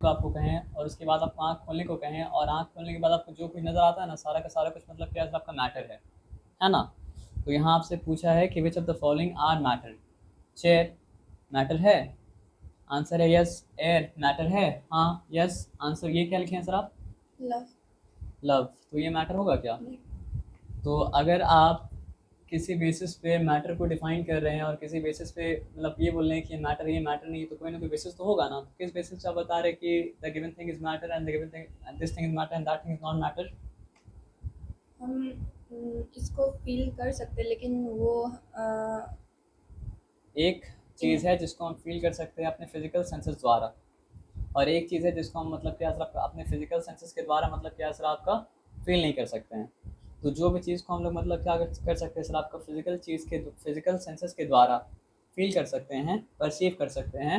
को आपको कहें और उसके बाद आपको आँख खोलने को कहें और आँख खोलने के बाद आपको जो कुछ नज़र आता है ना, सारा का सारा कुछ मतलब क्या है, आपका मैटर है ना। तो यहाँ आपसे पूछा है कि which of the following are matter. Chair matter है, आंसर है यस। एयर मैटर है, हाँ यस आंसर। ये क्या लिखे हैं सर आप? लव। लव। तो ये मैटर होगा क्या? नहीं। तो अगर आप किसी बेसिस पे मैटर को डिफाइन कर रहे हैं और किसी बेसिस पे मतलब ये बोल रहे हैं कि मैटर ये मैटर नहीं, तो कोई ना कोई बेसिस तो होगा ना। तो किस बेसिस पे आप बता रहे हैं कि the given thing is matter and the given thing and this thing is matter and that thing is not matter? हम इसको फील कर सकते, लेकिन वो एक चीज़ है जिसको हम फील कर सकते हैं अपने फिजिकल सेंसेस द्वारा, और एक चीज़ है जिसको हम मतलब क्या सर अपने फिजिकल सेंसेस के द्वारा मतलब क्या सर आपका फील नहीं कर सकते हैं। तो जो भी चीज़ को हम लोग मतलब क्या कर सकते हैं सर आपका फिजिकल चीज़ के फिजिकल सेंसेस के द्वारा फील कर सकते हैं, परसीव कर सकते हैं,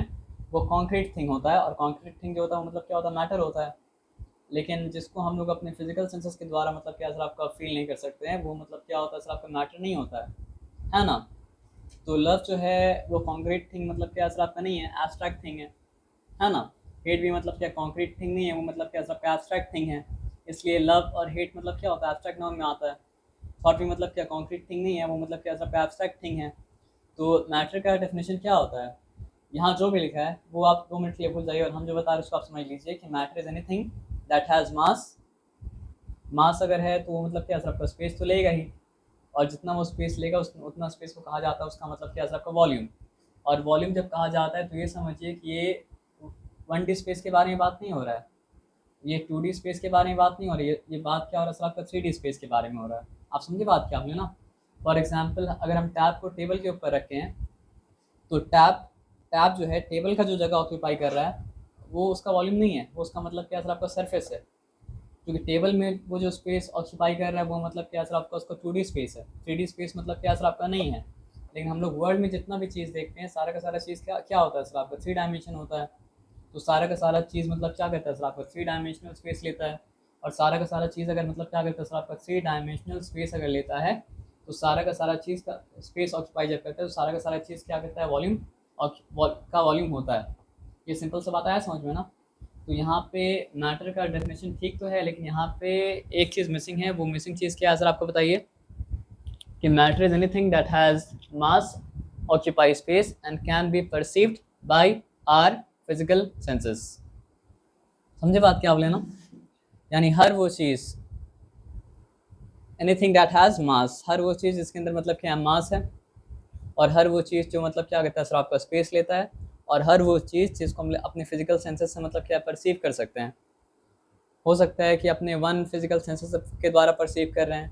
वो कॉन्क्रीट थिंग होता है। और कॉन्क्रीट थिंग जो होता है वो मतलब क्या होता है, मैटर होता है। लेकिन जिसको हम लोग अपने फिजिकल सेंसेस के द्वारा मतलब क्या सर आपका फील नहीं कर सकते हैं, वो मतलब क्या होता है सर आपका मैटर नहीं होता है ना। तो लव जो है वो कॉन्क्रीट थिंग मतलब क्या सर आपका नहीं है, एब्स्ट्रैक्ट थिंग है ना। हेट भी मतलब क्या कॉन्क्रीट थिंग नहीं है, वो मतलब क्या सबका एब्स्ट्रैक्ट थिंग है। इसलिए लव और हेट मतलब क्या होता है, एब्स्ट्रैक्ट नाउन में आता है। थॉट भी मतलब क्या कॉन्क्रीट थिंग नहीं है, वो मतलब क्या सबका एब्स्ट्रैक्ट थिंग है। तो मैटर का डेफिनेशन क्या होता है, यहाँ जो भी लिखा है वो आप 2 मिनट के लिए भूल जाइए और हम जो बता रहे हैं उसको आप समझ लीजिए कि matter is anything that has mass. Mass अगर है तो वो मतलब क्या सबका स्पेस तो लेगा ही, और जितना वो स्पेस लेगा उतना स्पेस को कहा जाता है उसका मतलब क्या सबका वॉल्यूम। और वॉल्यूम जब कहा जाता है तो ये समझिए कि ये 1D स्पेस के बारे में बात नहीं हो रहा है, ये 2D स्पेस के बारे में बात नहीं हो रही है, ये बात क्या हो रहा है सर आपका 3D स्पेस के बारे में हो रहा है। आप समझे बात क्या आपने ना। फॉर एग्जाम्पल अगर हम टैब को टेबल के ऊपर रखें हैं, तो टैब टैब जो है टेबल का जो जगह ऑक्यूपाई कर रहा है वो उसका वॉल्यूम नहीं है, वो उसका मतलब क्या सर आपका सरफेस है। क्योंकि टेबल में वो जो स्पेस ऑक्यूपाई कर रहा है वो मतलब क्या सर आपका उसका 2D स्पेस है, 3D स्पेस मतलब क्या सर आपका नहीं है। लेकिन हम लोग वर्ल्ड में जितना भी चीज़ देखते हैं सारा का सारा चीज़ क्या क्या होता है सर आपका 3 डायमेंशन होता है। तो सारा का सारा चीज़ मतलब क्या करता है सर आपका 3 डायमेंशनल स्पेस लेता है। और सारा का सारा चीज़ अगर मतलब क्या करता है सर आपका 3 डायमेंशनल स्पेस अगर लेता है, तो सारा का सारा चीज़ का स्पेस ऑक्यूपाई जब करता है तो सारा का सारा चीज़ क्या करता है, वॉल्यूम का वॉल्यूम होता है। ये सिंपल सा बात आया समझ में ना। तो यहाँ पे मैटर का डेफिनेशन ठीक तो है, लेकिन यहाँ पे एक चीज़ मिसिंग है। वो मिसिंग चीज़ क्या है सर आपको बताइए, कि matter is anything that has mass, occupy space and can be perceived by our physical senses. समझे बात क्या बोले ना। यानी हर वो चीज़, एनीथिंग दैट हैज़ मास, हर वो चीज़ जिसके अंदर मतलब क्या मास है, और हर वो चीज़ जो मतलब क्या करता है सर आपका स्पेस लेता है, और हर वो चीज़ जिसको हम अपने फिजिकल सेंसेस से मतलब क्या परसीव कर सकते हैं। हो सकता है कि अपने वन फिजिकल सेंसेस के द्वारा परसीव कर रहे हैं,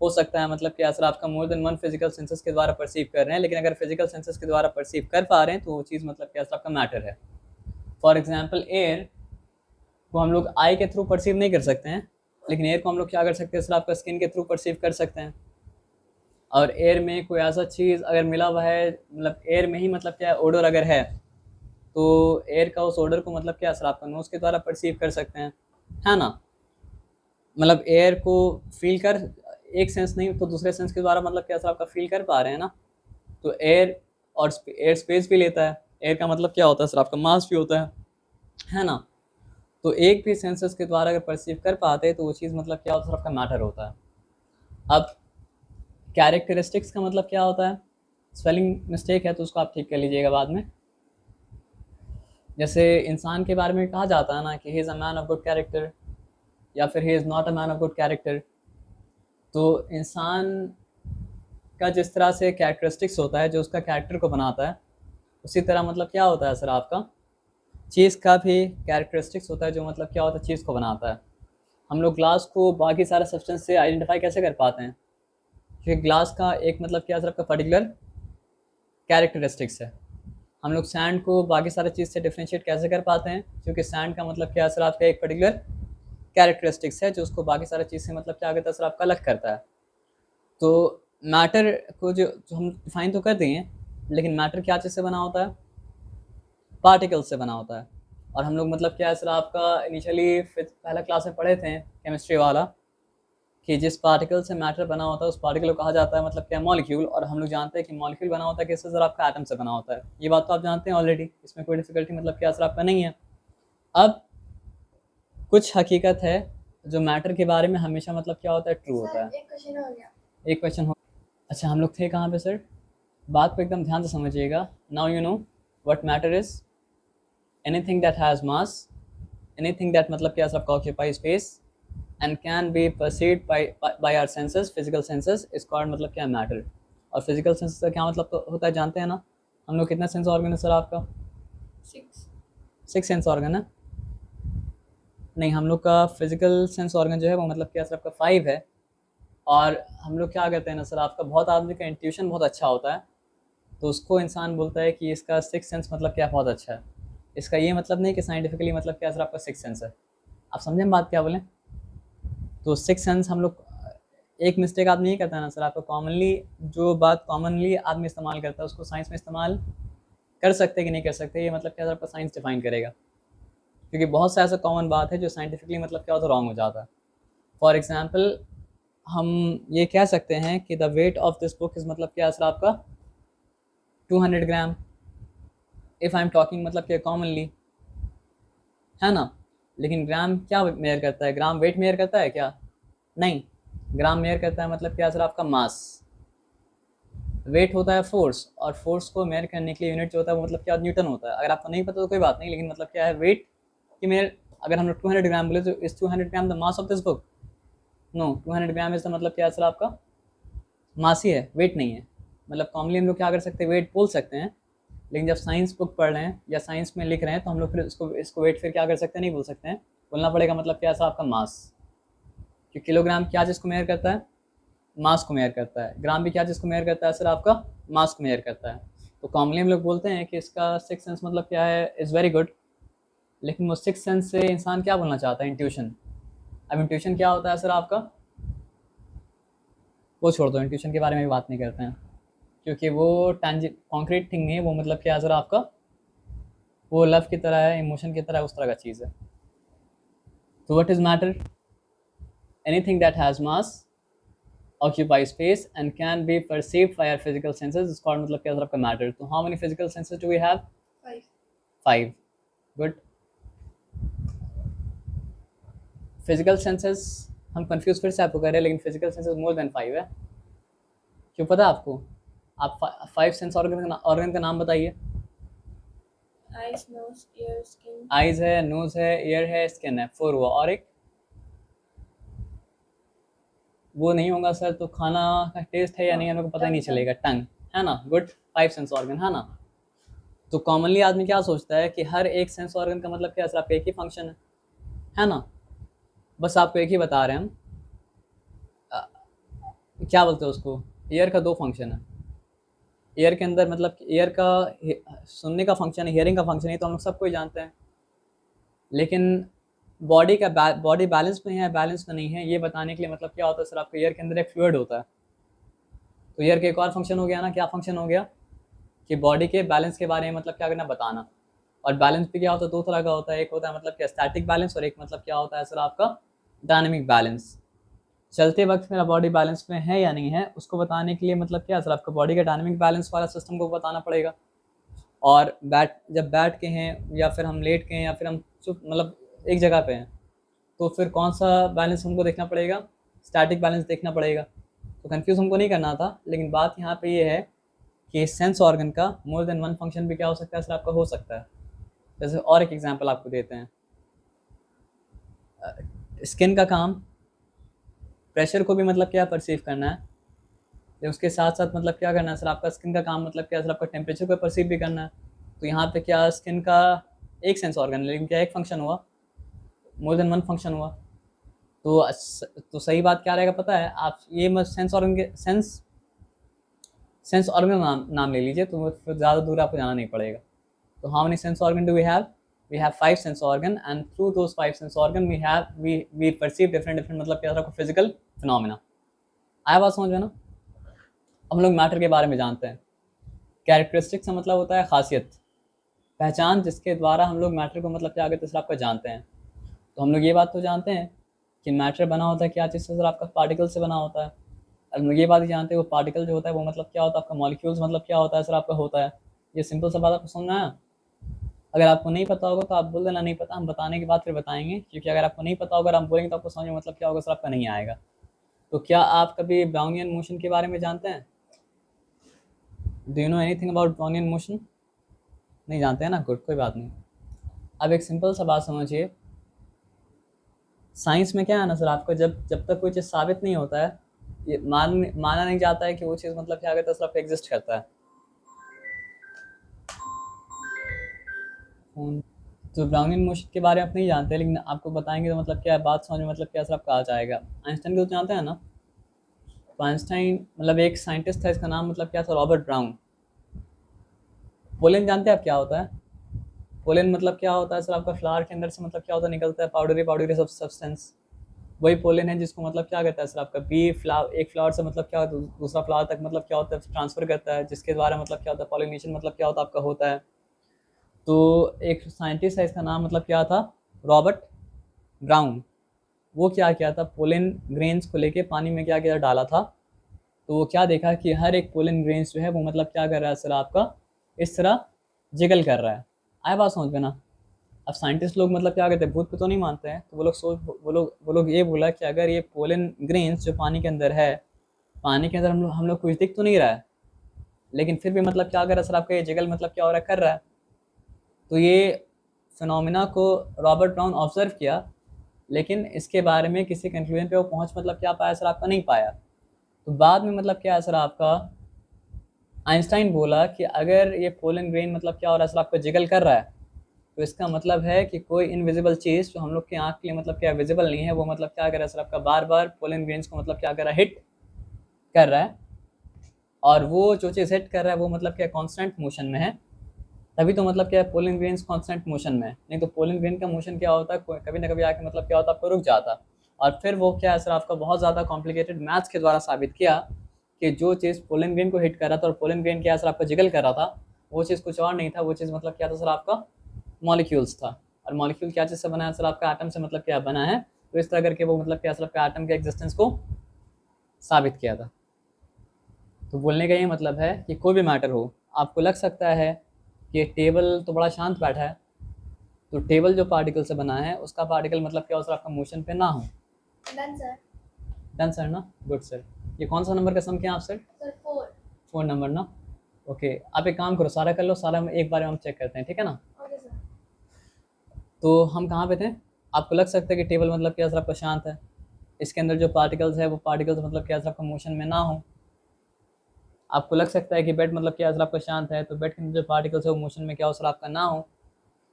हो सकता है मतलब क्या सर आपका more than one physical senses के द्वारा परसीव कर रहे हैं। लेकिन अगर फिजिकल सेंसेस के द्वारा परसीव कर पा रहे हैं तो वो चीज़ मतलब क्या सर आपका मैटर है। फॉर एग्जाम्पल एयर को हम लोग आई के थ्रू परसीव नहीं कर सकते हैं, लेकिन एयर को हम लोग क्या कर सकते हैं सर आपका स्किन के थ्रू परसीव कर सकते हैं। और एयर में कोई ऐसा चीज़ अगर मिला हुआ है, मतलब एयर में ही मतलब क्या ओडर अगर है, तो एयर का उस ऑर्डर को मतलब क्या सर आपका नोज़ के द्वारा परसीव कर सकते हैं, है ना। मतलब एयर को फील कर, एक सेंस नहीं तो दूसरे सेंस के द्वारा मतलब क्या सर आपका फील कर पा रहे हैं ना। तो एयर और एयर स्पेस भी लेता है, एयर का मतलब क्या होता है सर आपका मास भी होता है ना। तो एक भी सेंसेस के द्वारा अगर परसीव कर पाते हैं तो वो चीज़ मतलब क्या होता है सर आपका मैटर होता है। अब कैरेक्टरिस्टिक्स का मतलब क्या होता है, स्पेलिंग मिस्टेक है तो उसको आप ठीक कर लीजिएगा बाद में। जैसे इंसान के बारे में कहा जाता है ना कि he is a man of good character, या फिर he is not a man of good character. तो इंसान का जिस तरह से कैरेक्टरिस्टिक्स होता है जो उसका कैरेक्टर को बनाता है, उसी तरह मतलब क्या होता है सर आपका चीज़ का भी कैरेक्टरिस्टिक्स होता है जो मतलब क्या होता है चीज़ को बनाता है। हम लोग ग्लास को बाकी सारे सब्सटेंस से आइडेंटिफाई कैसे कर पाते हैं, क्योंकि ग्लास का एक मतलब क्या सर आपका पर्टिकुलर कैरेक्टरिस्टिक्स है। हम लोग सैंड को बाकी सारे चीज़ से डिफ्रेंशिएट कैसे कर पाते हैं, क्योंकि सैंड का मतलब क्या सर आपका एक पर्टिकुलर कैरेक्टरिस्टिक्स है जो उसको बाकी सारे चीज़ से मतलब क्या करता है सर आपका अलग करता है। तो मैटर को जो हम डिफाइन तो कर दिए, लेकिन मैटर क्या चीज़ से बना होता है, पार्टिकल से बना होता है। और हम लोग मतलब क्या है सर आपका इनिशियली पहला क्लास में पढ़े थे केमिस्ट्री वाला, कि जिस पार्टिकल से मैटर बना होता है उस पार्टिकल को कहा जाता है मतलब क्या मॉलिक्यूल। और हम लोग जानते हैं कि मॉलिक्यूल बना होता है किससे सर आपका एटम से बना होता है। ये बात तो आप जानते हैं ऑलरेडी, इसमें कोई डिफिकल्टी मतलब क्या सर आपका नहीं है। अब कुछ हकीकत है जो मैटर के बारे में हमेशा मतलब क्या होता है, ट्रू होता है। एक क्वेश्चन हो गया। एक क्वेश्चन हो। अच्छा, हम लोग थे कहाँ पे सर? बात को एकदम ध्यान से समझिएगा। Now you know what matter is anything that has mass, anything that मतलब क्या सबका occupy space and can be perceived by our senses, physical senses is called मतलब क्या, मैटर। और फिजिकल सेंसेस का क्या मतलब तो होता है जानते हैं ना? हम लोग कितना सेंस ऑर्गन है सर आपका? 6। 6 सेंस ऑर्गन है। नहीं, हम लोग का फिजिकल सेंस ऑर्गन जो है वो मतलब क्या सर आपका 5 है। और हम लोग क्या कहते हैं ना सर, आपका बहुत आदमी का इंट्यूशन बहुत अच्छा होता है, तो उसको इंसान बोलता है कि इसका 6 सेंस मतलब क्या बहुत अच्छा है। इसका ये मतलब नहीं कि साइंटिफिकली मतलब क्या सर आपका 6 सेंस है। आप समझें बात क्या बोलें? तो 6 सेंस हम लोग, एक मिस्टेक आदमी ये करता है ना सर आपका, कॉमनली जो बात कॉमनली आदमी इस्तेमाल करता है उसको साइंस में इस्तेमाल कर सकते कि नहीं कर सकते, ये मतलब क्या सर आपका साइंस डिफाइन करेगा। क्योंकि बहुत सा ऐसा कॉमन बात है जो साइंटिफिकली मतलब क्या होता है, रॉन्ग हो जाता है। फॉर एग्जाम्पल, हम ये कह सकते हैं कि the weight of this book is मतलब क्या सर आपका 200 ग्राम, इफ़ आई एम टॉकिंग मतलब क्या कॉमनली, है ना? लेकिन ग्राम क्या मेयर करता है? ग्राम वेट मेयर करता है क्या? नहीं, ग्राम मेयर करता है मतलब क्या सर आपका मास। वेट होता है फोर्स, और फोर्स को मेयर करने के लिए यूनिट जो होता है वो मतलब क्या, न्यूटन होता है। अगर आपको नहीं पता तो कोई बात नहीं, लेकिन मतलब क्या है, वेट की मेयर, अगर हम लोग 200 ग्राम बोले तो is 200 gram the mass of this book? No, 200 gram is the मतलब क्या सर आपका मास ही है, वेट नहीं है। मतलब कॉमनली हम लोग क्या कर सकते हैं, वेट बोल सकते हैं, लेकिन जब साइंस बुक पढ़ रहे हैं या साइंस में लिख रहे हैं तो हम लोग फिर इसको वेट फिर क्या कर सकते हैं, नहीं बोल सकते हैं। बोलना पड़ेगा मतलब क्या सर आपका मास। कि किलोग्राम क्या चीज़ को मेयर करता है? मास को मेयर करता है। ग्राम भी क्या चीज़ को मेयर करता है सर आपका? मास को मेयर करता है। तो कॉमनली हम लोग बोलते हैं कि इसका 6 सेंस मतलब क्या है, इज़ वेरी गुड। लेकिन वो 6 सेंस से इंसान क्या बोलना चाहता है, इंट्यूशन। अब इंट्यूशन क्या होता है सर आपका? वो छोड़ दो, इंट्यूशन के बारे में भी बात नहीं करते हैं, क्योंकि वो कॉन्क्रीट थिंग नहीं है, वो मतलब क्या सर आपका, वो लव की तरह है, इमोशन की तरह है, उस तरह का चीज़ है। तो what is matter? Anything that has mass, occupy space and can be perceived by our physical senses is called मतलब क्या सर आपका मैटर। तो how many physical senses do we have? 5। 5। good। physical senses हम confuse फिर से आपको कर रहे हैं, लेकिन physical senses मोर देन 5 है। क्यों पता है आपको? आप 5 सेंस ऑर्गन का नाम बताइए। Eyes, nose, ear, skin. Eyes है, नोज है, ईयर है, स्किन है, 4 हुआ। और एक वो नहीं होगा सर, तो खाना का टेस्ट है या नहीं हमें पता ही नहीं चलेगा, टंग, है ना? गुड, 5 सेंस ऑर्गन, है ना? तो कॉमनली आदमी क्या सोचता है कि हर एक सेंस ऑर्गन का मतलब क्या सर आपका एक ही फंक्शन है ना? बस आपको एक ही बता रहे हैं हम। क्या बोलते हैं उसको, ईयर का 2 फंक्शन है। ईयर के अंदर मतलब ईयर का सुनने का फंक्शन है, हियरिंग का फंक्शन है, तो हम लोग सबको ही जानते हैं। लेकिन बॉडी बैलेंस में है, बैलेंस में नहीं है, ये बताने के लिए मतलब क्या होता है सर आपको, ईयर के अंदर एक फ्लूइड होता है। तो ईयर का एक और फंक्शन हो गया ना, क्या फंक्शन हो गया, कि बॉडी के बैलेंस के बारे में मतलब क्या करना, बताना। और बैलेंस भी क्या होता है, 2 तरह का होता है। एक होता है मतलब क्या, स्टैटिक बैलेंस, और एक मतलब क्या होता है सर आपका, डायनेमिक बैलेंस। चलते वक्त मेरा बॉडी बैलेंस में है या नहीं है, उसको बताने के लिए मतलब क्या सर आपका, बॉडी का डायनेमिक बैलेंस वाला सिस्टम को बताना पड़ेगा। और जब बैठ के हैं या फिर हम लेट के हैं या फिर हम चुप मतलब एक जगह पे हैं, तो फिर कौन सा बैलेंस हमको देखना पड़ेगा, स्टैटिक बैलेंस देखना पड़ेगा। तो कंफ्यूज हमको नहीं करना था, लेकिन बात यहाँ पे ये है कि सेंस ऑर्गन का मोर देन 1 फंक्शन भी क्या हो सकता है सर आपका, हो सकता है। जैसे और एक एग्जांपल आपको देते हैं, स्किन का काम प्रेशर को भी मतलब क्या परसीव करना है, या उसके साथ साथ मतलब क्या करना है सर आपका, स्किन का काम मतलब क्या सर आपका, टेम्परेचर को परसीव भी करना है। तो यहाँ पे क्या स्किन का एक सेंस ऑर्गन, लेकिन क्या एक फंक्शन हुआ, मोर देन 1 फंक्शन हुआ। तो सही बात क्या रहेगा पता है? आप ये मत सेंस ऑर्गन के सेंस ऑर्गन नाम ले लीजिए, तो फिर ज़्यादा दूर आपको जाना नहीं पड़ेगा। तो how many sense organ do we have? We have 5 sense organ, and through those 5 sense organ we perceive different मतलब क्या आपको physical phenomena। आया बात समझ में ना? हम लोग मैटर के बारे में जानते हैं। कैरेक्टरिस्टिक्स का मतलब होता है खासियत, पहचान, जिसके द्वारा हम लोग मैटर को मतलब क्या आगे तीसरा आपका जानते हैं। तो हम लोग ये बात तो जानते हैं कि मैटर बना होता है क्या चीज़ से सर आपका, पार्टिकल से बना होता है। अब हम लोग ये बात ही जानते हैं वो पार्टिकल जो होता है वो मतलब क्या होता है आपका, मॉलिक्यूल्स मतलब क्या होता है सर आपका, होता है। ये सिंपल सा बात आपको समझ में आया? अगर आपको नहीं पता होगा तो आप बोल देना नहीं पता, हम बताने के बाद फिर बताएंगे, क्योंकि अगर आपको नहीं पता होगा अगर हम बोलेंगे तो आपको समझ में मतलब क्या होगा सर आपका नहीं आएगा। तो क्या आप कभी ब्राउनियन मोशन के बारे में जानते हैं? Do you know anything about Brownian motion? नहीं जानते हैं ना, गुड, कोई बात नहीं। अब एक सिंपल सा बात समझिए, साइंस में क्या है ना सर, आपको जब जब तक कोई चीज़ साबित नहीं होता है, ये माना नहीं जाता है कि वो चीज़ मतलब क्या करता है सर आपको एग्जिस्ट करता है। तो ब्राउनियन मोशन के बारे में आप नहीं जानते, लेकिन आपको बताएंगे तो मतलब क्या है, बात समझ में मतलब क्या सर आपका आ जाएगा। आइंस्टाइन को तो जानते हैं ना? तो आइंस्टाइन मतलब एक साइंटिस्ट था, इसका नाम मतलब क्या था, रॉबर्ट ब्राउन। पोलन जानते हैं आप क्या होता है? पोलन मतलब क्या होता है सर आपका, फ्लावर के अंदर से मतलब क्या होता है, निकलता है पाउडरी पाउडरी सब सब्सटेंस, वही पोलन है जिसको मतलब क्या कहता है सर आपका बी फ्लावर, एक फ्लावर से मतलब क्या होता है दूसरा फ्लावर तक मतलब क्या होता है ट्रांसफर करता है, जिसके द्वारा मतलब क्या होता है पॉलिनेशन मतलब क्या होता है आपका होता है। तो एक साइंटिस्ट है, इसका नाम मतलब क्या था, रॉबर्ट ब्राउन। वो क्या किया था, पोलन ग्रेन्स को लेके पानी में क्या किया डाला था, तो वो क्या देखा कि हर एक पोलन ग्रेन्स जो है वो मतलब क्या कर रहा है सर आपका, इस तरह जिगल कर रहा है। आए बात समझ में ना? अब साइंटिस्ट लोग मतलब क्या कहते हैं, भूत पे तो नहीं मानते हैं, तो वो लोग ये बोला कि अगर ये पोलन ग्रेन्स जो पानी के अंदर है, पानी के अंदर हम लोग कुछ दिख तो नहीं रहा है, लेकिन फिर भी मतलब क्या कर रहा है सर आपका ये जिगल मतलब क्या हो रहा है, कर रहा है। तो ये फिनोमिना को रॉबर्ट ब्राउन ऑब्जर्व किया, लेकिन इसके बारे में किसी कंक्लूजन पे वो पहुंच मतलब क्या पाया सर आपका, नहीं पाया। तो बाद में मतलब क्या है सर आपका, आइंस्टाइन बोला कि अगर ये पोलन ग्रेन मतलब क्या हो रहा है सर आपका जिगल कर रहा है, तो इसका मतलब है कि कोई इनविजिबल चीज़ जो हम लोग की आँख के लिए मतलब क्या विजिबल नहीं है, वो मतलब क्या कर रहा है सर आपका, बार बार पोलन ग्रेन्स को मतलब क्या कर रहा है, हिट कर रहा है। और वो जो चीज़ हिट कर रहा है वो मतलब क्या कांस्टेंट मोशन में है, तभी तो मतलब क्या है पोलन ग्रेन्स कांस्टेंट मोशन में है। नहीं तो पोलन ग्रेन का मोशन क्या होता है, कभी ना कभी आके मतलब क्या होता है आपको रुक जाता। और फिर वो क्या है सर आपका बहुत ज़्यादा कॉम्प्लिकेटेड मैथ्स के द्वारा साबित किया कि जो चीज़ पोलन ग्रेन को हिट कर रहा था और पोलन ग्रेन क्या सर आपका जिगल कर रहा था, वो चीज़ कुछ और नहीं था, वो चीज़ मतलब क्या था सर आपका, मॉलिक्यूल्स था। और मॉलिक्यूल क्या चीज़ से बना है सर आपका, एटम से मतलब क्या बना है। तो इस तरह करके वो मतलब क्या सर आपका एटम के एग्जिस्टेंस को साबित किया था। तो बोलने का ये मतलब है कि कोई भी मैटर हो, आपको लग सकता है कि टेबल तो बड़ा शांत बैठा है, तो टेबल जो पार्टिकल से बना है उसका पार्टिकल मतलब क्या हो सर आपका मोशन पे ना हो। Done, sir. डन सर ना, गुड सर। ये कौन सा नंबर का सम किया आप सर? Sir, 4. 4 नंबर ना। ओके, आप एक काम करो, सारा कर लो, सारा एक बार में हम चेक करते हैं, ठीक है ना? Okay, sir. तो हम कहाँ पे थे? आपको लग सकता है कि टेबल मतलब क्या सर आपका शांत है, इसके अंदर जो पार्टिकल्स है वो पार्टिकल्स मतलब क्या सर आपका मोशन में ना हो। आपको लग सकता है कि बेड मतलब क्या सर आपका शांत है, तो बेड के अंदर जो पार्टिकल्स है वो मोशन में क्या हो सर आपका ना हो।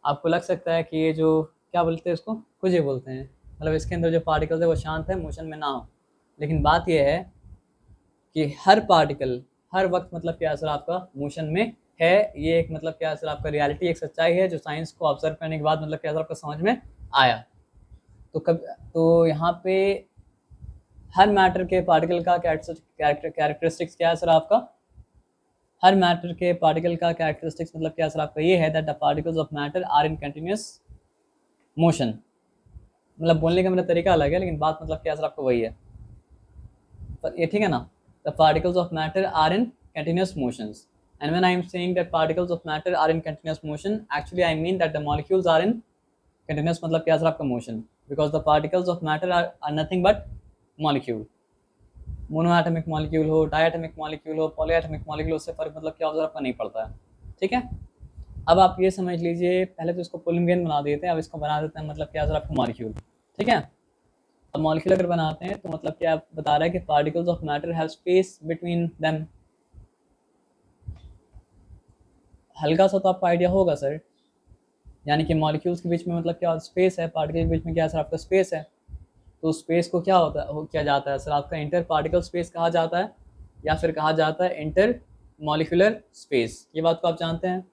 आपको लग सकता है कि ये जो क्या बोलते हैं इसको, कुछ ये बोलते हैं, मतलब इसके अंदर जो पार्टिकल्स है वो शांत है, मोशन में ना हो। लेकिन बात यह है कि हर पार्टिकल हर वक्त मतलब क्या सर आपका मोशन में है। ये एक मतलब क्या सर आपका रियलिटी, एक सच्चाई है जो साइंस को ऑब्जर्व करने के बाद मतलब क्या सर आपका समझ में आया। तो यहाँ पे हर मैटर के पार्टिकल का कैरेक्टरिस्टिक्स क्या है सर आपका, हर मैटर के पार्टिकल का कैरेक्टरिस्टिक्स मतलब क्या सर आपका ये है that the particles of matter are in continuous motion. मतलब बोलने का मेरा तरीका अलग है, लेकिन बात मतलब क्या सर आपको वही है, पर ये ठीक है ना। The particles of matter are in continuous motions, and when I am saying that particles of matter are in continuous motion, actually I mean that the molecules are in continuous मतलब क्या सर आपका motion, because the particles of matter are nothing but molecule। Monoatomic molecule हो, diatomic molecule हो, पॉलीएटमिक molecule, उससे फर्क मतलब क्या होता है आपका नहीं पड़ता है, ठीक है। अब आप ये समझ लीजिए, पहले तो इसको पोलिमरेन बना देते हैं, अब इसको बना देते हैं मतलब क्या सर आपको मॉलिक्यूल, ठीक है। अब मॉलिक्यूल अगर बनाते हैं तो मतलब क्या बता रहा है कि particles of matter have space between them. हल्का सा तो आपको आइडिया होगा सर, यानी कि मॉलिक्यूल्स के बीच में मतलब क्या स्पेस है, पार्टिकल के बीच में क्या सर आपका स्पेस है। तो स्पेस को क्या होता है, क्या जाता है सर आपका, इंटर पार्टिकल स्पेस कहा जाता है, या फिर कहा जाता है इंटर मॉलिक्यूलर स्पेस। ये बात को आप जानते हैं।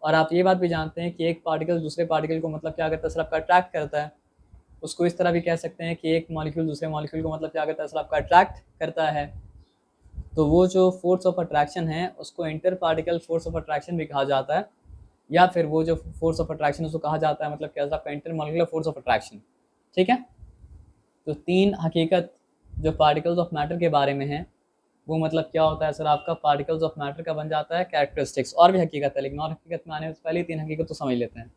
और आप ये बात भी जानते हैं कि एक पार्टिकल दूसरे पार्टिकल को मतलब क्या करता है सर आपका, अट्रैक्ट करता है। उसको इस तरह भी कह सकते हैं कि एक मॉलिक्यूल दूसरे मॉलिक्यूल को मतलब क्या करता है सर आपका, अट्रैक्ट करता है। तो वो जो फोर्स ऑफ अट्रैक्शन है उसको inter particle force of attraction भी कहा जाता है, या फिर वो जो फोर्स ऑफ अट्रैक्शन उसको कहा जाता है मतलब क्या सर आपका, inter molecular force of attraction, ठीक है। तो 3 हकीकत जो पार्टिकल्स ऑफ मैटर के बारे में है वो मतलब क्या होता है सर आपका पार्टिकल्स ऑफ मैटर का बन जाता है कैरेक्टरिस्टिक्स। और भी हकीकत है लेकिन और हकीकत में आने से पहले 3 हकीकत तो समझ लेते हैं।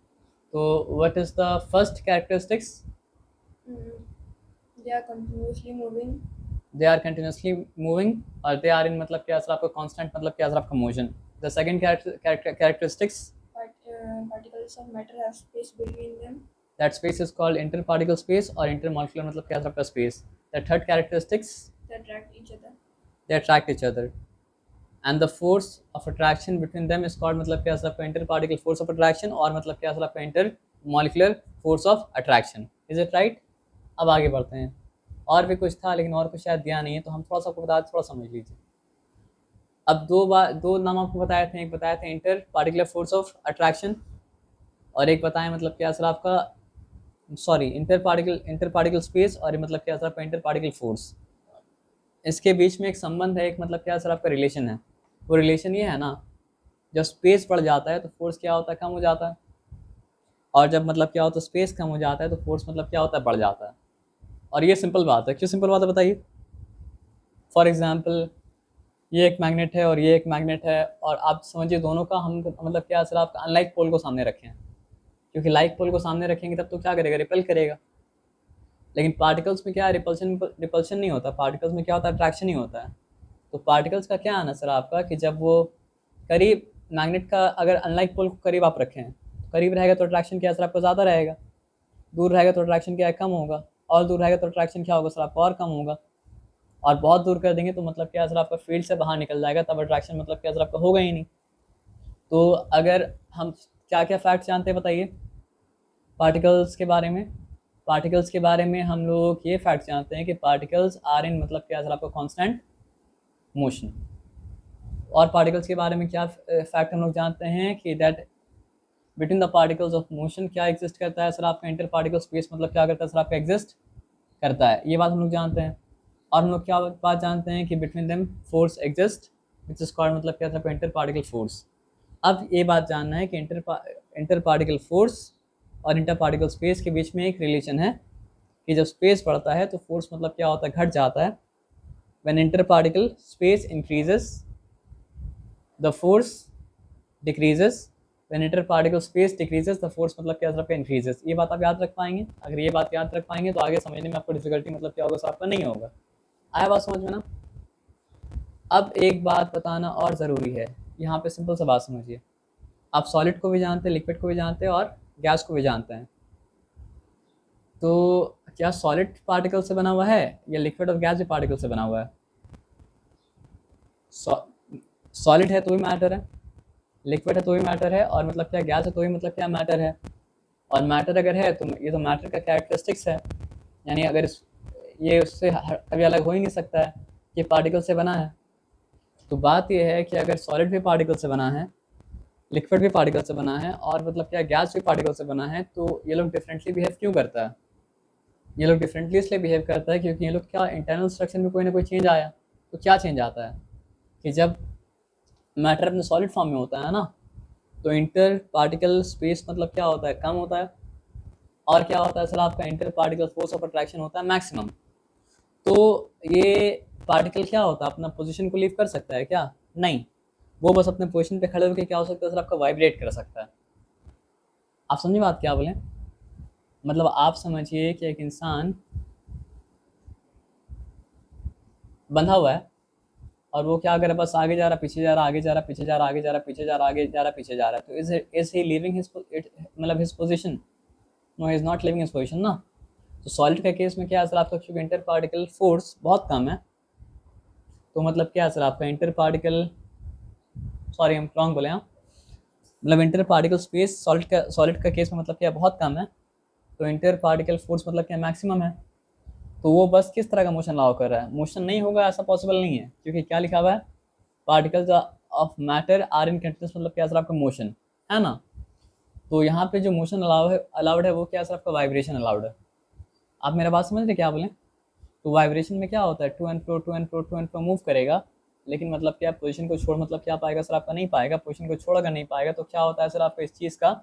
तो what is the first characteristics? They are continuously moving. They are continuously moving और दे आर इन मतलब क्या सर आपका कांस्टेंट मतलब क्या सर आपका motion. The second characteristics Particles of matter have space between them. That space is called interparticle space और intermolecular मतलब क्या सर आपका space. The third characteristics They attract each other. They attract each other and the force of attraction between them is called मतलब क्या sir आपका inter particle force of attraction और मतलब क्या सर आपका inter molecular force of attraction. Is it right? अब आगे बढ़ते हैं। और भी कुछ था लेकिन और कुछ शायद दिया नहीं है तो हम थोड़ा सा आपको बता थोड़ा समझ लीजिए। अब दो नाम आपको बताए थे, एक बताए थे inter particular force of attraction और एक बताएं मतलब क्या सर आपका सॉरी इंटर पार्टिकल स्पेस और मतलब क्या सर आपका इंटर पार्टिकल फोर्स। इसके बीच में एक संबंध है, एक मतलब क्या सर आपका रिलेशन है। वो रिलेशन ये है ना, जब स्पेस बढ़ जाता है तो फोर्स क्या होता है, कम हो जाता है। और जब मतलब क्या होता है स्पेस कम हो जाता है तो फोर्स मतलब क्या होता है, बढ़ जाता है। और ये सिंपल बात है। क्यों सिंपल बात है बताइए? फॉर एग्जाम्पल ये एक मैग्नेट है और ये एक मैग्नेट है और आप समझिए दोनों का हम मतलब क्या सर आपका अनलाइक पोल को सामने रखें, क्योंकि लाइक पोल को सामने रखेंगे तब तो क्या करेगा, रिपेल करेगा। लेकिन पार्टिकल्स में क्या है, रिपल्शन नहीं होता, पार्टिकल्स में क्या होता है, अट्रैक्शन ही होता है। तो पार्टिकल्स का क्या आना सर आपका कि जब वो करीब मैग्नेट का अगर अनलाइक पोल को करीब आप रखें तो करीब रहेगा तो अट्रैक्शन क्या सर आपका ज़्यादा रहेगा, दूर रहेगा तो अट्रैक्शन क्या है, कम होगा, और दूर रहेगा तो अट्रैक्शन क्या होगा सर आपका, और कम होगा। और बहुत दूर कर देंगे तो मतलब क्या सर आपका फील्ड से बाहर निकल जाएगा, तब अट्रैक्शन मतलब क्या सर आपका होगा ही नहीं। तो अगर हम क्या क्या फैक्ट्स जानते हैं बताइए पार्टिकल्स के बारे में? पार्टिकल्स के बारे में हम लोग ये फैक्ट्स जानते हैं कि पार्टिकल्स आर इन मतलब क्या सर आपका कांस्टेंट मोशन। और पार्टिकल्स के बारे में क्या फैक्ट हम लोग जानते हैं कि that between the particles of motion क्या एग्जिस्ट करता है सर आपका, इंटर पार्टिकल स्पेस मतलब क्या करता है सर आपका, एग्जिस्ट करता है। ये बात हम लोग जानते हैं। और हम लोग क्या बात जानते हैं कि between them force exist which is called मतलब क्या था, इंटर पार्टिकल फोर्स। अब ये बात जानना है कि इंटर पार्टिकल फोर्स और इंटर पार्टिकल स्पेस के बीच में एक रिलेशन है कि जब स्पेस बढ़ता है तो फोर्स मतलब क्या होता है, घट जाता है। When inter particle space increases the force decreases, when inter particle space decreases the force मतलब क्या आपका इंक्रीजेस। ये बात आप याद रख पाएंगे? अगर ये बात याद रख पाएंगे तो आगे समझने में आपको डिफिकल्टी मतलब क्या होगा सर आपका नहीं होगा। आया बात समझ में ना? अब एक बात बताना और ज़रूरी है, यहाँ पे सिंपल सा बात समझिए। आप सॉलिड को भी जानते हैं, लिक्विड को भी जानते हैं और गैस को भी जानते हैं। तो क्या सॉलिड पार्टिकल से बना हुआ है या लिक्विड और गैस भी पार्टिकल से बना हुआ है? सॉलिड है तो भी मैटर है, लिक्विड है तो भी मैटर है, और मतलब क्या गैस है तो भी मतलब क्या मैटर है। और मैटर अगर है तो ये तो मैटर का कैरेक्टरिस्टिक्स है, यानी अगर ये उससे कभी अलग हो ही नहीं सकता है, ये पार्टिकल से बना है। तो बात ये है कि अगर सॉलिड भी पार्टिकल से बना है, लिक्विड भी पार्टिकल से बना है और मतलब क्या गैस भी पार्टिकल से बना है, तो ये लोग डिफरेंटली बिहेव क्यों करता है? ये लोग डिफरेंटली इसलिए बिहेव करता है क्योंकि ये लोग क्या इंटरनल स्ट्रक्चर में कोई ना कोई चेंज आया। तो क्या चेंज आता है कि जब मैटर अपने सॉलिड फॉर्म में होता है ना, तो इंटर पार्टिकल स्पेस मतलब क्या होता है, कम होता है। और क्या होता है सर आपका, inter particle force of attraction होता है मैक्सिमम। तो ये पार्टिकल क्या होता है, अपना पोजीशन को लीव कर सकता है क्या? नहीं, वो बस अपने पोजीशन पे खड़े होकर क्या हो सकता है सर आपका, वाइब्रेट कर सकता है। आप समझे बात क्या बोले? मतलब आप समझिए कि एक इंसान बंधा हुआ है और वो क्या कर रहा है, बस आगे जा रहा, पीछे जा रहा, आगे जा रहा, पीछे जा रहा, आगे जा रहा, पीछे जा रहा, आगे जा रहा, पीछे जा रहा है। तो इज ही लिविंग हिज मतलब his position? No, he is not living his position ना। तो सॉलिड का केस में क्या है सर आपका, क्योंकि इंटर पार्टिकल फोर्स बहुत कम है, तो मतलब क्या है सर आपका इंटर पार्टिकल, सॉरी हम रॉन्ग बोले, हाँ, मतलब इंटर पार्टिकल स्पेस सॉलिड का केस में मतलब क्या बहुत कम है, तो इंटर पार्टिकल फोर्स मतलब क्या मैक्सिमम है। तो वो बस किस तरह का मोशन अलाउ कर रहा है, मोशन नहीं होगा ऐसा पॉसिबल नहीं है, क्योंकि क्या लिखा हुआ है, particles of matter are in continuous मतलब क्या सर आपका मोशन है ना। तो यहाँ पे जो मोशन अलाउड है वो क्या सर आपका, वाइब्रेशन अलाउड है। आप मेरा बात समझ रहे क्या बोले? तो वाइब्रेशन में क्या होता है, to and fro to and fro to and fro move करेगा, लेकिन मतलब क्या पोजीशन को छोड़ मतलब क्या पाएगा सर आपका, नहीं पाएगा। पोजीशन को छोड़ अगर नहीं पाएगा तो क्या होता है सर आपका, इस चीज़ का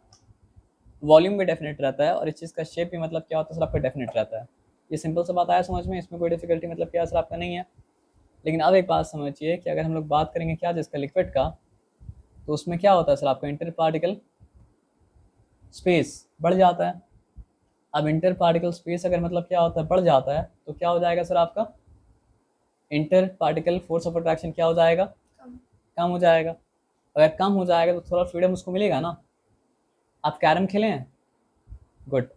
वॉल्यूम भी डेफिनेट रहता है और इस चीज़ का शेप भी मतलब क्या होता है सर आपका, डेफिनेट रहता है। ये सिंपल सा बात आया समझ में, इसमें कोई डिफिकल्टी मतलब क्या सर आपका नहीं है। लेकिन अब एक बात समझिए कि अगर हम लोग बात करेंगे क्या जिसका लिक्विड का, तो उसमें क्या होता है सर आपका इंटर पार्टिकल स्पेस बढ़ जाता है। अब इंटर पार्टिकल स्पेस अगर मतलब क्या होता है बढ़ जाता है, तो क्या हो जाएगा सर आपका inter particle force of attraction क्या हो जाएगा, कम। कम हो जाएगा। अगर कम हो जाएगा तो थोड़ा फ्रीडम उसको मिलेगा ना। आप कैरम खेले हैं? गुड।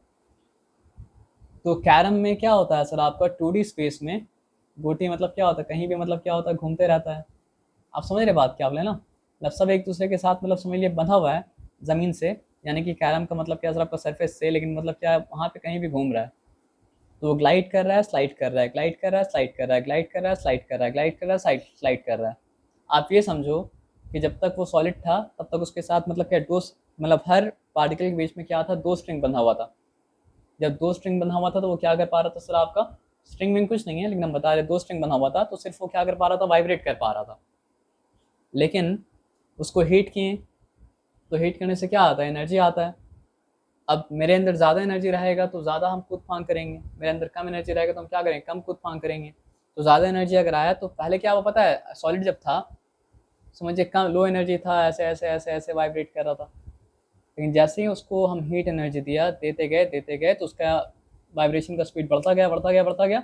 तो कैरम में क्या होता है सर आपका 2D स्पेस में गोटी मतलब क्या होता है कहीं भी मतलब क्या होता है घूमते रहता है। आप समझ रहे बात क्या बोले ना, मतलब सब एक दूसरे के साथ मतलब समझ लिए बंधा हुआ है ज़मीन से, यानी कि कैरम का मतलब क्या सर आपका सरफेस से, लेकिन मतलब क्या है वहाँ पे कहीं भी घूम रहा है। तो वो ग्लाइड कर रहा है, स्लाइड कर रहा है, ग्लाइड कर रहा है, स्लाइड कर रहा है, ग्लाइड कर रहा है, स्लाइड कर रहा है, ग्लाइड कर रहा है, स्लाइड कर रहा है। आप ये समझो कि जब तक वो सॉलिड था तब तक उसके साथ मतलब क्या दो, मतलब हर पार्टिकल के बीच में क्या था, दो स्ट्रिंग बंधा हुआ था। जब दो स्ट्रिंग बंधा हुआ था तो वो क्या कर पा रहा था सर आपका, स्ट्रिंग में कुछ नहीं है लेकिन हम बता रहे दो स्ट्रिंग बंधा हुआ था, तो सिर्फ वो क्या कर पा रहा था, वाइब्रेट कर पा रहा था। लेकिन उसको हीट किए, तो हीट करने से क्या आता है, एनर्जी आता है। अब मेरे अंदर ज़्यादा एनर्जी रहेगा तो ज़्यादा हम कूद फांग करेंगे, मेरे अंदर कम एनर्जी रहेगा तो हम क्या करेंगे, कम कूद फांग करेंगे। तो ज़्यादा एनर्जी अगर आया तो पहले क्या हुआ पता है, सॉलिड जब था समझिए कम लो एनर्जी था, ऐसे ऐसे ऐसे ऐसे वाइब्रेट कर रहा था। लेकिन जैसे ही उसको हम हीट एनर्जी दिया, देते गए तो उसका वाइब्रेशन का स्पीड बढ़ता गया, बढ़ता गया, बढ़ता गया।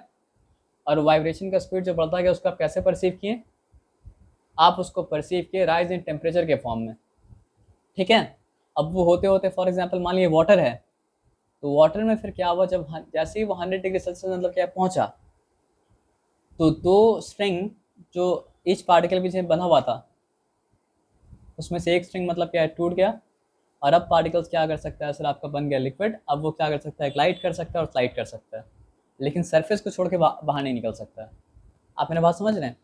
और वाइब्रेशन का स्पीड जो बढ़ता गया उसको आप कैसे परसीव किए, आप उसको परसीव किए राइज इन टेम्परेचर के फॉर्म में। ठीक है। अब वो होते होते फॉर एग्जांपल मान लीजिए वाटर है, तो वाटर में फिर क्या हुआ, जब जैसे ही वो 100 डिग्री सेल्सियस मतलब क्या पहुंचा, तो दो स्ट्रिंग जो ईच पार्टिकल के पीछे बना हुआ था उसमें से एक स्ट्रिंग मतलब क्या है टूट गया। और अब पार्टिकल्स क्या कर सकता है सर आपका, बन गया लिक्विड। अब वो क्या कर सकता है, ग्लाइड कर सकता है और स्लाइड कर सकता है, लेकिन सरफेस को छोड़ के बाहर नहीं निकल सकता है। आप मेरा बात समझ रहे हैं?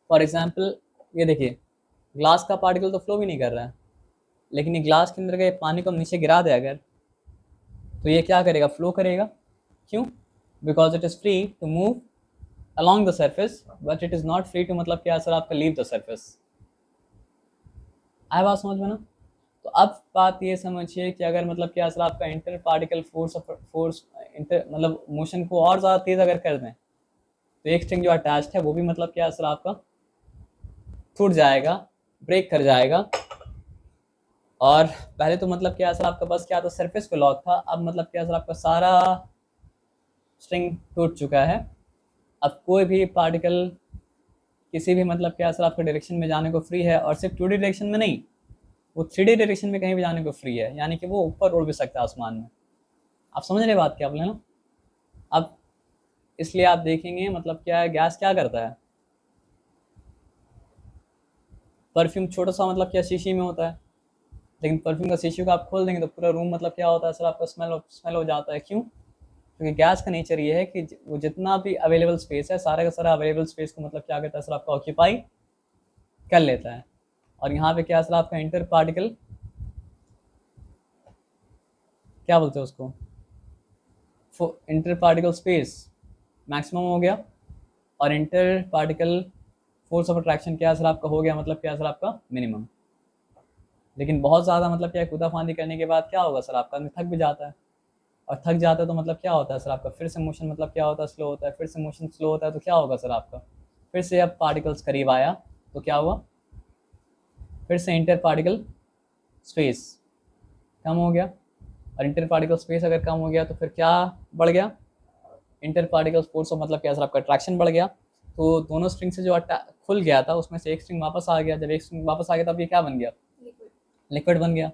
फॉर एग्जाम्पल ये देखिए, ग्लास का पार्टिकल तो फ्लो भी नहीं कर रहा है, लेकिन ये ग्लास के अंदर के पानी को हम नीचे गिरा दे अगर, तो ये क्या करेगा, फ्लो करेगा। क्यों? Because it is free to move along the surface but it is not free to मतलब क्या सर आपका leave the surface। आया बात समझ में ना? तो अब बात ये समझिए कि अगर मतलब क्या सर आपका इंटर पार्टिकल फोर्स इंटर मतलब मोशन को और ज़्यादा तेज़ अगर कर दें, तो एक स्ट्रिंग जो अटैच्ड है वो भी मतलब क्या सर आपका टूट जाएगा, ब्रेक कर जाएगा। और पहले तो मतलब क्या सर आपका बस क्या था, सरफेस पे लॉक था, अब मतलब क्या सर आपका सारा स्ट्रिंग टूट चुका है। अब कोई भी पार्टिकल किसी भी मतलब क्या सर आपका डायरेक्शन में जाने को फ्री है, और सिर्फ 2D डायरेक्शन में नहीं, वो 3D डायरेक्शन में कहीं भी जाने को फ्री है, यानी कि वो ऊपर उड़ भी सकता है आसमान में। आप समझ रहे बात क्या बोले ना? अब इसलिए आप देखेंगे मतलब क्या है, गैस क्या करता है, परफ्यूम छोटा सा मतलब क्या शीशी में होता है, लेकिन परफ्यूम का शीशी को आप खोल देंगे तो पूरा रूम मतलब क्या होता है सर आपका स्मेल हो जाता है। क्यों? क्योंकि गैस का नेचर ये है कि वो जितना भी अवेलेबल स्पेस है सारा का सारा अवेलेबल स्पेस को मतलब क्या करता है सर आपका ऑक्यूपाई कर लेता है। और यहाँ पे क्या सर आपका इंटर पार्टिकल क्या बोलते हैं उसको, इंटर पार्टिकल स्पेस मैक्सिमम हो गया, और inter particle force of attraction क्या सर आपका हो गया, मतलब क्या सर आपका मिनिमम। लेकिन बहुत ज़्यादा मतलब क्या कूदाफांदी करने के बाद क्या होगा सर आपका, आदमी थक भी जाता है, और थक जाता है तो मतलब क्या होता है सर आपका, फिर से मोशन मतलब क्या होता है, स्लो होता है, फिर से मोशन स्लो होता है, तो क्या होगा सर आपका, फिर से अब पार्टिकल्स करीब आया तो क्या हुआ, फिर से इंटर पार्टिकल स्पेस कम हो गया। और इंटर पार्टिकल स्पेस अगर कम हो गया तो फिर क्या बढ़ गया, इंटर पार्टिकल फोर्स ऑफ मतलब क्या सर आपका अट्रैक्शन बढ़ गया। तो दोनों स्ट्रिंग से जो खुल गया था उसमें से एक स्ट्रिंग वापस आ गया, जब एक स्ट्रिंग वापस आ गया तब ये क्या बन गया, लिक्विड। लिक्विड बन गया।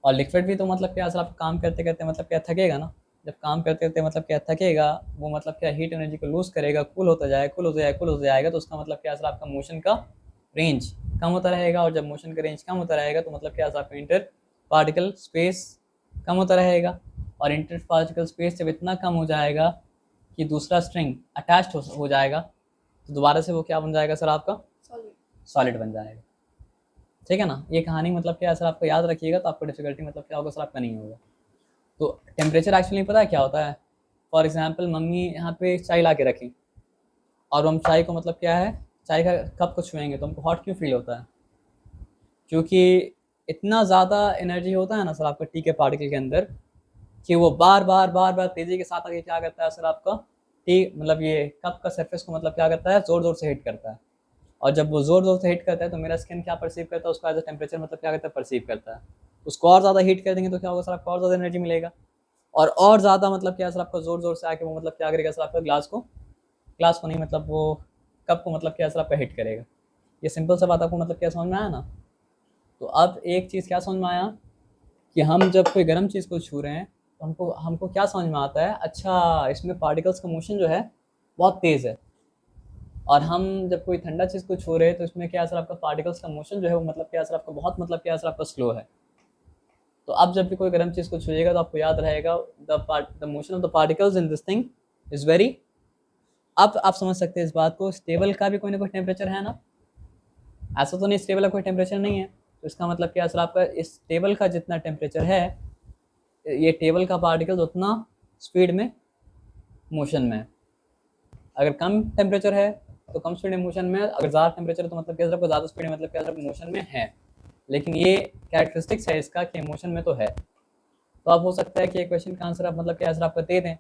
और लिक्विड भी तो मतलब क्या सर आप काम करते करते मतलब क्या थकेगा ना, जब काम करते करते मतलब क्या थकेगा, वो मतलब क्या हीट एनर्जी को लूज़ करेगा, कूल होता जाएगा, कूल होता जाएगा, कूल होता जाएगा, तो उसका मतलब क्या सर आपका मोशन का रेंज कम होता रहेगा। और जब मोशन का रेंज कम होता रहेगा तो मतलब क्या सर आपका इंटर पार्टिकल स्पेस कम होता रहेगा। और इंटर पार्टिकल स्पेस जब इतना कम हो जाएगा कि दूसरा स्ट्रिंग अटैच्ड हो जाएगा, तो दोबारा से वो क्या बन जाएगा सर आपका, सॉलिड। सॉलिड बन जाएगा। ठीक है ना? ये कहानी मतलब क्या सर आपको याद रखिएगा तो आपको डिफिकल्टी मतलब क्या होगा सर आपका नहीं होगा। तो टेम्परेचर एक्चुअली पता है क्या होता है, फॉर एग्जांपल मम्मी यहाँ पे चाय ला के रखी, और हम चाय को मतलब क्या है, चाय का कप को छुएंगे तो हमको हॉट क्यों फील होता है, क्योंकि इतना ज़्यादा एनर्जी होता है ना सर आपका टी के पार्टिकल के अंदर, कि वो बार बार तेज़ी के साथ आगे क्या करता है सर आपका ठीक, मतलब ये कप का सरफेस को मतलब क्या करता है, ज़ोर ज़ोर से हिट करता है, और जब वो ज़ोर ज़ोर से हिट करता है तो मेरा स्किन क्या परसीव करता है, उसको एज अ टेम्परेचर मतलब क्या करता है, परसीव करता है। उसको और ज़्यादा हीट कर देंगे तो क्या होगा सर, आपको और ज़्यादा एनर्जी मिलेगा, और ज़्यादा मतलब क्या सर, आपको ज़ोर ज़ोर से आके वो मतलब क्या करेगा सर, आपका ग्लास को नहीं, मतलब वो कप को मतलब क्या सर, आपका हिट करेगा। ये सिंपल सा बात आपको मतलब क्या समझ में आया ना। तो अब एक चीज़ क्या समझ में आया कि हम जब कोई गर्म चीज़ को छू रहे हैं तो हमको हमको क्या समझ में आता है, अच्छा इसमें पार्टिकल्स का मोशन जो है बहुत तेज़ है, और हम जब कोई ठंडा चीज़ को छू रहे हैं तो इसमें क्या असर, आपका पार्टिकल्स का मोशन जो है वो मतलब क्या असर, आपका बहुत मतलब क्या असर, आपका स्लो है। तो अब जब भी कोई गर्म चीज़ को छुएगा तो आपको याद रहेगा the motion of the particles in this thing is very. अब आप समझ सकते हैं इस बात को, स्टेबल का भी कोई ना कोई टेम्परेचर है ना, ऐसा तो नहीं स्टेबल का कोई टेम्परेचर नहीं है। तो इसका मतलब क्या असर, आपका इस टेबल का जितना टेम्परेचर है, ये टेबल का पार्टिकल्स उतना स्पीड में मोशन में है। अगर कम टेम्परेचर है तो कम स्पीड में मोशन में, अगर ज़्यादा टेम्परेचर है तो मतलब क्या सर, आपको ज़्यादा स्पीड में मतलब क्या सर, मोशन में है। लेकिन ये कैरेक्टरिस्टिक्स है इसका कि मोशन में तो है। तो अब हो सकता है कि एक क्वेश्चन का आंसर आप मतलब क्या आंसर आपका दे दें,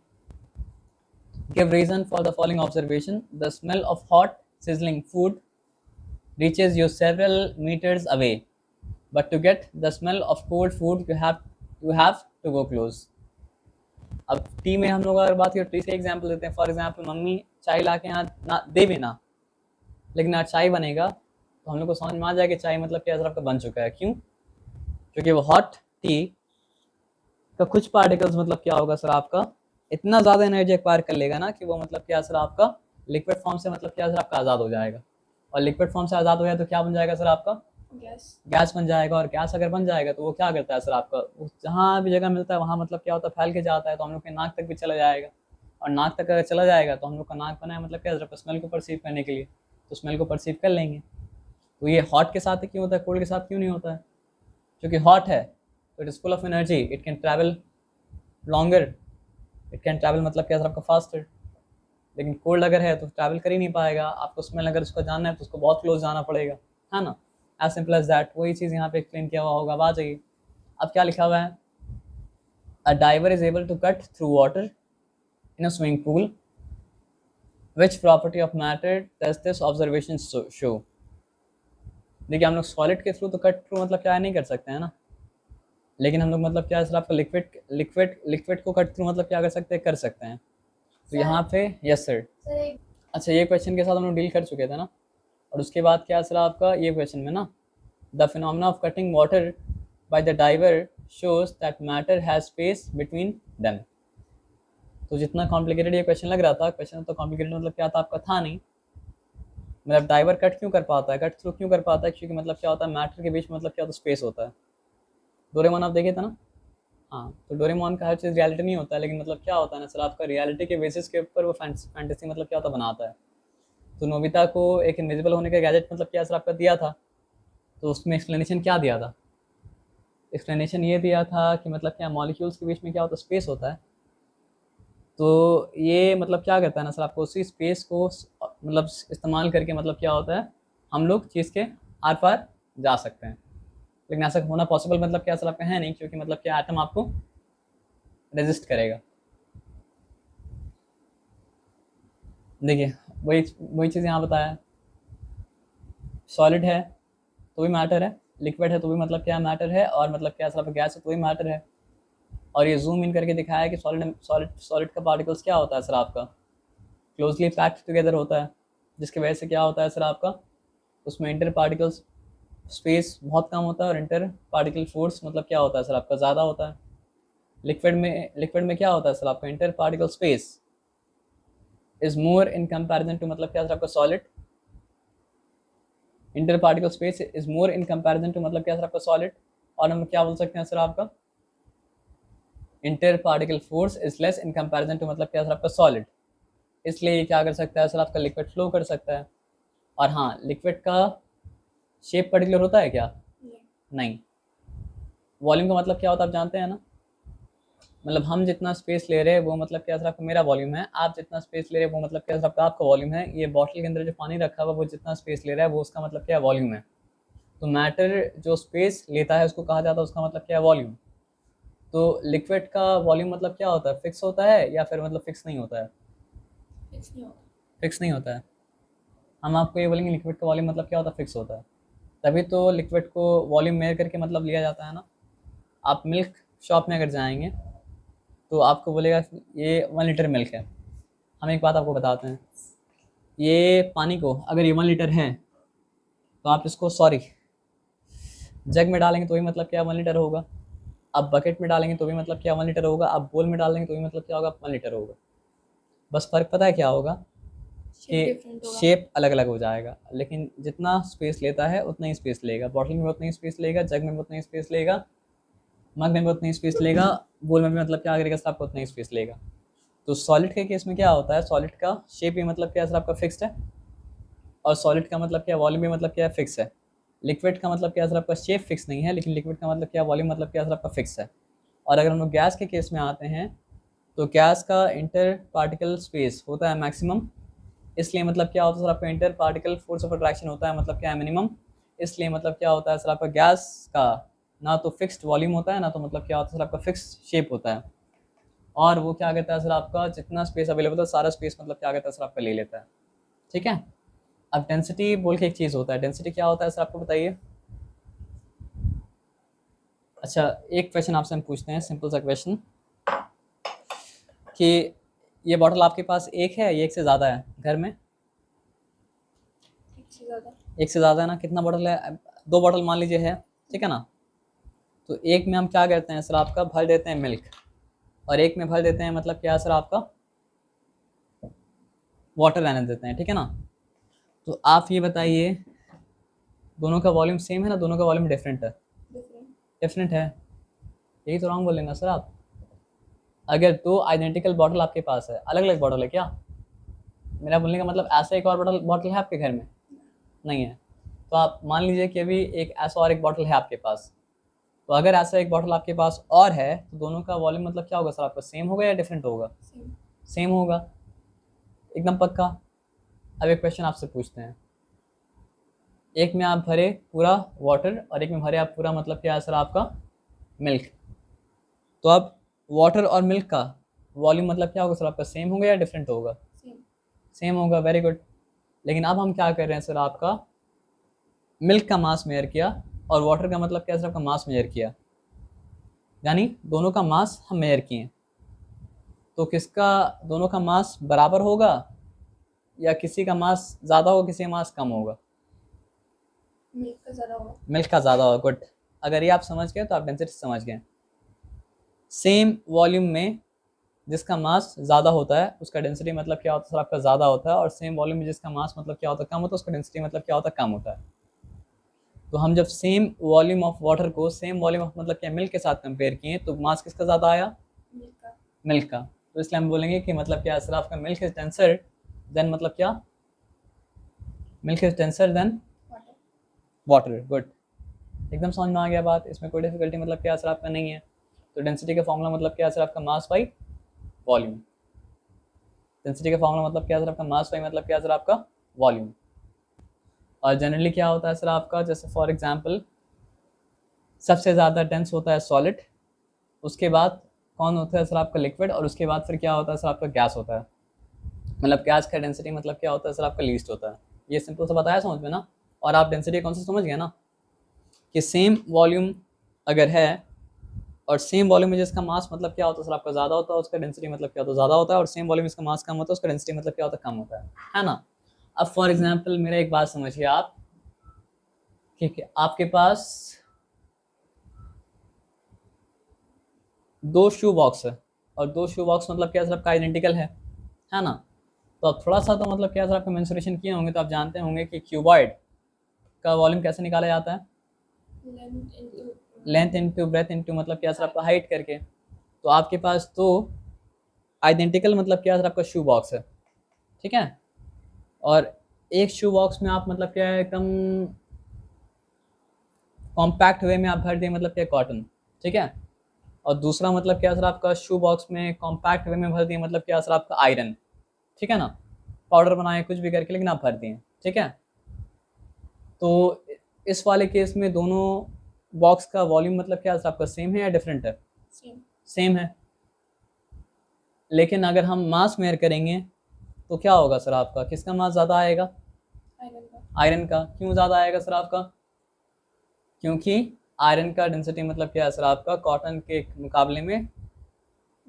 give reason for the following observation, the smell of hot sizzling food reaches you several meters away, but to get the smell of cold food you have to go close। अब T में हम लोग अगर बात करें, T से example देते हैं, फॉर एग्जांपल मम्मी चाय ला के यहाँ ना दे भी ना, लेकिन आज चाय बनेगा तो हम लोग को समझ में आ जाएगा कि चाय मतलब क्या आपका बन चुका है। क्यों? क्योंकि वो हॉट टी का कुछ पार्टिकल्स मतलब क्या होगा सर, आपका इतना ज़्यादा एनर्जी एक्वायर कर लेगा ना कि वो मतलब क्या सर, आपका लिक्विड फॉर्म से मतलब क्या सर, आपका आज़ाद हो जाएगा, और लिक्विड फॉर्म से आज़ाद हो जाए तो क्या बन जाएगा सर, आपका गैस। गैस बन जाएगा। और गैस अगर बन जाएगा तो वो क्या करता है सर, आपका जहाँ भी जगह मिलता है वहाँ मतलब क्या होता है, फैल के जाता है, तो हम लोग के नाक तक भी चला जाएगा, और नाक तक अगर चला जाएगा तो हम लोग का नाक बना है मतलब क्या सर, स्मेल को परसीव करने के लिए, तो स्मेल को परसीव कर लेंगे। तो ये हॉट के साथ ही क्यों होता है, कोल्ड के साथ क्यों नहीं होता है? क्योंकि हॉट है तो it is full of energy, it can travel longer, it can travel मतलब क्या सर, आपका फास्टर। लेकिन कोल्ड अगर है तो ट्रैवल कर ही नहीं पाएगा, आपको स्मेल अगर उसको जानना है तो उसको बहुत क्लोज जाना पड़ेगा, है ना। एज सिंपल एज दैट, वही चीज़ यहाँ पे एक्सप्लेन किया हुआ होगा। अब आ जाइए, अब क्या लिखा हुआ है, a diver is able to cut through water in a swimming pool, which property of matter does this observation show. देखिए हम लोग सॉलिड के थ्रू तो कट थ्रू मतलब क्या नहीं कर सकते हैं ना, लेकिन हम लोग मतलब क्या है सर, आपका लिक्विड को कट थ्रू मतलब क्या कर सकते हैं, कर सकते हैं। तो यहाँ पे यस सर। अच्छा, ये क्वेश्चन के साथ हम लोग डील कर चुके थे ना, और उसके बाद क्या सर, आपका ये क्वेश्चन में ना, the phenomena of cutting water by the diver shows that matter has space between them. तो जितना कॉम्प्लिकेटेड ये क्वेश्चन लग रहा था, क्वेश्चन तो कॉम्प्लिकेटेड मतलब क्या था, आपका था नहीं। मतलब डाइवर कट क्यों कर पाता है, कट थ्रू क्यों कर पाता है, क्योंकि मतलब क्या होता है, मैटर के बीच में मतलब क्या होता है, स्पेस होता है। डोरेमोन आप देखे थे ना, हाँ, तो डोरेमोन का हर चीज़ रियलिटी नहीं होता है, लेकिन मतलब क्या होता है ना सर, आपका रियलिटी के बेसिस के ऊपर वो फैंटेसी मतलब क्या होता है, बनाता है। तो नोबिता को एक इनविजिबल होने का गैजेट मतलब क्या सर, आपका दिया था, तो उसमें एक्सप्लेनेशन क्या दिया था, एक्सप्लेनेशन ये दिया था कि मतलब क्या मॉलिक्यूल्स के बीच में क्या होता है, स्पेस होता है। तो ये मतलब क्या करता है ना सर, आपको उसी स्पेस को मतलब इस्तेमाल करके मतलब क्या होता है, हम लोग चीज़ के आर पार जा सकते हैं। लेकिन ऐसा होना पॉसिबल मतलब क्या सर, आपका है नहीं, क्योंकि मतलब क्या एटम आपको रेजिस्ट करेगा। देखिए वही वही चीज़ यहाँ बताया, सॉलिड है तो भी मैटर है, लिक्विड है तो भी मतलब क्या मैटर है, और मतलब क्या सर, गैस है तो भी मैटर है। और ये जूम इन करके दिखाया है कि सॉलिड सॉलिड सॉलिड का पार्टिकल्स क्या होता है सर, आपका क्लोजली पैक्ड टुगेदर होता है, जिसकी वजह से क्या होता है सर, आपका उसमें इंटर पार्टिकल्स स्पेस बहुत कम होता है, और इंटर पार्टिकल फोर्स मतलब क्या होता है सर, आपका ज़्यादा होता है। लिक्विड में क्या होता है सर, आपका inter particle space is more in comparison to मतलब क्या सर, आपका solid. Inter particle space is more in comparison to मतलब क्या सर, आपका सॉलिड। और हम क्या बोल सकते हैं सर, आपका inter particle force is less in comparison to मतलब क्या सर, आपका सॉलिड। इसलिए ये क्या कर सकता है सर, आपका लिक्विड फ्लो कर सकता है। और हाँ, लिक्विड का शेप पर्टिकुलर होता है क्या? नहीं। वॉल्यूम का मतलब क्या होता है आप जानते हैं ना, मतलब हम जितना स्पेस ले रहे हैं वो मतलब क्या सर, आपका मेरा वॉल्यूम है, आप जितना स्पेस ले रहे हैं वो मतलब क्या सर, आपका वॉल्यूम है। ये बॉटल के अंदर जो पानी रखा हुआ वो जितना स्पेस ले रहा है वो उसका मतलब क्या वॉल्यूम है। तो मैटर जो स्पेस लेता है उसको कहा जाता है, उसका मतलब क्या है, वॉल्यूम। तो लिक्विड का वॉल्यूम मतलब क्या होता है, फिक्स होता है या फिर मतलब फिक्स नहीं होता है? फिक्स नहीं होता। फिक्स नहीं होता है। हम आपको ये बोलेंगे लिक्विड का वॉल्यूम मतलब क्या होता है, फिक्स होता है। तभी तो लिक्विड को वॉल्यूम मेजर करके मतलब लिया जाता है ना। आप मिल्क शॉप में अगर जाएंगे तो आपको बोलेगा ये 1 लीटर मिल्क है। हम एक बात आपको बताते हैं, ये पानी को अगर ये 1 लीटर है तो आप इसको सॉरी जग में डालेंगे तो भी मतलब क्या 1 लीटर होगा, आप बकेट में डालेंगे तो भी मतलब क्या 1 लीटर होगा, आप बोल में डालेंगे तो भी मतलब क्या होगा 1 लीटर होगा। बस फ़र्क पता है क्या होगा शेप कि डिफरेंट होगा। शेप अलग अलग हो जाएगा, लेकिन जितना स्पेस लेता है उतना ही स्पेस लेगा। बॉटल में भी उतना ही स्पेस लेगा, जग में भी उतना ही स्पेस लेगा, मग में भी उतना ही स्पेस लेगा, बोल में भी मतलब क्या करेगा सर आपको उतना ही स्पेस लेगा। तो सॉलिड के केस में क्या होता है, सॉलिड का शेप भी मतलब क्या है सर आपका फिक्स्ड है, और सॉलिड का मतलब क्या वॉल्यूम भी मतलब क्या है फिक्स है। लिक्विड का मतलब क्या सर आपका शेप फिक्स नहीं है, लेकिन लिक्विड का मतलब क्या वॉल्यूम मतलब क्या सर आपका फिक्स है। और अगर हम लोग गैस के केस में आते हैं तो गैस का इंटर पार्टिकल स्पेस होता है मैक्सिमम, इसलिए मतलब क्या होता है सर आपका inter particle force of attraction होता है मतलब क्या है मिनिमम। इसलिए मतलब क्या होता है सर आपका गैस का ना तो फिक्स्ड वॉल्यूम होता है, ना तो मतलब क्या होता है सर आपका फिक्स शेप होता है। और वो क्या कहता है सर आपका जितना स्पेस अवेलेबल होता है सारा स्पेस मतलब क्या कहता है सर आपका ले लेता है। ठीक है। अब डेंसिटी बोल के एक चीज़ होता है, डेंसिटी क्या होता है सर आपको बताइए। अच्छा एक क्वेश्चन आपसे हम पूछते हैं, सिंपल सा क्वेश्चन, कि ये बॉटल आपके पास एक है, ये एक से ज़्यादा है घर में? एक से ज़्यादा। एक से ज़्यादा है ना। कितना बॉटल है, 2 बॉटल मान लीजिए है, ठीक है ना। तो एक में हम क्या करते हैं सर आपका भर देते हैं मिल्क, और एक में भर देते हैं मतलब क्या सर आपका वाटर रहने देते हैं, ठीक है ना। तो आप ये बताइए दोनों का वॉल्यूम सेम है ना, दोनों का वॉल्यूम डिफरेंट है? डिफरेंट। डिफरेंट है। यही तो रॉन्ग बोलेंगे सर आप। अगर 2 आइडेंटिकल बॉटल आपके पास है, अलग अलग बॉटल है क्या, मेरा बोलने का मतलब ऐसा एक और बॉटल बॉटल है आपके घर में? नहीं है। तो आप मान लीजिए कि अभी एक ऐसा और एक बॉटल है आपके पास, तो अगर ऐसा एक बॉटल आपके पास और है तो दोनों का वॉल्यूम मतलब क्या होगा सर आपका, सेम होगा या डिफरेंट होगा? सेम। सेम होगा, एकदम पक्का। अब एक क्वेश्चन आपसे पूछते हैं, एक में आप भरे पूरा वाटर और एक में भरे आप पूरा मतलब क्या है सर आपका मिल्क। तो अब वाटर और मिल्क का वॉल्यूम मतलब क्या होगा सर आपका, सेम होगा या डिफरेंट होगा? सेम। सेम होगा, वेरी गुड। लेकिन अब हम क्या कर रहे हैं सर आपका मिल्क का मास मेजर किया और वाटर का मतलब क्या सर आपका मास मेजर किया, यानी दोनों का मास हम मेजर किए। तो किसका दोनों का मास बराबर होगा या किसी का मास ज़्यादा होगा किसी का मास कम होगा? मिल्क का ज़्यादा होगा। मिल्क का ज़्यादा होगा, गुड। अगर ये आप समझ गए तो आप डेंसिटी समझ गए। सेम वॉल्यूम में जिसका मास ज़्यादा होता है उसका डेंसिटी मतलब क्या होता है सर आपका ज़्यादा होता है, और सेम वॉल्यूम में जिसका मास मतलब क्या होता है कम होता है उसका डेंसिटी मतलब क्या होता है कम होता है। तो हम जब सेम वॉल्यूम ऑफ वाटर को सेम वॉल्यूम ऑफ मतलब क्या मिल्क के साथ कंपेयर किए तो मास किसका ज़्यादा आया? मिल्क का। मिल्क का। तो इसलिए हम बोलेंगे कि मतलब क्या सर आपका मिल्क इज डेंसर देन मतलब क्या, milk is denser then water. Water, good. एकदम समझ में आ गया बात, इसमें कोई डिफिकल्टी मतलब क्या सर आपका नहीं है। तो डेंसिटी का फॉर्मूला मतलब क्या सर आपका मास बाई वॉल्यूम। डेंसिटी का फॉर्मूला मतलब क्या सर आपका मास बाई मतलब क्या सर आपका वॉल्यूम। और जनरली क्या होता है सर आपका, जैसे फॉर एग्जांपल सबसे ज़्यादा डेंस होता है सॉलिड, उसके बाद कौन होता है सर आपका लिक्विड, और उसके बाद फिर क्या होता है सर आपका गैस होता है। मतलब गैस का डेंसिटी मतलब क्या होता है सर आपका लीस्ट होता है। ये सिंपल सा बताया समझ में ना। और आप डेंसिटी कौन सा समझ गए ना, कि सेम वॉल्यूम अगर है और सेम वॉल्यूम में जिसका मास मतलब क्या होता है सर आपका ज़्यादा होता है उसका डेंसिटी मतलब क्या होता है ज़्यादा होता है, और सेम वॉल्यूम जिसका मास कम होता है उसका डेंसिटी मतलब क्या होता है कम होता है ना। अब फॉर एग्जाम्पल मेरा एक बात समझिए आप, ठीक है, आपके पास 2 शू बॉक्स है, और 2 शू बॉक्स मतलब क्या सर आपका आइडेंटिकल है ना। तो अब थोड़ा सा तो मतलब क्या सर आपका मेंसुरेशन किए होंगे तो आप जानते होंगे कि क्यूबॉइड का वॉल्यूम कैसे निकाला जाता है, length into length into breadth into मतलब क्या सर आपका हाइट करके। तो आपके पास तो आइडेंटिकल मतलब क्या सर आपका शू बॉक्स है, ठीक है। और एक शू बॉक्स में आप मतलब क्या है एकदम कॉम्पैक्ट वे में आप भर दिए मतलब क्या कॉटन, ठीक है। और दूसरा मतलब क्या सर आपका शू बॉक्स में कॉम्पैक्ट वे में भर दिए मतलब क्या सर आपका आयरन, ठीक है ना। पाउडर बनाए कुछ भी करके लेकिन आप भर दिए, ठीक है। तो इस वाले केस में दोनों बॉक्स का वॉल्यूम मतलब क्या सर आपका सेम है या डिफरेंट है? सेम। सेम है। लेकिन अगर हम मास मेयर करेंगे तो क्या होगा सर आपका, किसका मास ज़्यादा आएगा? आयरन का। आयरन का। क्यों ज़्यादा आएगा सर आपका? क्योंकि आयरन का डेंसिटी मतलब क्या है सर आपका, कॉटन के मुकाबले में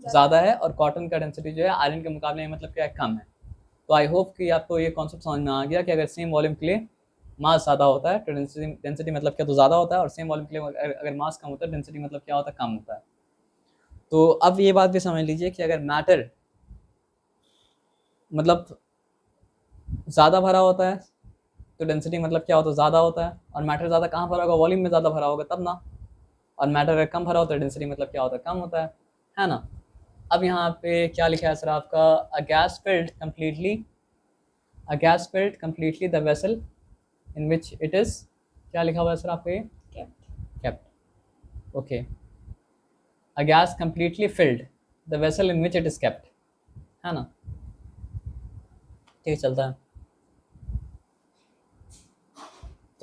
ज़्यादा है, और कॉटन का डेंसिटी जो है आयरन के मुकाबले में मतलब क्या है, कम है। तो आई होप कि आपको ये कॉन्सेप्ट समझ में आ गया कि अगर सेम वॉल्यूम के लिए मास ज़्यादा होता है तो डेंसिटी मतलब क्या, तो ज़्यादा होता है, और सेम वॉल्यूम के लिए अगर मास कम होता है डेंसिटी मतलब क्या होता है, कम होता है। तो अब ये बात भी समझ लीजिए कि अगर मैटर मतलब ज़्यादा भरा होता है तो डेंसिटी मतलब क्या होता है, ज़्यादा होता है, और मैटर ज़्यादा कहाँ भरा होगा, वॉल्यूम में ज़्यादा भरा होगा तब ना। और मैटर अगर कम भरा होता है डेंसिटी मतलब क्या होता है, कम होता है ना। अब यहाँ पे क्या लिखा है सर आपका, अ gas filled completely the vessel in which it is, क्या लिखा हुआ है सर आपके, kept. Okay, a gas completely filled the vessel in which it is kept, है ना। ठीक चलता है।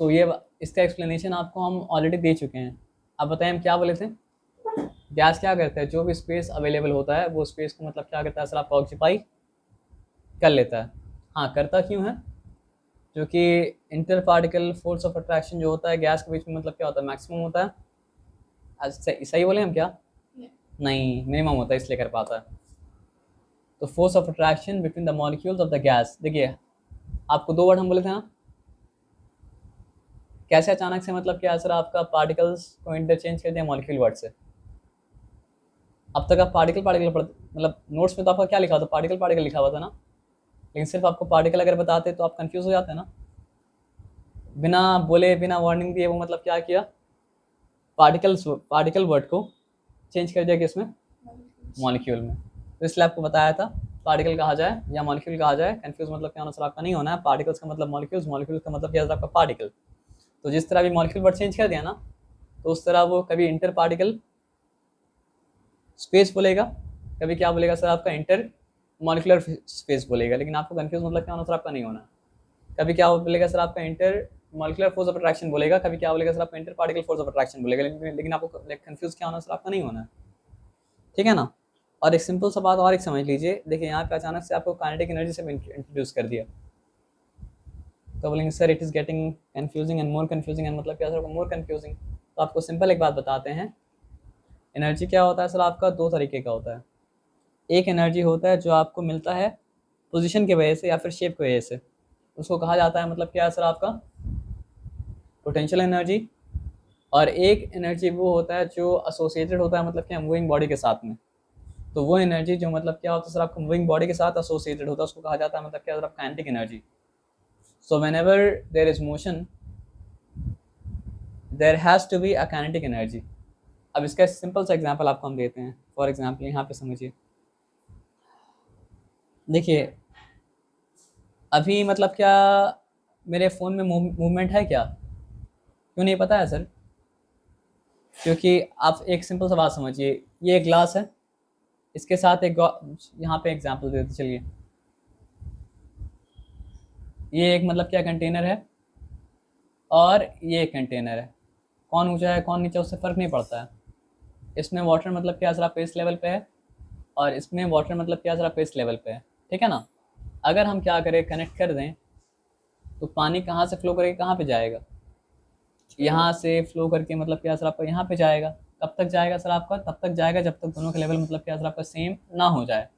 तो ये इसका एक्सप्लेनेशन आपको हम ऑलरेडी दे चुके हैं। अब बताएं हम क्या बोले थे। गैस क्या करता है, जो भी स्पेस अवेलेबल होता है वो स्पेस को मतलब क्या करता है सर आपका, ऑक्यूपाई कर लेता है। हाँ, करता क्यों है, जो कि inter particle force of attraction जो होता है गैस के बीच में मतलब क्या होता है, मैक्सिमम होता है। सही बोले हम क्या? नहीं, मिनिमम होता है, इसलिए कर पाता है। तो force of attraction between the molecules of the gas, देखिए आपको दो वर्ड हम बोले थे ना, कैसे अचानक से मतलब क्या सर आपका पार्टिकल्स को इंटरचेंज कर दिया मॉलिक्यूल वर्ड से। अब तक आप पार्टिकल पार्टिकल पढ़ते, मतलब नोट्स में तो आपका क्या लिखा हुआ था, पार्टिकल पार्टिकल लिखा हुआ था ना, लेकिन सिर्फ आपको पार्टिकल अगर बताते तो आप कंफ्यूज हो जाते हैं ना। बिना बोले बिना वार्निंग दिए वो मतलब क्या किया, पार्टिकल वर्ड को चेंज कर दिया किसमें, मॉलिक्यूल में। तो इसलिए आपको बताया था पार्टिकल कहा जाए या मॉलिक्यूल कहा जाए, कंफ्यूज मतलब क्या होना सर आपका नहीं होना है। पार्टिकल्स का मतलब मॉलिक्यूल्स, मॉलिक्यूल्स का मतलब क्या सर आपका पार्टिकल। तो जिस तरह भी मॉलिक्यूल वर्ड चेंज कर दिया ना, तो उस तरह वो कभी इंटर पार्टिकल स्पेस बोलेगा, कभी क्या बोलेगा सर आपका, इंटर मॉलिकुलर स्पेस बोलेगा। लेकिन आपको कंफ्यूज मतलब क्या होना सर आपका नहीं होना। कभी क्या बोलेगा सर आपका, inter molecular force of attraction बोलेगा, कभी क्या बोलेगा सर आपका, inter particle force of attraction बोलेगा। लेकिन आपको कंफ्यूज क्या होना सर आपका नहीं होना है, ठीक है ना। और एक सिंपल सा बात और एक समझ लीजिए, देखिए यहाँ पे अचानक से आपको काइनेटिक एनर्जी से इंट्रोड्यूस कर दिया, तो बोलेंगे sir it is getting confusing and more confusing and मतलब क्या सर मोर कन्फ्यूजिंग। तो आपको सिंपल एक बात बताते हैं, एनर्जी क्या होता है सर आपका, दो तरीके का होता है। एक एनर्जी होता है जो आपको मिलता है पोजीशन की वजह से या फिर शेप की वजह से, उसको कहा जाता है मतलब क्या है सर आपका, पोटेंशियल एनर्जी। और एक एनर्जी वो होता है जो एसोसिएटेड होता है मतलब क्या, मूविंग बॉडी के साथ में। तो वो एनर्जी जो मतलब क्या होता है सर आपका, मूविंग बॉडी के साथ एसोसिएटेड होता है, उसको कहा जाता है मतलब क्या सर आपका, kinetic energy. So whenever there is motion there has to be a kinetic energy. अब इसका सिंपल सा एग्जांपल आपको हम देते हैं। फॉर एग्जांपल यहाँ पे समझिए, देखिए अभी मतलब क्या मेरे फ़ोन में मूवमेंट है क्या, क्यों नहीं पता है सर? क्योंकि आप एक सिंपल सा बात समझिए, ये एक ग्लास है, इसके साथ एक यहाँ पे एग्जांपल देते चलिए, ये एक मतलब क्या कंटेनर है, और ये एक कंटेनर है। कौन ऊंचा है कौन नीचा उससे फ़र्क नहीं पड़ता है। इसमें वाटर मतलब क्या सर आपका इस लेवल पे है, और इसमें वाटर मतलब क्या सर आपका इस लेवल पे है, ठीक है ना। अगर हम क्या करें, कनेक्ट कर दें, तो पानी कहाँ से फ्लो करके कहाँ पे जाएगा, यहाँ से फ्लो करके मतलब क्या सर आपका यहाँ पे जाएगा। कब तक जाएगा सर आपका, तब तक जाएगा जब तक दोनों का लेवल मतलब क्या सर आपका सेम ना हो जाए।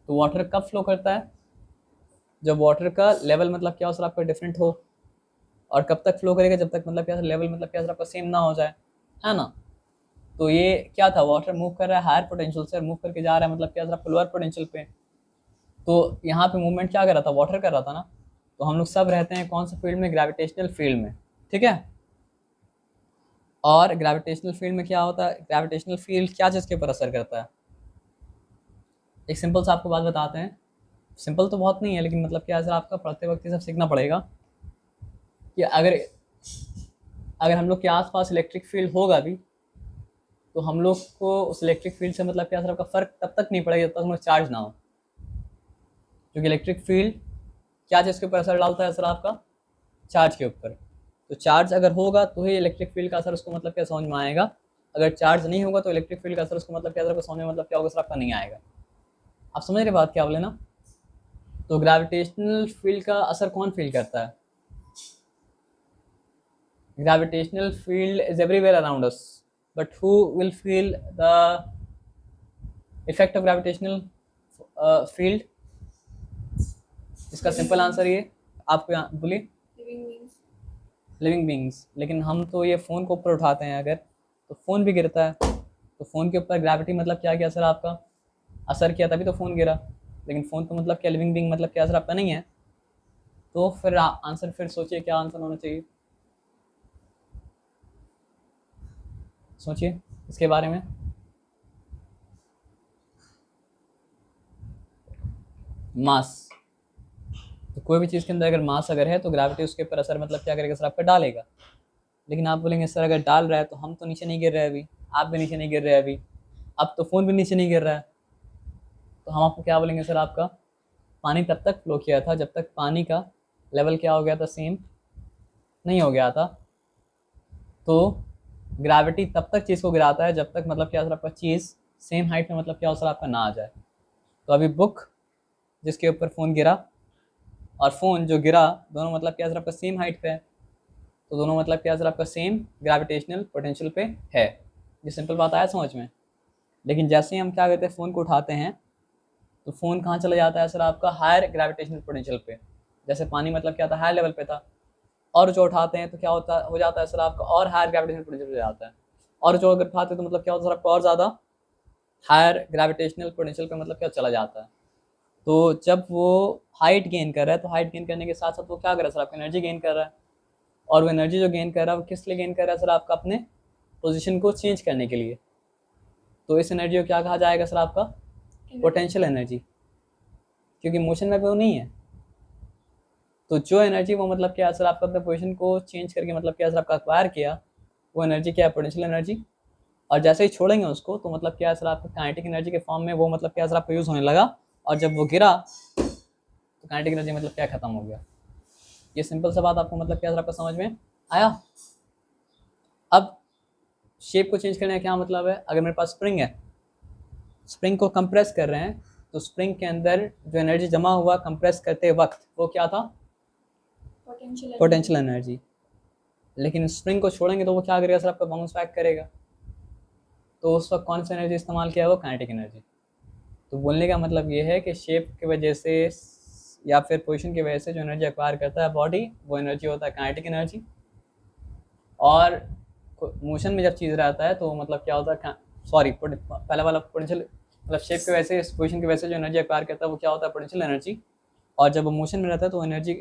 तो वाटर कब फ्लो करता है, जब वाटर का लेवल मतलब क्या हो सर आपका डिफरेंट हो। और कब तक फ्लो करेगा, जब तक मतलब क्या सर लेवल मतलब क्या सर आपका सेम ना हो जाए, है ना। तो ये क्या था, वाटर मूव कर रहा है हायर पोटेंशियल से, मूव करके जा रहा है मतलब क्या सर आपका लोअर पोटेंशियल पे। तो यहाँ पे मूवमेंट क्या कर रहा था, वाटर कर रहा था ना। तो हम लोग सब रहते हैं कौन से फील्ड में, ग्रेविटेशनल फील्ड में, ठीक है। और ग्रेविटेशनल फील्ड में क्या होता है, ग्रेविटेशनल फील्ड क्या चीज़ के ऊपर असर करता है। एक सिंपल सा आपको बात बताते हैं, सिंपल तो बहुत नहीं है लेकिन मतलब क्या सर आपका पढ़ते वक्त ये सब सीखना पड़ेगा कि अगर अगर हम लोग के आसपास इलेक्ट्रिक फील्ड होगा भी, तो हम लोग को उस इलेक्ट्रिक फील्ड से मतलब क्या सर आपका फ़र्क तब तक नहीं पड़ेगा जब तक हम लोग चार्ज ना हो। क्योंकि इलेक्ट्रिक फील्ड क्या चीज़ के ऊपर असर डालता है सर आपका, चार्ज के ऊपर। तो चार्ज अगर होगा तो ही इलेक्ट्रिक फील्ड का असर उसको मतलब क्या समझ में आएगा। अगर चार्ज नहीं होगा तो इलेक्ट्रिक फील्ड का असर उसको मतलब क्या सर समझ में मतलब क्या होगा सर आपका नहीं आएगा। आप समझ रहे बात क्या बोले ना। तो ग्रेविटेशनल फील्ड का असर कौन फील करता है? Gravitational field is everywhere around us, but who will feel the effect of gravitational field? इसका सिंपल आंसर ये आपको बोलिए, Living beings. Living beings. लेकिन हम तो ये फ़ोन को ऊपर उठाते हैं अगर, तो फ़ोन भी गिरता है। तो फ़ोन के ऊपर ग्रेविटी मतलब क्या किया असर आपका, असर किया तभी तो फ़ोन गिरा। लेकिन फ़ोन तो मतलब क्या, लिविंग बींग मतलब क्या असर आपका नहीं है। तो फिर आंसर फिर सोचिए क्या आंसर होना चाहिए, सोचिए इसके बारे में। मास, तो कोई भी चीज़ के अंदर अगर मास अगर है तो ग्रेविटी उसके ऊपर असर मतलब क्या करेगा सर आपका, डालेगा। लेकिन आप बोलेंगे सर अगर डाल रहा है तो हम तो नीचे नहीं गिर रहे अभी, आप भी नीचे नहीं गिर रहे अभी, अब तो फ़ोन भी नीचे नहीं गिर रहा है। तो हम आपको क्या बोलेंगे सर, आपका पानी तब तक फ्लो किया था जब तक पानी का लेवल क्या हो गया था, सेम नहीं हो गया था। तो ग्रेविटी तब तक चीज़ को गिराता है जब तक मतलब क्या सर आपका चीज़ सेम हाइट में मतलब क्या हो सर आपका ना आ जाए। तो अभी बुक जिसके ऊपर फ़ोन गिरा और फ़ोन जो गिरा, दोनों मतलब क्या सर आपका सेम हाइट पे है। तो दोनों मतलब क्या सर आपका सेम ग्रेविटेशनल पोटेंशियल पे है। ये सिंपल बात आया समझ में। लेकिन जैसे ही हम क्या करते हैं, फ़ोन को उठाते हैं, तो फ़ोन कहाँ चला जाता है सर आपका, हायर ग्रेविटेशनल पोटेंशियल पे। जैसे पानी मतलब क्या था, हायर लेवल पे था, और जो उठाते हैं तो क्या होता हो जाता है सर आपका, और हायर ग्रेविटेशनल पोटेंशियल पे जाता है। और जो अगर उठाते हैं तो मतलब क्या होता है सर आपका, और ज़्यादा हायर ग्रेविटेशनल पोटेंशियल पे मतलब क्या चला जाता है। तो जब वो हाइट गेन कर रहा है, तो हाइट गेन करने के साथ साथ वो क्या कर रहा है सर आपका, एनर्जी गेन कर रहा है। और वो एनर्जी जो गेन कर रहा है वो किस लिए गेन कर रहा है सर आपका, अपने पोजीशन को चेंज करने के लिए। तो इस एनर्जी को क्या कहा जाएगा सर आपका, पोटेंशियल एनर्जी, क्योंकि मोशन में वो नहीं है। तो जो एनर्जी वो मतलब क्या सर आपका अपने पोजीशन को चेंज करके मतलब क्या सर आपका एक्वायर किया, वो एनर्जी क्या है, पोटेंशियल एनर्जी। और जैसे ही छोड़ेंगे उसको तो मतलब क्या सर आपका काइनेटिक एनर्जी के फॉर्म में वो मतलब क्या सर आपका यूज़ होने लगा। और जब वो गिरा तो काइनेटिक एनर्जी मतलब क्या खत्म हो गया। ये सिंपल सा बात आपको मतलब क्या सर आपका समझ में आया। अब शेप को चेंज करने का क्या मतलब है, अगर मेरे पास स्प्रिंग है, स्प्रिंग को कंप्रेस कर रहे हैं, तो स्प्रिंग के अंदर जो एनर्जी जमा हुआ कंप्रेस करते वक्त वो क्या था, पोटेंशियल एनर्जी। लेकिन स्प्रिंग को छोड़ेंगे तो वो क्या करेगा सर आपका, बाउंस बैक करेगा। तो उस वक्त कौन सी एनर्जी इस्तेमाल किया है, वो काइनेटिक एनर्जी। तो बोलने का मतलब ये है कि शेप की वजह से या फिर पोजीशन की वजह से जो एनर्जी एक्वायर करता है बॉडी, वो एनर्जी होता है काइनेटिक एनर्जी। और मोशन में जब चीज़ रहता है तो मतलब क्या होता है, सॉरी पहला वाला पोटेंशियल, मतलब शेप की वजह से, इस पोजीशन की वजह से जो एनर्जी एक्वायर करता है वो क्या होता है, पोटेंशियल एनर्जी। और जब वो मोशन में रहता है तो एनर्जी,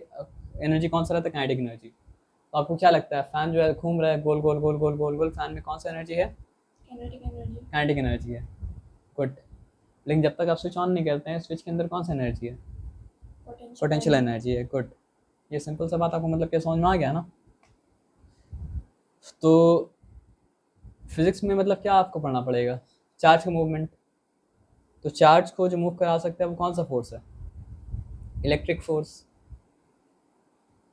एनर्जी कौन सा रहता है, काइनेटिक एनर्जी। तो आपको क्या लगता है, फैन जो है घूम रहा है गोल गोल गोल गोल गोल गोल, फैन में कौन सा एनर्जी है, काइनेटिक एनर्जी है। गुड। लेकिन जब तक आप स्विच ऑन नहीं करते हैं, स्विच के अंदर कौन सा एनर्जी है, पोटेंशियल एनर्जी है। गुड। ये सिंपल सा बात आपको मतलब क्या समझ में आ गया ना। तो फिजिक्स में मतलब क्या आपको पढ़ना पड़ेगा, चार्ज का मूवमेंट। तो चार्ज को जो मूव करा सकता है वो कौन सा फोर्स है, इलेक्ट्रिक फोर्स।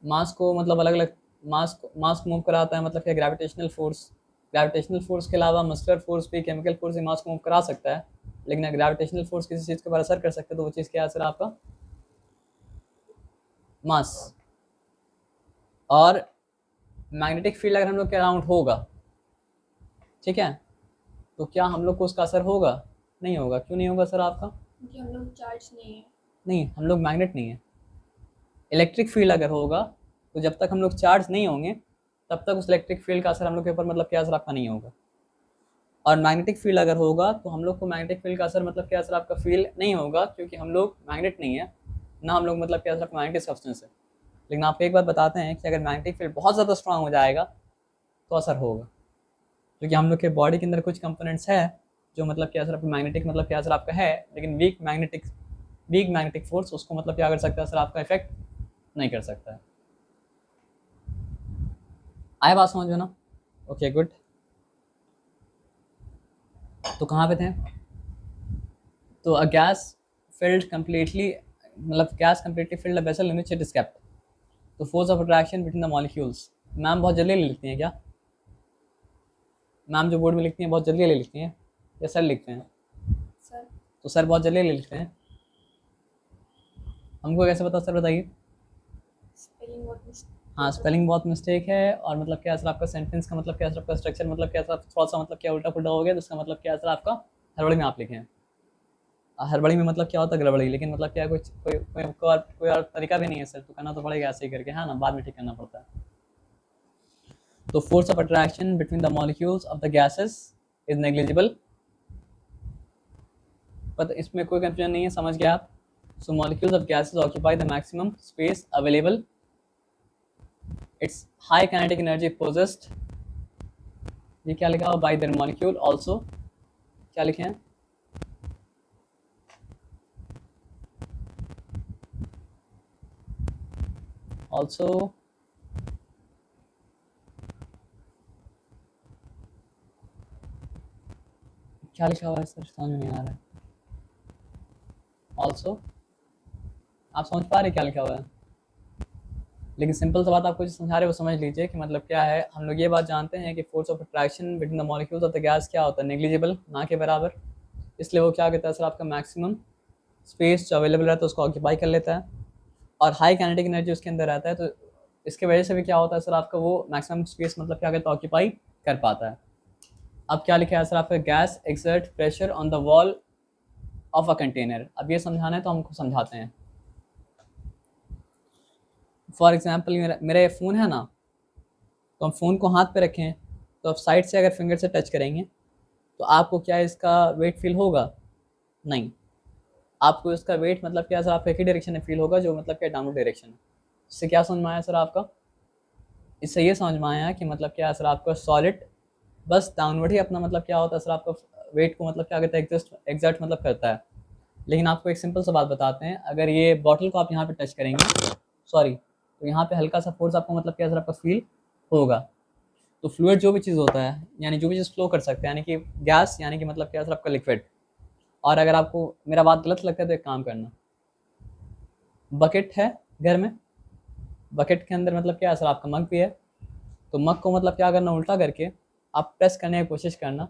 मास को मतलब अलग अलग, मास को मूव कराता है मतलब क्या, ग्रेविटेशनल फोर्स। ग्रेविटेशनल फोर्स के अलावा मस्कुलर फोर्स भी, केमिकल फोर्स भी मास को मूव करा सकता है। लेकिन अगर ग्रेविटेशनल फोर्स किसी चीज़ के ऊपर असर कर सकता है तो वो चीज़ क्या है सर आपका, मास। और मैग्नेटिक फील्ड अगर हम लोग के अराउंड होगा, ठीक है, तो क्या हम लोग को उसका असर होगा, नहीं होगा। क्यों नहीं होगा सर आपका, क्योंकि हम लोग चार्ज नहीं है। नहीं, हम लोग मैग्नेट नहीं है। इलेक्ट्रिक फील्ड अगर होगा तो जब तक हम लोग चार्ज नहीं होंगे तब तक उस इलेक्ट्रिक फील्ड का असर हम लोग के ऊपर मतलब क्या असर आपका नहीं होगा। और मैग्नेटिक फील्ड अगर होगा तो हम लोग को मैग्नेटिक फील्ड का असर मतलब क्या असर आपका फील नहीं होगा, क्योंकि हम लोग मैग्नेट नहीं है ना, हम लोग मतलब क्या असर मैग्नेटिक सब्सटेंस है। लेकिन आपको एक बात बताते हैं कि अगर मैग्नेटिक फील्ड बहुत ज़्यादा स्ट्रांग हो जाएगा तो असर होगा, क्योंकि हम लोग के बॉडी के अंदर कुछ कंपोनेंट्स है जो मतलब क्या असर आपका मैग्नेटिक मतलब क्या असर आपका है, लेकिन वीक मैग्नेटिक फोर्स उसको मतलब क्या कर सकता है सर आपका इफेक्ट नहीं कर सकता है। आए बात समझ में ना। Okay good. तो कहाँ पे थे, तो अ गैस फिल्ड कम्प्लीटली, मतलब gas completely filled a vessel in which it is kept. तो force of attraction between the molecules, ma'am बहुत जल्दी ले लिखती हैं क्या, मैम जो बोर्ड में लिखती हैं बहुत जल्दी ले लिखती हैं या सर लिखते हैं, सर तो सर बहुत जल्दी ले लिखते हैं। हमको कैसे पता सर, बताइए। स्पेलिंग बहुत मिस्टेक। हाँ, स्पेलिंग बहुत मिस्टेक है, और मतलब क्या सर आपका सेंटेंस का मतलब क्या सर आपका स्ट्रक्चर मतलब क्या सर थोड़ा सा मतलब क्या उल्टा पुल्टा हो गया, तो इसका मतलब क्या सर आपका हड़बड़ी में आप लिखे हैं। हड़बड़ी में मतलब क्या होता है, गड़बड़ी, लेकिन मतलब क्या कोई और तरीका भी नहीं है सर, तो करना तो पड़ेगा ऐसे ही करके, है ना, बाद में ठीक करना पड़ता है। तो force of attraction between the molecules of the gases is negligible. पर इसमें कोई कंफ्यूजन नहीं है, समझ गया आप। So molecules of gases occupy the maximum space available, its high kinetic energy possessed, ये क्या लिखा हुआ, बाय देयर मॉलिक्यूल ऑल्सो, क्या लिखे हैं, ऑल्सो क्या लिखा हुआ है सर, समझ में नहीं आ रहा है। ऑल्सो आप समझ पा रहे क्या लिखा हुआ है, लेकिन सिंपल सा बात आपको जो समझा रहे वो समझ लीजिए कि मतलब क्या है। हम लोग ये बात जानते हैं कि force of attraction between the molecules of the gas क्या होता है, नेग्लिजिबल, ना के बराबर। इसलिए वो क्या कहता है सर, आपका मैक्सिमम स्पेस जो अवेलेबल रहता है उसको ऑक्यूपाई कर लेता है, और हाई काइनेटिक एनर्जी उसके अंदर रहता है, तो इसके वजह से भी क्या होता है सर, आपका वो मैक्सिमम स्पेस मतलब क्या कहता है, ऑक्यूपाई कर पाता है। अब क्या लिखा है सर आपका, gas exert pressure on the wall of a container. अब ये समझाना है तो हमको समझाते हैं। फॉर एग्जाम्पल मेरा ये फ़ोन है ना, तो हम फ़ोन को हाथ पे रखें, तो आप साइड से अगर फिंगर से टच करेंगे तो आपको क्या इसका वेट फील होगा, नहीं। आपको इसका वेट मतलब क्या सर आपका एक ही डायरेक्शन में फील होगा, जो मतलब क्या डाउनवर्ड डायरेक्शन है। इससे क्या समझ में आया सर आपका, इससे ये समझ में आया कि मतलब क्या सर आपका सॉलिड बस डाउनवर्ड ही अपना मतलब क्या होता है सर, आपका वेट को मतलब क्या कहते हैं, एग्जर्ट मतलब करता है। लेकिन आपको एक सिंपल सा बात बताते हैं, अगर ये बॉटल को आप यहाँ पे टच करेंगे, सॉरी, तो यहाँ पे हल्का सा फोर्स आपको मतलब क्या सर आपका फील होगा। तो फ्लूइड जो भी चीज़ होता है, यानी जो भी चीज़ फ्लो कर सकते हैं, यानी कि गैस, यानी कि मतलब क्या सर आपका लिक्विड। और अगर आपको मेरा बात गलत लगता है तो एक काम करना, बकेट है घर में, बकेट के अंदर मतलब क्या है सर आपका मग भी है, तो मग को मतलब क्या करना, उल्टा करके आप प्रेस करने की कोशिश करना,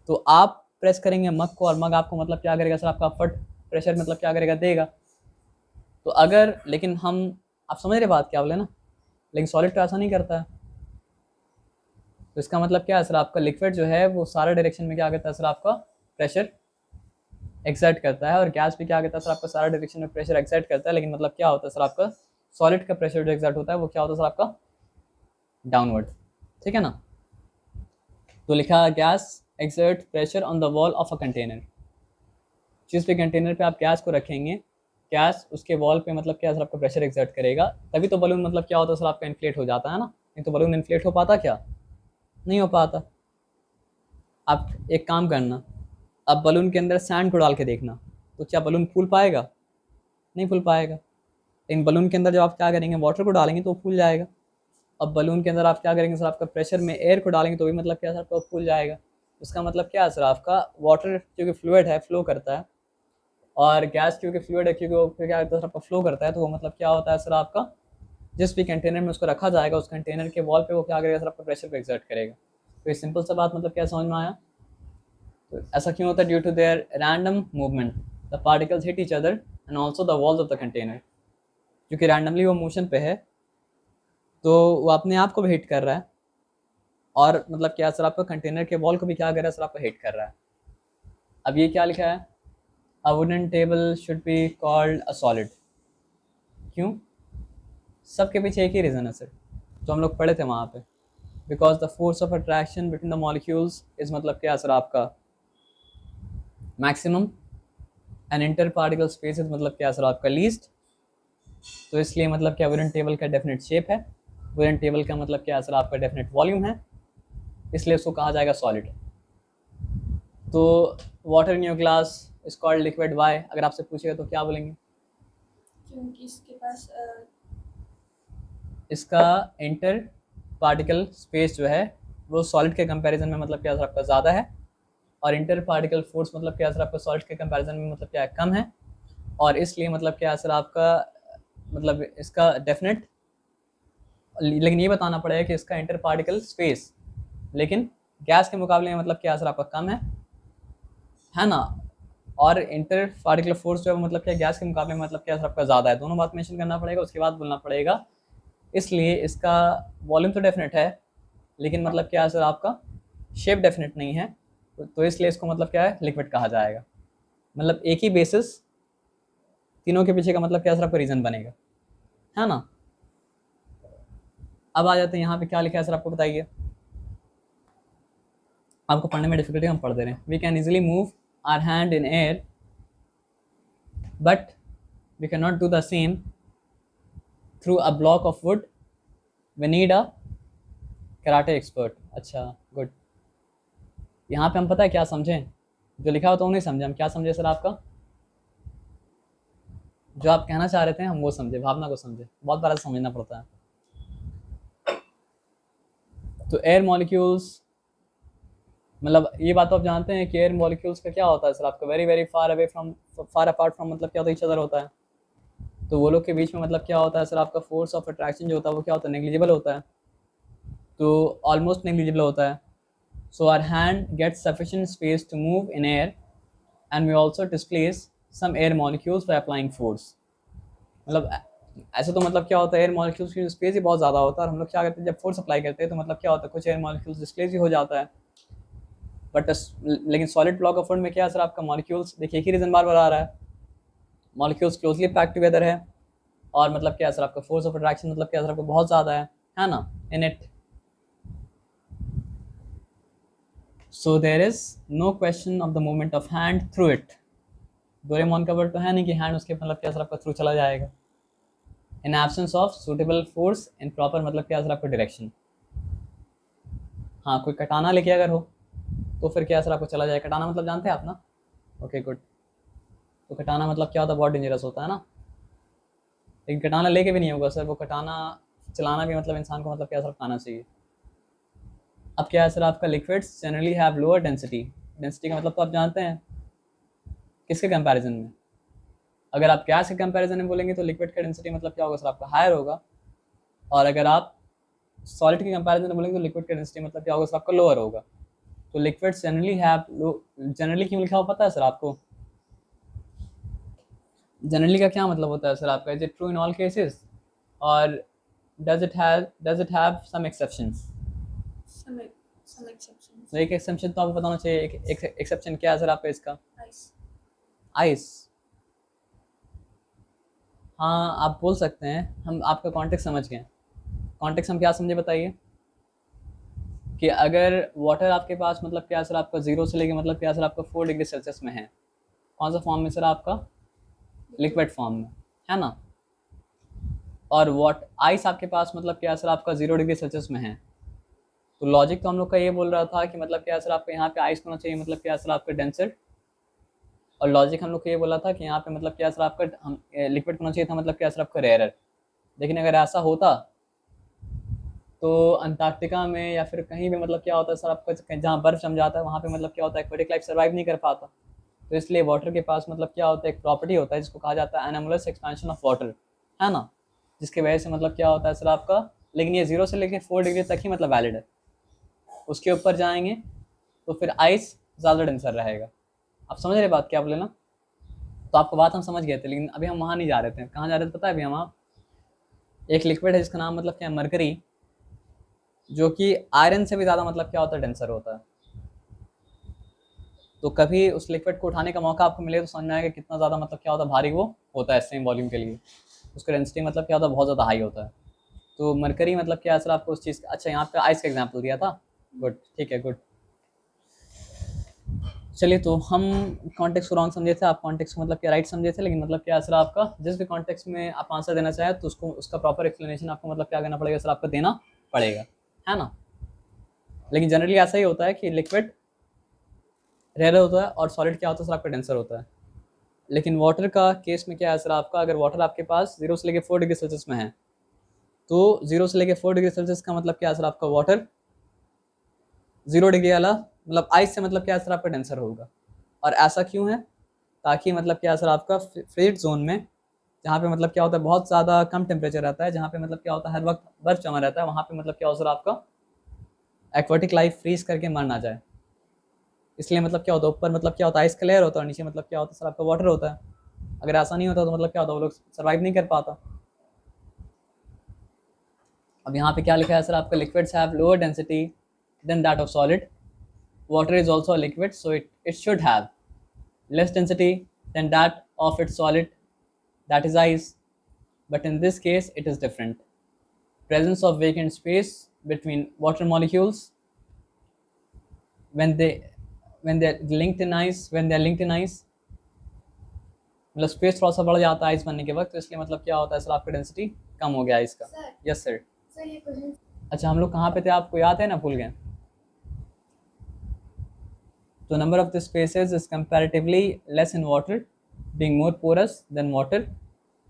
तो आप प्रेस करेंगे मग को, और मग आपको मतलब क्या करेगा सर आपका फट प्रेशर मतलब क्या करेगा, देगा। तो अगर, लेकिन हम, आप समझ रहे बात क्या बोले ना, लेकिन सॉलिड तो ऐसा नहीं करता है। तो इसका मतलब क्या है सर, आपका लिक्विड जो है वो सारे डायरेक्शन में क्या करता है सर, आपका प्रेशर एक्सर्ट करता है, और गैस भी क्या करता है सर, आपका सारा डायरेक्शन में प्रेशर एक्सर्ट करता है। लेकिन मतलब क्या होता है सर, आपका सॉलिड का प्रेशर जो एक्सर्ट होता है वो क्या होता है सर, आपका डाउनवर्ड, ठीक है ना। तो लिखा gas exert pressure on the wall of a container, जिस भी कंटेनर पे आप गैस को रखेंगे, गैस उसके वॉल पे मतलब क्या सर आपका प्रेशर एक्सर्ट करेगा, तभी तो बलून मतलब क्या होता है सर आपका इन्फ्लेट हो जाता है ना, नहीं तो बलून इन्फ्लेट हो पाता क्या, नहीं हो पाता। आप एक काम करना, अब बलून के अंदर सैंड को डाल के देखना, तो क्या बलून फूल पाएगा, नहीं फूल पाएगा। लेकिन बलून के अंदर जब आप क्या करेंगे, वाटर को डालेंगे तो फूल जाएगा। अब बलून के अंदर आप क्या करेंगे सर, आपका प्रेशर में एयर को डालेंगे तो भी मतलब क्या सर आपका फूल जाएगा। उसका मतलब क्या है सर, आपका वाटर क्योंकि फ्लूइड है, फ्लो करता है, और गैस क्योंकि फ्लूइड है, क्योंकि वो क्या करता है आपका फ्लो करता है, तो वो मतलब क्या होता है सर आपका, जिस भी कंटेनर में उसको रखा जाएगा, उस कंटेनर के वॉल पे वो क्या करेगा सर, आपका प्रेशर को एक्सर्ट करेगा। तो ये सिंपल सा बात मतलब क्या समझ में आया। तो ऐसा क्यों होता है, due to their random movement the particles hit each other and also the walls of the container, क्योंकि रैंडमली वो मोशन पे है, तो वो अपने आप को भी हिट कर रहा है, और मतलब क्या सर आपका कंटेनर के वॉल को भी क्या कर रहा है सर, आपको हिट कर रहा है। अब ये क्या लिखा है, a wooden table should be called a solid, क्यों, सबके पीछे एक ही रीज़न है सर, जो हम लोग पढ़े थे वहाँ पे, because the force of attraction between the molecules is मतलब क्या सर आपका maximum, and inter particle space is मतलब क्या सर आपका लीस्ट। तो इसलिए मतलब क्या वुडन टेबल का डेफिनेट शेप है, वुडन टेबल का मतलब क्या सर आपका डेफिनेट वॉल्यूम है, इसलिए उसको कहा जाएगा सॉलिड। तो water in your glass is called liquid, why, अगर आपसे पूछेगा तो क्या बोलेंगे, क्योंकि इसके पास इसका इंटर पार्टिकल स्पेस जो है वो सॉलिड के कंपैरिजन में मतलब क्या सर आपका ज़्यादा है, और इंटर पार्टिकल फोर्स मतलब क्या सर आपका सॉलिड के कंपैरिजन में मतलब क्या है, कम है। और इसलिए मतलब क्या सर आपका मतलब इसका डेफिनेट, लेकिन ये बताना पड़ेगा कि इसका इंटर पार्टिकल स्पेस लेकिन गैस के मुकाबले में मतलब क्या सर आपका कम है ना। और इंटर पार्टिकुलर फोर्स जो है मतलब क्या गैस के मुकाबले में मतलब क्या सर आपका ज़्यादा है, दोनों बात मेंशन करना पड़ेगा, उसके बाद बोलना पड़ेगा। इसलिए इसका वॉल्यूम तो डेफिनेट है, लेकिन मतलब क्या है सर आपका शेप डेफिनेट नहीं है, तो इसलिए इसको मतलब क्या है लिक्विड कहा जाएगा। मतलब एक ही बेसिस तीनों के पीछे का मतलब क्या सर आपका रीज़न बनेगा, है ना। अब आ जाते हैं यहाँ पे क्या लिखा है सर आपको बताइए, आपको पढ़ने में डिफिकल्टी हम पढ़ दे रहे हैं। We can easily move our hand in air but we can not do the same through a block of wood, we need a karate expert. अच्छा गुड। यहाँ पे हम पता है क्या समझें, जो लिखा हो तो नहीं समझे, हम क्या समझे सर आपका जो आप कहना चाह रहे थे हम वो समझे, भावना को समझे, बहुत बार समझना पड़ता है। तो एयर मॉलिक्यूल्स मतलब ये बात तो आप जानते हैं कि एयर मॉलिक्यूल्स का क्या होता है सर आपका very very far away from far apart from मतलब क्या होता है ईच अदर होता है। तो वो लोग के बीच में मतलब क्या होता है सर आपका फोर्स ऑफ अट्रैक्शन जो होता है वो क्या होता है नेग्लिजिबल होता है, तो ऑलमोस्ट नेग्लिजिबल होता है। So our hand gets sufficient space to move in air and we also displace some air molecules by applying force. मतलब ऐसे तो मतलब क्या होता है एयर मॉलिक्यूल्स की स्पेस ही बहुत ज़्यादा होता है, और हम लोग क्या करते हैं जब फोर्स अप्लाई करते हैं तो मतलब क्या होता है कुछ एयर मॉलिक्यूल्स डिस्प्लेस ही हो जाता है। बट लेकिन सॉलिड ब्लॉक ऑफ वुड में क्या सर आपका मॉलिक्यूल्स देखिए एक ही रीजन बार बार आ रहा है, मॉलिक्यूल्स क्लोजली पैक्ड टुगेदर है, और मतलब क्या सर आपका फोर्स ऑफ अट्रैक्शन मतलब क्या सर आपका बहुत ज़्यादा है ना in it. So there is no question of the movement of hand through it. Doraemon का वर्ड तो है नहीं कि हैंड उसके मतलब क्या सर आपका थ्रू चला जाएगा। In absence of suitable force in proper मतलब क्या सर आपका डायरेक्शन। हाँ कोई कटाना लेके अगर हो तो फिर क्या सर आपको चला जाए, कटाना मतलब जानते हैं आप ना। Okay good. तो कटाना मतलब क्या होता है बहुत डेंजरस होता है ना, लेकिन कटाना लेके भी नहीं होगा सर, वो कटाना चलाना भी मतलब इंसान को मतलब क्या सर आना चाहिए। अब क्या है सर आपका liquids generally have lower density, density का मतलब तो आप जानते हैं किसके कंपैरिजन में, अगर आप गैस के कंपैरिजन में बोलेंगे तो लिक्विड का डेंसिटी मतलब क्या होगा सर आपका हायर होगा, और अगर आप सॉलिड के कंपैरिजन में बोलेंगे तो लिक्विड का डेंसिटी मतलब क्या होगा सर आपका लोअर होगा। तो लिक्विड्स जनरली हैव जनरली क्यों लिखा हुआ पता है सर आपको, जनरली का क्या मतलब होता है सर आपका, is it true in all cases और does it have some exceptions. some exceptions. तो एक एक्सेप्शन तो आपको बताना चाहिए, एक एक्सेप्शन क्या है सर आपका इसका, Ice. आइस। हाँ आप बोल सकते हैं, हम आपका कॉन्टेक्स्ट समझ गए। कॉन्टेक्स्ट हम क्या समझे बताइए, कि अगर वाटर आपके पास मतलब क्या सर आपका जीरो से लेके मतलब क्या सर आपका 4 डिग्री सेल्सियस में है, कौन सा फॉर्म में सर आपका लिक्विड फॉर्म में, है ना, और वाट आइस आपके पास मतलब क्या सर आपका 0 डिग्री सेल्सियस में है। तो लॉजिक तो हम लोग का ये बोल रहा था कि मतलब क्या सर आपका यहाँ पे आइस होना चाहिए मतलब क्या सर आपका डेंसर, और लॉजिक हम लोग को ये बोला था कि यहाँ पे मतलब क्या सर आपका हम लिक्विड होना चाहिए था मतलब क्या सर आपका रेयर। लेकिन अगर ऐसा होता तो अंटार्कटिका में या फिर कहीं भी मतलब क्या होता है सर आपका जहाँ बर्फ जम जाता है वहाँ पे मतलब क्या होता है एक्वेटिक लाइफ सर्वाइव नहीं कर पाता। तो इसलिए वाटर के पास मतलब क्या होता है एक प्रॉपर्टी होता है जिसको कहा जाता है एनोमलस एक्सपेंशन ऑफ वाटर, है ना, जिसकी वजह से मतलब क्या होता है सर आपका, लेकिन ये 0 से लेकर 4 डिग्री तक ही मतलब वैलिड है, उसके ऊपर जाएंगे तो फिर आइस ज़्यादा डेंसर रहेगा। आप समझ रहे बात क्या बोले ना, तो आपको बात हम समझ गए थे, लेकिन अभी हम वहाँ नहीं जा रहे थे, कहाँ जा रहे थे पता है अभी हम, एक लिक्विड है जिसका नाम मतलब क्या है मरकरी, जो कि आयरन से भी ज़्यादा मतलब क्या होता है डेंसर होता है। तो कभी उस लिक्विड को उठाने का मौका आपको मिले तो समझ में आएगा कितना ज़्यादा मतलब क्या होता है भारी वो होता है सेम वॉल्यूम के लिए, उसका डेंसिटी मतलब क्या होता है बहुत ज़्यादा हाई होता है। तो मरकरी मतलब क्या है सर आपको उस चीज़ का, अच्छा यहाँ पे आइस का एग्जाम्पल दिया था, गुड ठीक है गुड। चलिए तो हम कॉन्टेक्स्ट को रॉन्ग समझे थे, आप कॉन्टेक्स्ट को मतलब क्या राइट समझे थे, लेकिन मतलब क्या सर आपका जिस भी कॉन्टेक्स्ट में आप आंसर देना चाहें तो उसको उसका प्रॉपर एक्सप्लेनेशन आपको मतलब क्या करना पड़ेगा सर आपको देना पड़ेगा, है ना। लेकिन जनरली ऐसा ही होता है कि लिक्विड रेयर होता है और सॉलिड क्या होता है सर आपका डेंसर होता है। लेकिन वाटर का केस में क्या है सर आपका, अगर वाटर आपके पास 0 से लेकर 4 डिग्री सेल्सियस में है तो 0 से लेकर 4 डिग्री सेल्सियस का मतलब क्या है सर आपका वाटर 0 डिग्री वाला मतलब आइस से मतलब क्या है सर आपका डेंसर होगा। और ऐसा क्यों है, ताकि मतलब क्या है सर आपका फ्रीड जोन में जहाँ पे मतलब क्या होता है बहुत ज़्यादा कम टेम्परेचर रहता है, जहाँ पे मतलब क्या होता है हर वक्त बर्फ जमा रहता है, वहाँ पे मतलब क्या हो सर आपका एक्वाटिक लाइफ फ्रीज करके मर ना जाए, इसलिए मतलब क्या होता है, ऊपर मतलब क्या होता है आइस का लेयर होता है, और नीचे मतलब क्या होता है सर आपका वाटर होता है। अगर ऐसा नहीं होता तो मतलब क्या होता, वो लोग सर्वाइव नहीं कर पाता। अब यहाँ पे क्या लिखा है सर आपका, liquids have lower density than that of solid, water is also liquid so it should have less density than that of its solid, that is ice, but in this case it is different. Presence of vacant space between water molecules when they when they're linked in ice, मतलब space थोड़ा सा बढ़ जाता है ice बनने के वक्त, तो इसलिए मतलब क्या होता है सर आपका डेंसिटी कम हो गया आइस का। Yes sir. सर ये क्वेश्चन अच्छा हम लोग कहाँ पे थे आपको याद है ना, भूल गए। तो number of the spaces is comparatively less in water being more porous than water,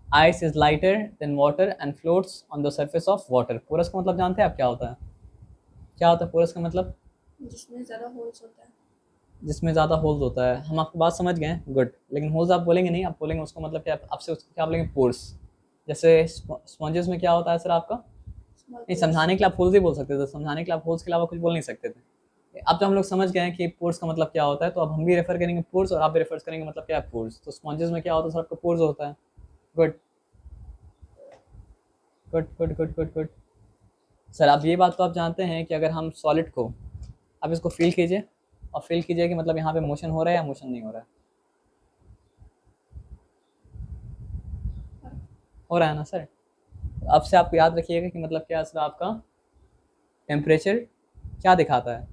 ice is lighter than water and floats on the surface of water। porous का मतलब जानते हैं आप क्या होता है, क्या होता है porous का मतलब? जिसमें ज़्यादा होल्स होता है। जिसमें ज़्यादा होल्स होता है, हम आपकी बात समझ गए, गुड। लेकिन होल्स आप बोलेंगे नहीं, आप बोलेंगे उसको मतलब क्या, आपसे उसको क्या बोलेंगे, पोर्स। जैसे स्पॉन्जेस में क्या होता है सर आपका, नहीं समझाने के लिए आप होल्स ही बोल सकते थे, समझाने के लिए आप होल्स के अलावा कुछ बोल नहीं सकते थे। अब तो हम लोग समझ गए हैं कि पोर्स का मतलब क्या होता है, तो अब हम भी रेफर करेंगे पोर्स और आप भी रेफर करेंगे मतलब क्या है पोर्स। तो स्पॉन्जेस में क्या होता है सर आपका, पोर्स होता है। Good good good good good good. Sir आप ये बात तो आप जानते हैं कि अगर हम सॉलिड को, आप इसको फील कीजिए और फील कीजिए कि मतलब यहाँ पे मोशन हो रहा है या मोशन नहीं हो रहा है, हो रहा है ना सर। अब से आपको याद रखिएगा कि मतलब क्या सर आपका टेम्परेचर क्या दिखाता है,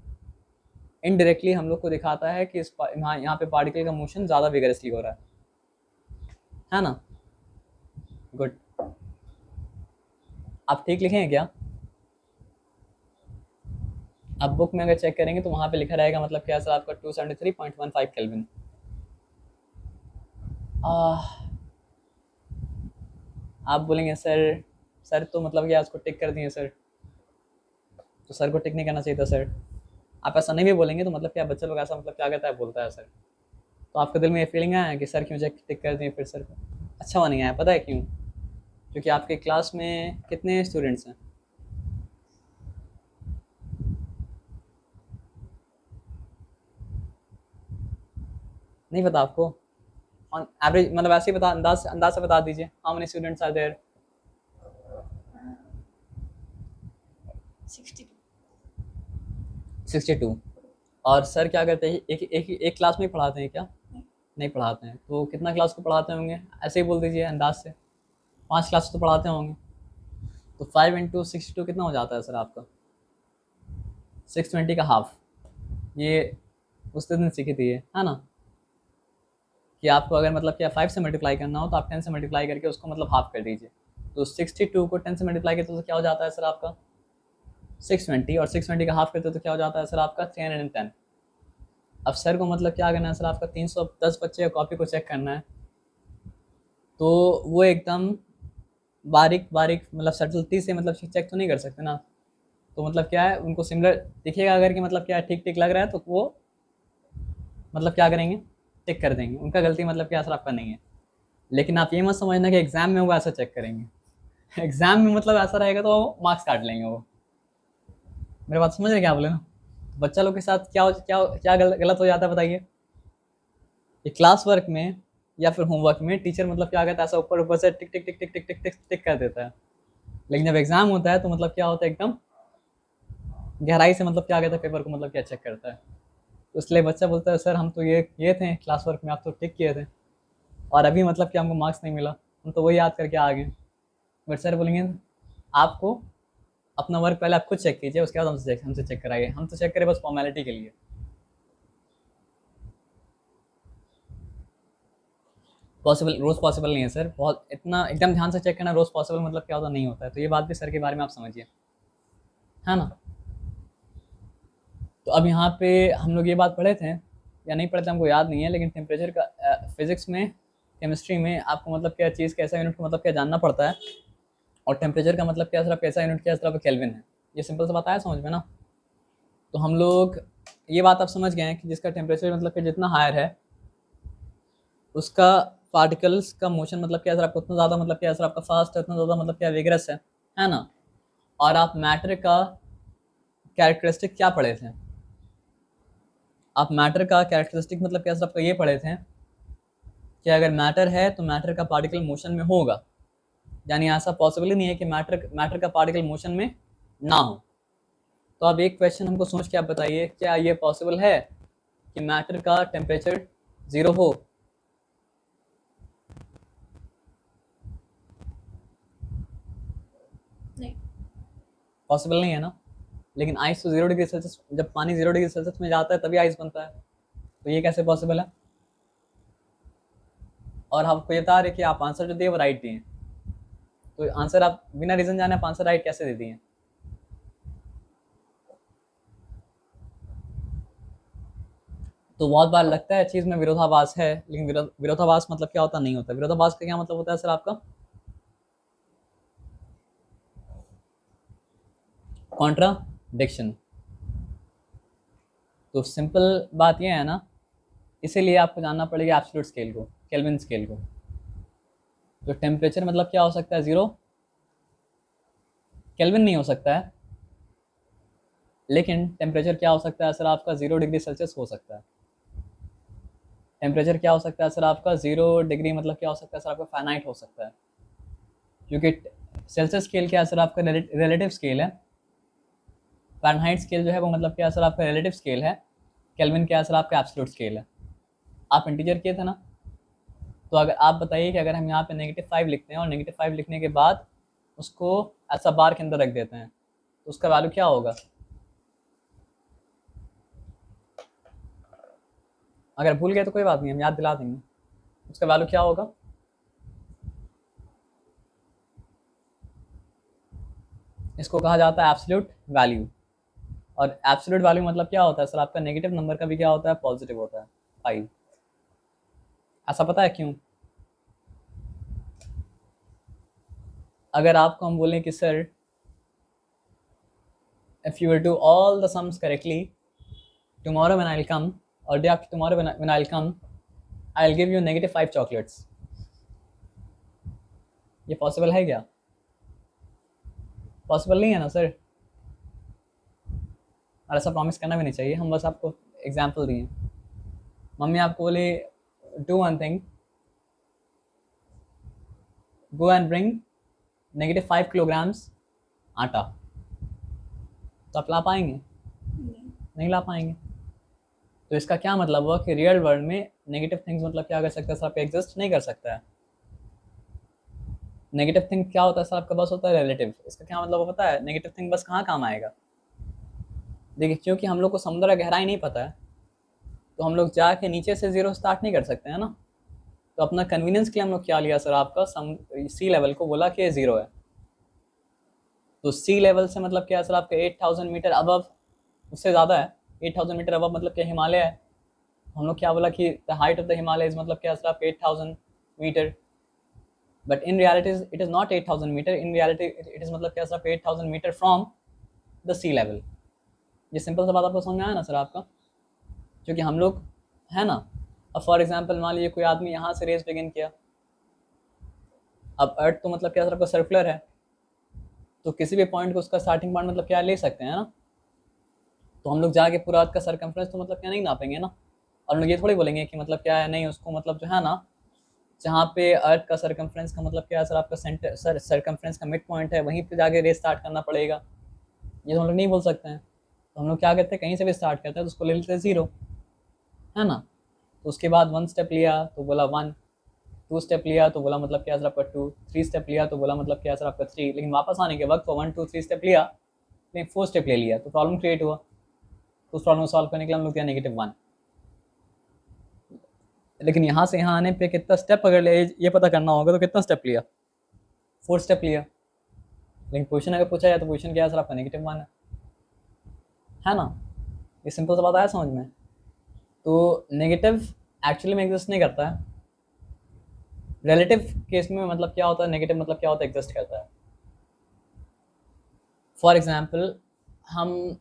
इनडायरेक्टली हम लोग को दिखाता है कि इस यहाँ पे पार्टिकल का मोशन ज़्यादा विगरसली हो रहा है ना। गुड। आप ठीक लिखेंगे क्या? आप बुक में अगर चेक करेंगे तो वहाँ पे लिखा रहेगा मतलब क्या सर आपका 273.15 केल्विन। आप बोलेंगे सर तो मतलब क्या उसको टिक कर दिए सर, तो सर को टिक नहीं करना चाहिए था सर। आप ऐसा नहीं भी बोलेंगे तो मतलब क्या बच्चे लोग ऐसा मतलब क्या कहता है, बोलता है सर। तो आपके दिल में ये फीलिंग आया है कि सर क्यों टिक कर दिए फिर सर को, अच्छा हुआ नहीं आया, पता है क्यों? क्योंकि आपके क्लास में कितने स्टूडेंट्स हैं? नहीं पता आपको? ऑन एवरेज मतलब ऐसे ही बता, अंदाज से बता दीजिए, how many students are there? 62। 62। और सर क्या करते हैं, एक क्लास में ही पढ़ाते हैं क्या? नहीं पढ़ाते हैं, तो कितना क्लास को पढ़ाते होंगे, ऐसे ही बोल दीजिए अंदाज से, 5 क्लास तो पढ़ाते होंगे। तो 5 इंटू 62 कितना हो जाता है सर आपका? 620 का हाफ। ये उस दिन सीखी थी ये, है ना, कि आपको अगर मतलब क्या 5 से मल्टीप्लाई करना हो तो आप 10 से मल्टीप्लाई करके उसको मतलब हाफ कर दीजिए। तो 62 को 10 से मल्टीप्लाई करते तो क्या हो जाता है सर आपका 620, और 620 का हाफ करते तो क्या हो जाता है सर आपका 310। अब सर को मतलब क्या करना है सर आपका 310 बच्चे का कॉपी को चेक करना है, तो वो एकदम बारीक बारीक मतलब सटलती से मतलब चेक तो नहीं कर सकते ना। तो मतलब क्या है, उनको सिमिलर दिखेगा अगर कि मतलब क्या ठीक ठीक लग रहा है तो वो मतलब क्या करेंगे, टिक कर देंगे, उनका गलती मतलब क्या सर आपका नहीं है। लेकिन आप ये मत समझना कि एग्जाम में वो ऐसा चेक करेंगे। एग्जाम में मतलब ऐसा रहेगा तो मार्क्स काट लेंगे वो। मेरी बात समझ रहे क्या बोले ना? बच्चा लोग के साथ क्या क्या क्या गलत हो जाता है बताइए, कि क्लास वर्क में या फिर होमवर्क में टीचर मतलब क्या कहता है, ऐसा ऊपर ऊपर से टिक टिक टिक टिक टिक टिक टिक टिक कर देता है। लेकिन जब एग्जाम होता है तो मतलब क्या होता है, एकदम गहराई से मतलब क्या कहता है पेपर को मतलब क्या चेक करता है। तो इसलिए बच्चा बोलता है सर हम तो ये थे क्लास वर्क में, आप तो टिक किए थे और अभी मतलब क्या हमको मार्क्स नहीं मिला, हम तो वही याद करके आ गए। बट सर बोलेंगे आपको अपना वर्क पहले आप खुद चेक कीजिए, उसके बाद हमसे चेक कराइए, हम तो चेक करें बस फॉर्मेलिटी के लिए। पॉसिबल रोज़ पॉसिबल नहीं है सर, बहुत इतना एकदम ध्यान से चेक करना रोज़ पॉसिबल मतलब क्या होता नहीं होता है, तो ये बात भी सर के बारे में आप समझिए, है ना। तो अब यहाँ पे हम लोग ये बात पढ़े थे या नहीं पढ़े थे हमको याद नहीं है, लेकिन टेम्परेचर का फिजिक्स में केमिस्ट्री में आपको मतलब क्या चीज़ कैसा यूनिट का मतलब क्या जानना पड़ता है, और टेम्परेचर का मतलब क्या सिर्फ कैसा यूनिट क्या सिर्फ केल्विन है। ये सिंपल सा बताया समझ में ना। तो हम लोग ये बात आप समझ गए हैं कि जिसका टेम्परेचर मतलब कि जितना हायर है उसका पार्टिकल्स का मोशन मतलब क्या आपको उतना ज़्यादा मतलब क्या आपका फास्ट है, उतना ज़्यादा मतलब क्या विगरस है ना। और आप मैटर का कैरेक्टरिस्टिक क्या पढ़े थे, आप मैटर का कैरेक्टरिस्टिक मतलब क्या आपका ये पढ़े थे कि अगर मैटर है तो मैटर का पार्टिकल मोशन में होगा, यानी ऐसा पॉसिबल ही नहीं है कि मैटर का पार्टिकल मोशन में ना हो। तो अब एक क्वेश्चन हमको सोच के आप बताइए, क्या ये पॉसिबल है कि मैटर का टेम्परेचर 0 हो? नहीं। पॉसिबल नहीं है ना। लेकिन आइस तो 0 डिग्री सेल्सियस, जब पानी 0 डिग्री सेल्सियस में जाता है तभी आइस बनता है, तो ये कैसे पॉसिबल है? और आपको ये बता रहे कि आप आंसर जो दिए वो राइट दिए, तो आंसर आप बिना रीजन जाने आप आंसर राइट कैसे दे दिए? तो बहुत बार लगता है चीज में विरोधाभास है, लेकिन विरोधाभास मतलब क्या होता नहीं होता। विरोधाभास का क्या मतलब होता है सर आपका? कॉन्ट्राडिक्शन। तो सिंपल बात यह है ना, इसीलिए आपको जानना पड़ेगा एब्सोल्यूट स्केल को, केल्विन स्केल को। तो टेम्परेचर मतलब क्या हो सकता है? 0 केल्विन नहीं हो सकता है, लेकिन टेम्परेचर क्या हो सकता है सर आपका? 0 डिग्री सेल्सियस हो सकता है। टेम्परेचर क्या हो सकता है सर आपका? 0 डिग्री मतलब क्या हो सकता है सर आपका? फ़ारेनहाइट हो सकता है, क्योंकि सेल्सियस स्केल क्या है सर आपका? रिलेटिव स्केल है। फ़ारेनहाइट स्केल जो है वो मतलब क्या है सर आपका? रिलेटिव स्केल है। केल्विन क्या है सर आपका? एब्सोल्यूट स्केल है। आप इंटीजर किए थे ना, तो अगर आप बताइए कि अगर हम यहाँ पे -5 लिखते हैं और -5 लिखने के बाद उसको ऐसा बार के अंदर रख देते हैं, तो उसका वैल्यू क्या होगा? अगर भूल गए तो कोई बात नहीं, हम याद दिला देंगे। उसका वैल्यू क्या होगा? इसको कहा जाता है एब्सोल्यूट वैल्यू। और एब्सोल्यूट वैल्यू मतलब क्या होता है सर आपका? नेगेटिव नंबर का भी क्या होता है? पॉजिटिव होता है, 5। ऐसा पता है क्यों? अगर आपको हम बोलें कि sir if you will do all the sums correctly tomorrow when I'll come, or day after tomorrow when I'll come, I'll give you -5 chocolates, ये पॉसिबल है क्या? पॉसिबल नहीं है ना सर। और ऐसा प्रॉमिस करना भी नहीं चाहिए, हम बस आपको एग्जाम्पल दिए। मम्मी आपको बोले do one thing, go and bring -5 kilograms आटा, तो आप ला पाएंगे? नहीं। नहीं ला पाएंगे। तो इसका क्या मतलब हुआ कि रियल वर्ल्ड में नेगेटिव थिंग्स मतलब क्या कर सकता है सर आपका? एग्जिस्ट नहीं कर सकता है। नेगेटिव थिंग क्या होता है सर आपका? बस होता है रिलेटिव। इसका क्या मतलब पता है? नेगेटिव थिंग बस कहाँ काम आएगा? देखिए, क्योंकि हम लोग को समुद्र का गहराई नहीं पता है, तो हम लोग जाके नीचे से 0 स्टार्ट नहीं कर सकते हैं ना। तो अपना कन्वीनियंस के लिए हम लोग क्या लिया सर आपका? सी लेवल को बोला कि 0 है। तो सी लेवल से मतलब क्या है सर आपका? 8000 मीटर अबव, उससे ज़्यादा है। 8000 मीटर अबव मतलब क्या? हिमालय है। हम लोग क्या बोला कि the height of the Himalaya is मतलब क्या है सर आपका? 8000 metre. But in reality it is not 8000 metre, in reality it is मतलब क्या है सर आपका? 8000 metre from the sea level. ये सिंपल सा बात आपको समझ में आया ना सर आपका? क्योंकि हम लोग है ना, अब फॉर एग्जांपल मान लीजिए कोई आदमी यहाँ से रेस बिगिन किया। अब अर्थ तो मतलब क्या सर आपका? सर्कुलर है, तो किसी भी पॉइंट को उसका स्टार्टिंग पॉइंट मतलब क्या ले सकते हैं ना। तो हम लोग जाके पूरा अर्थ का सरकमफ्रेंस तो मतलब क्या नहीं नापेंगे ना। और हम लोग ये थोड़ी बोलेंगे कि मतलब क्या है, नहीं उसको मतलब जो है ना, जहाँ पे अर्थ का सरकमफ्रेंस का मतलब क्या है सर आपका? सेंटर सर सरकमफ्रेंस का मिड पॉइंट है, वहीं पे जाके रेस स्टार्ट करना पड़ेगा। ये तो हम लोग नहीं बोल सकते हैं। तो हम लोग क्या करते हैं? कहीं से भी स्टार्ट करते हैं तो उसको ले लेते हैं 0, है ना। तो उसके बाद 1 स्टेप लिया तो बोला 1, 2 स्टेप लिया तो बोला मतलब क्या सर आपका? 2, 3 स्टेप लिया तो बोला मतलब क्या सर आपका? 3। लेकिन वापस आने के वक्त वो 1, 2, 3 स्टेप लिया, लेकिन 4 स्टेप ले लिया, तो प्रॉब्लम क्रिएट हुआ। तो उस प्रॉब्लम को सॉल्व करने के लिए हम लोग दिया -1। लेकिन यहाँ से यहाँ आने पे कितना स्टेप अगर ले ये पता करना होगा तो कितना स्टेप लिया? 4 स्टेप लिया। लेकिन पोजीशन अगर पूछा जाए तो पोजीशन क्या है सर आपका? -1 है ना। ये सिंपल सा बात आया समझ में? तो नेगेटिव एक्चुअली में एग्जिस्ट नहीं करता है। रिलेटिव केस में मतलब क्या होता है? नेगेटिव मतलब क्या होता है? एग्जिस्ट करता है। फॉर एग्जाम्पल, हम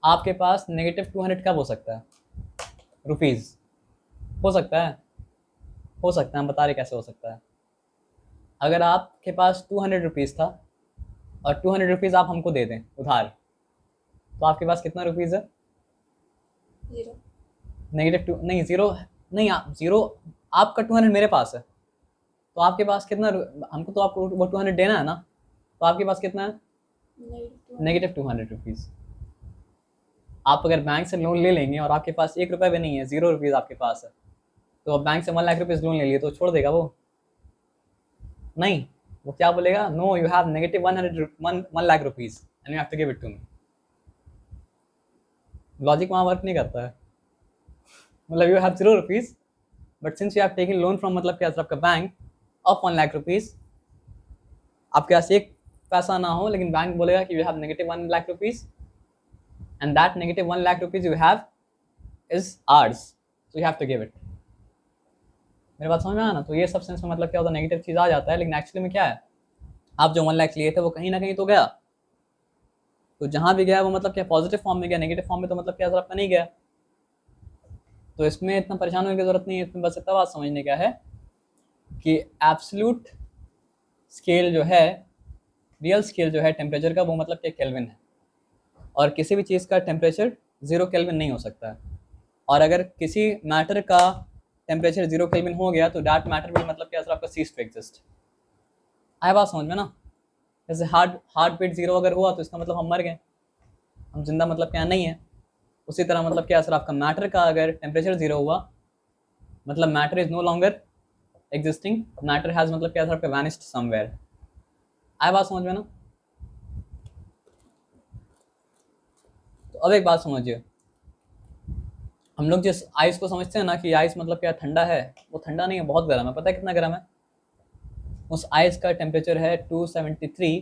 आपके पास -200 कब हो सकता है? रुपीज़ हो सकता है? हो सकता है, हम बता रहे कैसे हो सकता है। अगर आपके पास 200 रुपीज़ था और 200 रुपीज़ आप हमको दे दें उधार, तो आपके पास कितना रुपीज़ है? 0. -2 नहीं, 0 नहीं, आप 0, आपका 200 मेरे पास है, तो आपके पास कितना हमको तो आपको वो 200 देना है ना, तो आपके पास कितना है? -200 रुपीज़। आप अगर बैंक से लोन ले लेंगे और आपके पास 1 रुपया भी नहीं है, 0 रुपीज़ आपके पास है, तो अब बैंक से 1 लाख रुपीज़ लोन ले लिए तो छोड़ देगा वो? नहीं, वो क्या बोलेगा? No, you have -1 lakh rupees and you have to give it to me. Logic वहाँ वर्क नहीं करता है। मतलब you have 0 rupees but since you have taken loan from मतलब क्या आपका बैंक ऑफ 1 लाख रुपीज़, आपके पास एक पैसा ना हो लेकिन बैंक बोलेगा कि you have -1 lakh rupees and that -1 lakh rupees you have is ours, so you have to give it. मेरी बात समझ में आया ना? तो ये सब सेंस में मतलब क्या होता है, नेगेटिव चीज़ आ जाता है, लेकिन एक्चुअली में क्या है, आप जो 1 लाख लिए थे वो कहीं ना कहीं तो गया, तो जहाँ भी गया वो मतलब क्या पॉजिटिव फॉर्म में गया, नेगेटिव फॉर्म में तो मतलब क्या आपका नहीं गया। तो इसमें इतना परेशान होने की ज़रूरत नहीं है, इसमें बस इतना बात समझने का है कि एब्सोल्यूट स्केल जो है, रियल स्केल जो है टेम्परेचर का, वो मतलब क्या केल्विन है, और किसी भी चीज़ का टेम्परेचर 0 केल्विन नहीं हो सकता है। और अगर किसी मैटर का टेम्परेचर 0 केल्विन हो गया तो दैट मैटर भी मतलब क्या आपका सीज टू एग्जिस्ट। आया बात समझ में ना? जैसे हार्ट बीट 0 अगर हुआ तो इसका मतलब हम मर गए, हम जिंदा मतलब क्या नहीं है। उसी तरह मतलब क्या असर आपका मैटर का अगर टेम्परेचर 0 हुआ मतलब matter is no longer existing, matter has मतलब क्या असर आपका वैनिस्ड समवेयर। आया बात समझ में ना? तो अब एक बात समझिए, हम लोग जिस आइस को समझते हैं ना कि आइस मतलब क्या ठंडा है, वो ठंडा नहीं है, बहुत गर्म है। पता है कितना गर्म है? उस आइस का टेम्परेचर है 273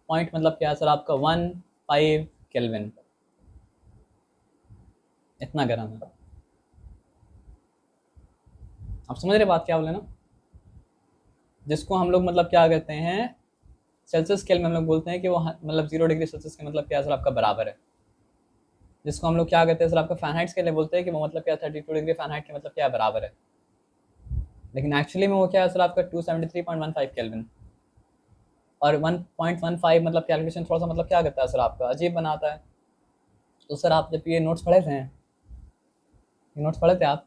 पॉइंट मतलब क्या सर आपका 15 केल्विन, इतना गर्म है। आप समझ रहे बात क्या बोले ना? जिसको हम लोग मतलब क्या कहते हैं, सेल्सियस स्केल में हम लोग बोलते हैं कि वो मतलब 0 डिग्री सेल्सियस के मतलब क्या सर आपका बराबर है। जिसको हम लोग क्या कहते हैं सर आपका फ़ारेनहाइट स्केल में बोलते हैं कि वो मतलब क्या 32 डिग्री फ़ारेनहाइट के मतलब क्या बराबर है, लेकिन एक्चुअली में वो क्या है सर आपका 273.15 केल्विन। और 1.15 मतलब कैलकुलेशन थोड़ा सा मतलब क्या करता है सर आपका अजीब बनाता है। तो सर आप जब ये नोट्स पढ़े थे, ये नोट्स पढ़े थे आप,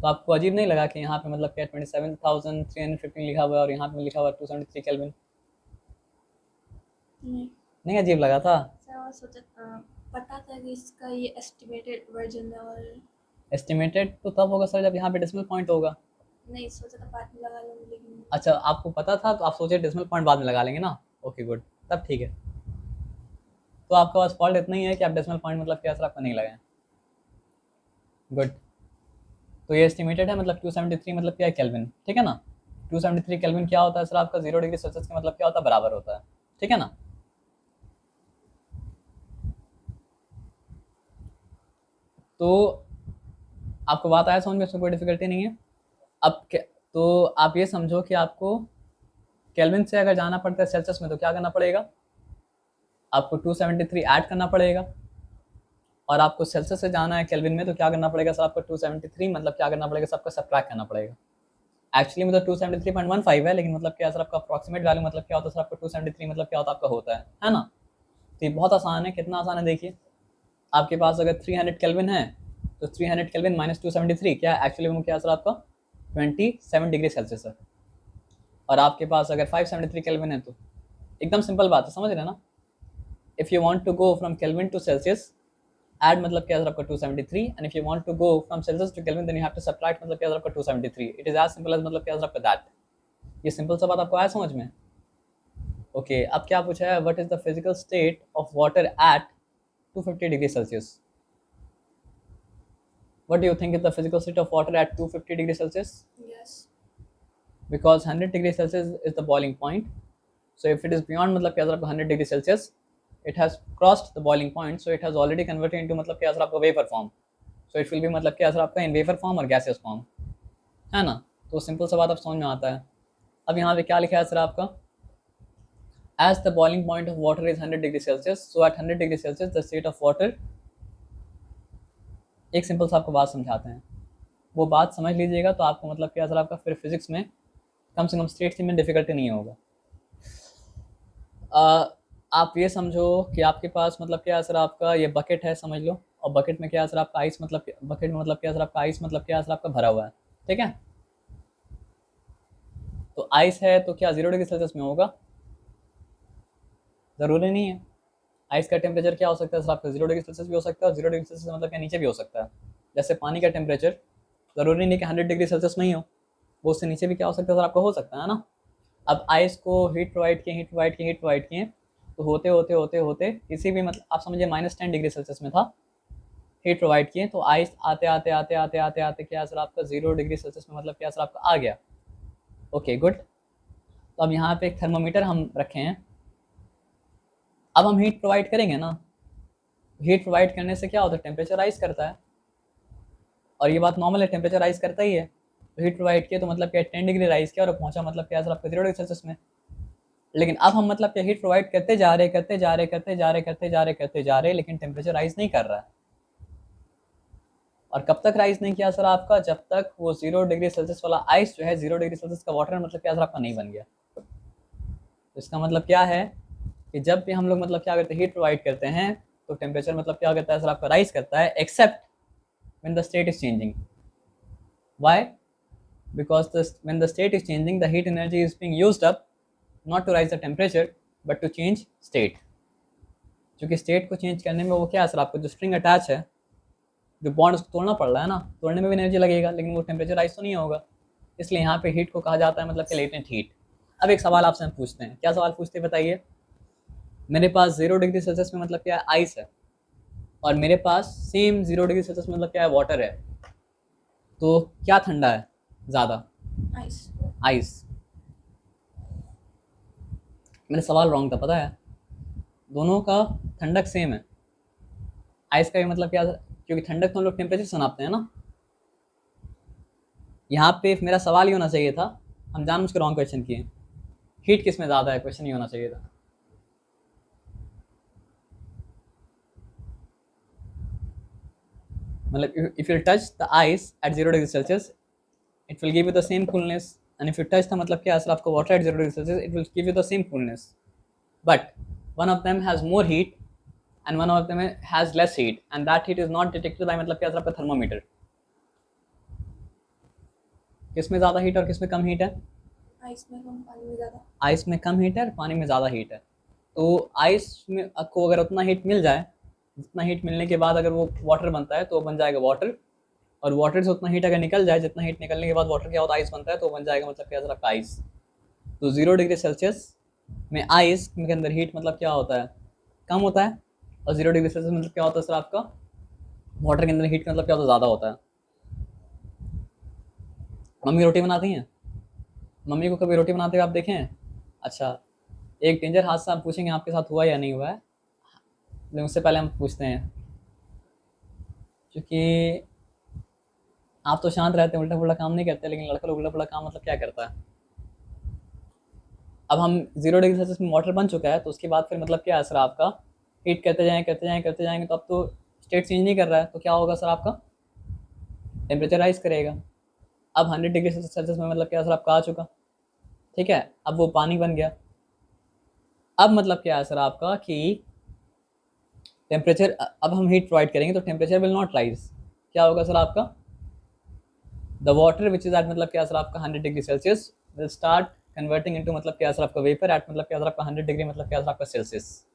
तो आपको अजीब नहीं लगा कि यहाँ पे मतलब क्या 27,315 लिखा हुआ है और यहाँ पे लिखा हुआ है 273 केल्विन? नहीं अजीब लगा था? सर सोचा पता था कि इसका ये एस्टिमेटेड वर्जन है, और एस्टिमेटेड तो तब होगा सर जब यहाँ पे डेसिमल पॉइंट होगा। नहीं सोचा था बाद में लगा लूँगी, लेकिन अच्छा, आपको पता था तो आप सोचे डेसिमल पॉइंट बाद में लगा लेंगे ना? ओके गुड, तब ठीक है। तो आपका पास फॉल्ट इतना ही है कि आप डेसिमल पॉइंट मतलब क्या सर आपको नहीं लगाएं। गुड। तो ये एस्टिमेटेड है मतलब 273 मतलब क्या है केल्विन, ठीक है ना? 273 केल्विन क्या होता है सर आपका 0 डिग्री सेल्सियस का मतलब क्या होता है, बराबर होता है, ठीक है ना? तो आपको बात आया समझ में, इसमें कोई डिफिकल्टी नहीं है। अब तो आप ये समझो कि आपको केल्विन से अगर जाना पड़ता है सेल्सियस में तो क्या करना पड़ेगा, आपको 273 ऐड करना पड़ेगा, और आपको सेल्सियस से जाना है केल्विन में तो क्या करना पड़ेगा सर आपको 273 मतलब क्या करना पड़ेगा, सबका सब्ट्रैक्ट करना पड़ेगा। एक्चुअली में तो 273.15 है, लेकिन मतलब क्या सर आपका अप्रॉक्सीमेट वैल्यू मतलब क्या होता है सर आपको 273 मतलब क्या होता है आपका होता है ना? तो ये बहुत आसान है। कितना आसान है देखिए, आपके पास अगर 300 केल्विन है तो 300 केल्विन माइनस 273 क्या एक्चुअली में क्या सर आपका 27 डिग्री सेल्सियस है। और आपके पास अगर 573 केल्विन है तो एकदम सिंपल बात है, समझ रहे हैं ना? If you want to go from kelvin to Celsius add मतलब क्या सर आपका 273, and if you want to go from Celsius to kelvin then you have to subtract मतलब क्या सर आपका 273। It is as simple as मतलब क्या sir आपका that. ये सिंपल सा बात आपको आया समझ में? ओके, अब क्या पूछा है, what is the physical state of water at 250 degree Celsius? What do you think is the physical state of water at 250 degrees Celsius? yes, Because 100 degrees Celsius is the boiling point. So if it is beyond मतलब क्या आपका 100 degree Celsius, it has crossed the boiling point, so it has already converted into मतलब क्या आपका vapor form. So it will be मतलब क्या आपका in vapor form और gaseous form, है ना? तो सिंपल सा बात अब समझ में आता है। अब यहाँ पे क्या लिखा है सर आपका, as the boiling point of water is 100 degree Celsius, so at 100 degree Celsius the state of water, एक सिंपल सा आपको बात समझाते हैं, वो बात समझ लीजिएगा तो आपको मतलब क्या सर आपका फिर फिजिक्स में कम से कम स्टेट्स में डिफिकल्टी नहीं होगा। आप ये समझो कि आपके पास मतलब क्या सर आपका ये बकेट है समझ लो, और बकेट में क्या सर आपका आइस मतलब बकेट में मतलब क्या सर आपका आइस मतलब क्या सर आपका भरा हुआ है, ठीक है। तो आइस है तो क्या 0 डिग्री सेल्सियस में होगा? ज़रूरी नहीं है। आइस का टेम्परेचर क्या हो सकता है सर आपका? 0 डिग्री सेल्सियस भी हो सकता है, और 0 डिग्री सेल्सियस मतलब क्या नीचे भी हो सकता है। जैसे पानी का टेम्परेचर ज़रूरी नहीं कि 100 डिग्री सेल्सियस में ही हो, वो उससे नीचे भी क्या हो सकता है सर आपका? हो सकता है ना। अब आइस को हीट प्रोवाइड किए, हीट प्रोवाइड किए, हीट प्रोवाइड किए, तो होते होते होते होते किसी भी मतलब आप समझिए -10 डिग्री सेल्सियस में था, हीट प्रोवाइड किए, तो आइस आते आते आते आते आते आते क्या सर आपका 0 डिग्री सेल्सियस में मतलब क्या सर आपका आ गया। Okay good. तो अब यहाँ पे एक थर्मोमीटर हम रखे हैं, अब हम हीट प्रोवाइड करेंगे ना, हीट प्रोवाइड करने से क्या होता है? टेम्परेचर राइज करता है, और ये बात नॉर्मल है, टेम्परेचर राइज करता ही है। तो हीट प्रोवाइड किया तो मतलब क्या 10 डिग्री राइज किया और पहुंचा मतलब क्या सर आपका 0 डिग्री सेल्सियस में। लेकिन अब हम मतलब क्या हीट प्रोवाइड करते जा रहे करते जा रहे करते जा रहे करते जा रहे करते जा रहे, लेकिन टेम्परेचर राइज नहीं कर रहा है। और कब तक राइज नहीं किया सर आपका? जब तक वो 0 डिग्री सेल्सियस वाला आइस जो है 0 डिग्री सेल्सियस का वाटर मतलब क्या सर आपका नहीं बन गया। तो इसका मतलब क्या है कि जब भी हम लोग मतलब क्या करते हैं, हीट प्रोवाइड करते हैं, तो टेम्परेचर मतलब क्या करता है सर आपका? राइज करता है, except when the state is changing. Why? Because when the state is changing, the heat energy is being used up not to rise the temperature but to change state। क्योंकि state को change करने में वो क्या है sir आपको? जो string attach है, जो बॉन्ड, उसको तोड़ना पड़ रहा है ना, तोड़ने में भी एनर्जी लगेगा, लेकिन वो टेम्परेचर राइज तो नहीं होगा। इसलिए यहाँ पे हीट को कहा जाता है मतलब कि लेटेंट हीट। अब एक सवाल आपसे हम पूछते हैं, क्या सवाल पूछते हैं बताइए। मेरे पास 0 डिग्री सेल्सियस में मतलब क्या है? आइस है, और मेरे पास सेम 0 डिग्री सेल्सियस में मतलब क्या है? वाटर है। तो क्या ठंडा है ज़्यादा? आइस। आइस। मेरा सवाल रॉन्ग था पता है, दोनों का ठंडक सेम है। आइस का भी मतलब क्या, क्योंकि ठंडक तो हम लोग टेम्परेचर से नापते हैं ना। यहाँ पे मेरा सवाल ये होना चाहिए था, हम जानबूझ के रॉन्ग क्वेश्चन किए। हीट किस में ज़्यादा है, क्वेश्चन ये होना चाहिए था। मतलब if you touch the ice eight 0 degree Celsius it will give you the same coolness, and if you touch the मतलब क्या है सर आपको? Water at 0 degree Celsius it will give you the same coolness, but one of them has more heat and one of them has less heat, and that heat is not detected by मतलब क्या sir आपका? Thermometer. किस में ज़्यादा heat और किस में कम heat है? आइस में कम, पानी में ज़्यादा। आइस में कम हीट है और पानी में ज़्यादा हीट है। तो आइस में को अगर उतना हीट मिल जाए, जितना हीट मिलने के बाद अगर वो वाटर बनता है तो वो बन जाएगा वाटर, और वाटर से उतना हीट अगर निकल जाए, जितना हीट निकलने के बाद वाटर क्या होता है? आइस बनता है, तो बन जाएगा मतलब क्या सर आपका? आइस। तो 0 डिग्री सेल्सियस में आइस के अंदर हीट मतलब क्या होता है? कम होता है, और 0 डिग्री सेल्सियस मतलब क्या होता है सर आपका? वाटर के अंदर हीट का मतलब क्या होता है? ज़्यादा होता है। मम्मी रोटी बनाती हैं, मम्मी को कभी रोटी बनाते हुए आप देखें हैं? अच्छा, एक डेंजर हादसा आप पूछेंगे आपके साथ हुआ या नहीं हुआ है, लेकिन उससे पहले हम पूछते हैं, क्योंकि आप तो शांत रहते हैं, उल्टा पुल्टा काम नहीं करते, लेकिन लड़का लोग उल्टा पुल्टा काम मतलब क्या करता है। अब हम 0 डिग्री सेल्सियस में वाटर बन चुका है, तो उसके बाद फिर मतलब क्या है सर आपका? हीट करते जाएँ करते जाएँ करते जाएंगे, तो अब तो स्टेट चेंज नहीं कर रहा है, तो क्या होगा सर आपका? टेम्परेचर राइज करेगा। अब 100 डिग्री सेल्सियस में मतलब क्या सर आपका? आ चुका, ठीक है। अब वो पानी बन गया। अब मतलब क्या है सर आपका कि टेम्परेचर, अब हम हीट प्रोवाइड करेंगे तो टेम्परेचर विल नॉट राइज। क्या होगा सर आपका? The water which is at मतलब क्या सर आपका? 100 degree Celsius will start converting into मतलब क्या सर आपका? वेपर एट मतलब क्या सर आपका? 100 डिग्री मतलब क्या सर आपका? सेल्सियस।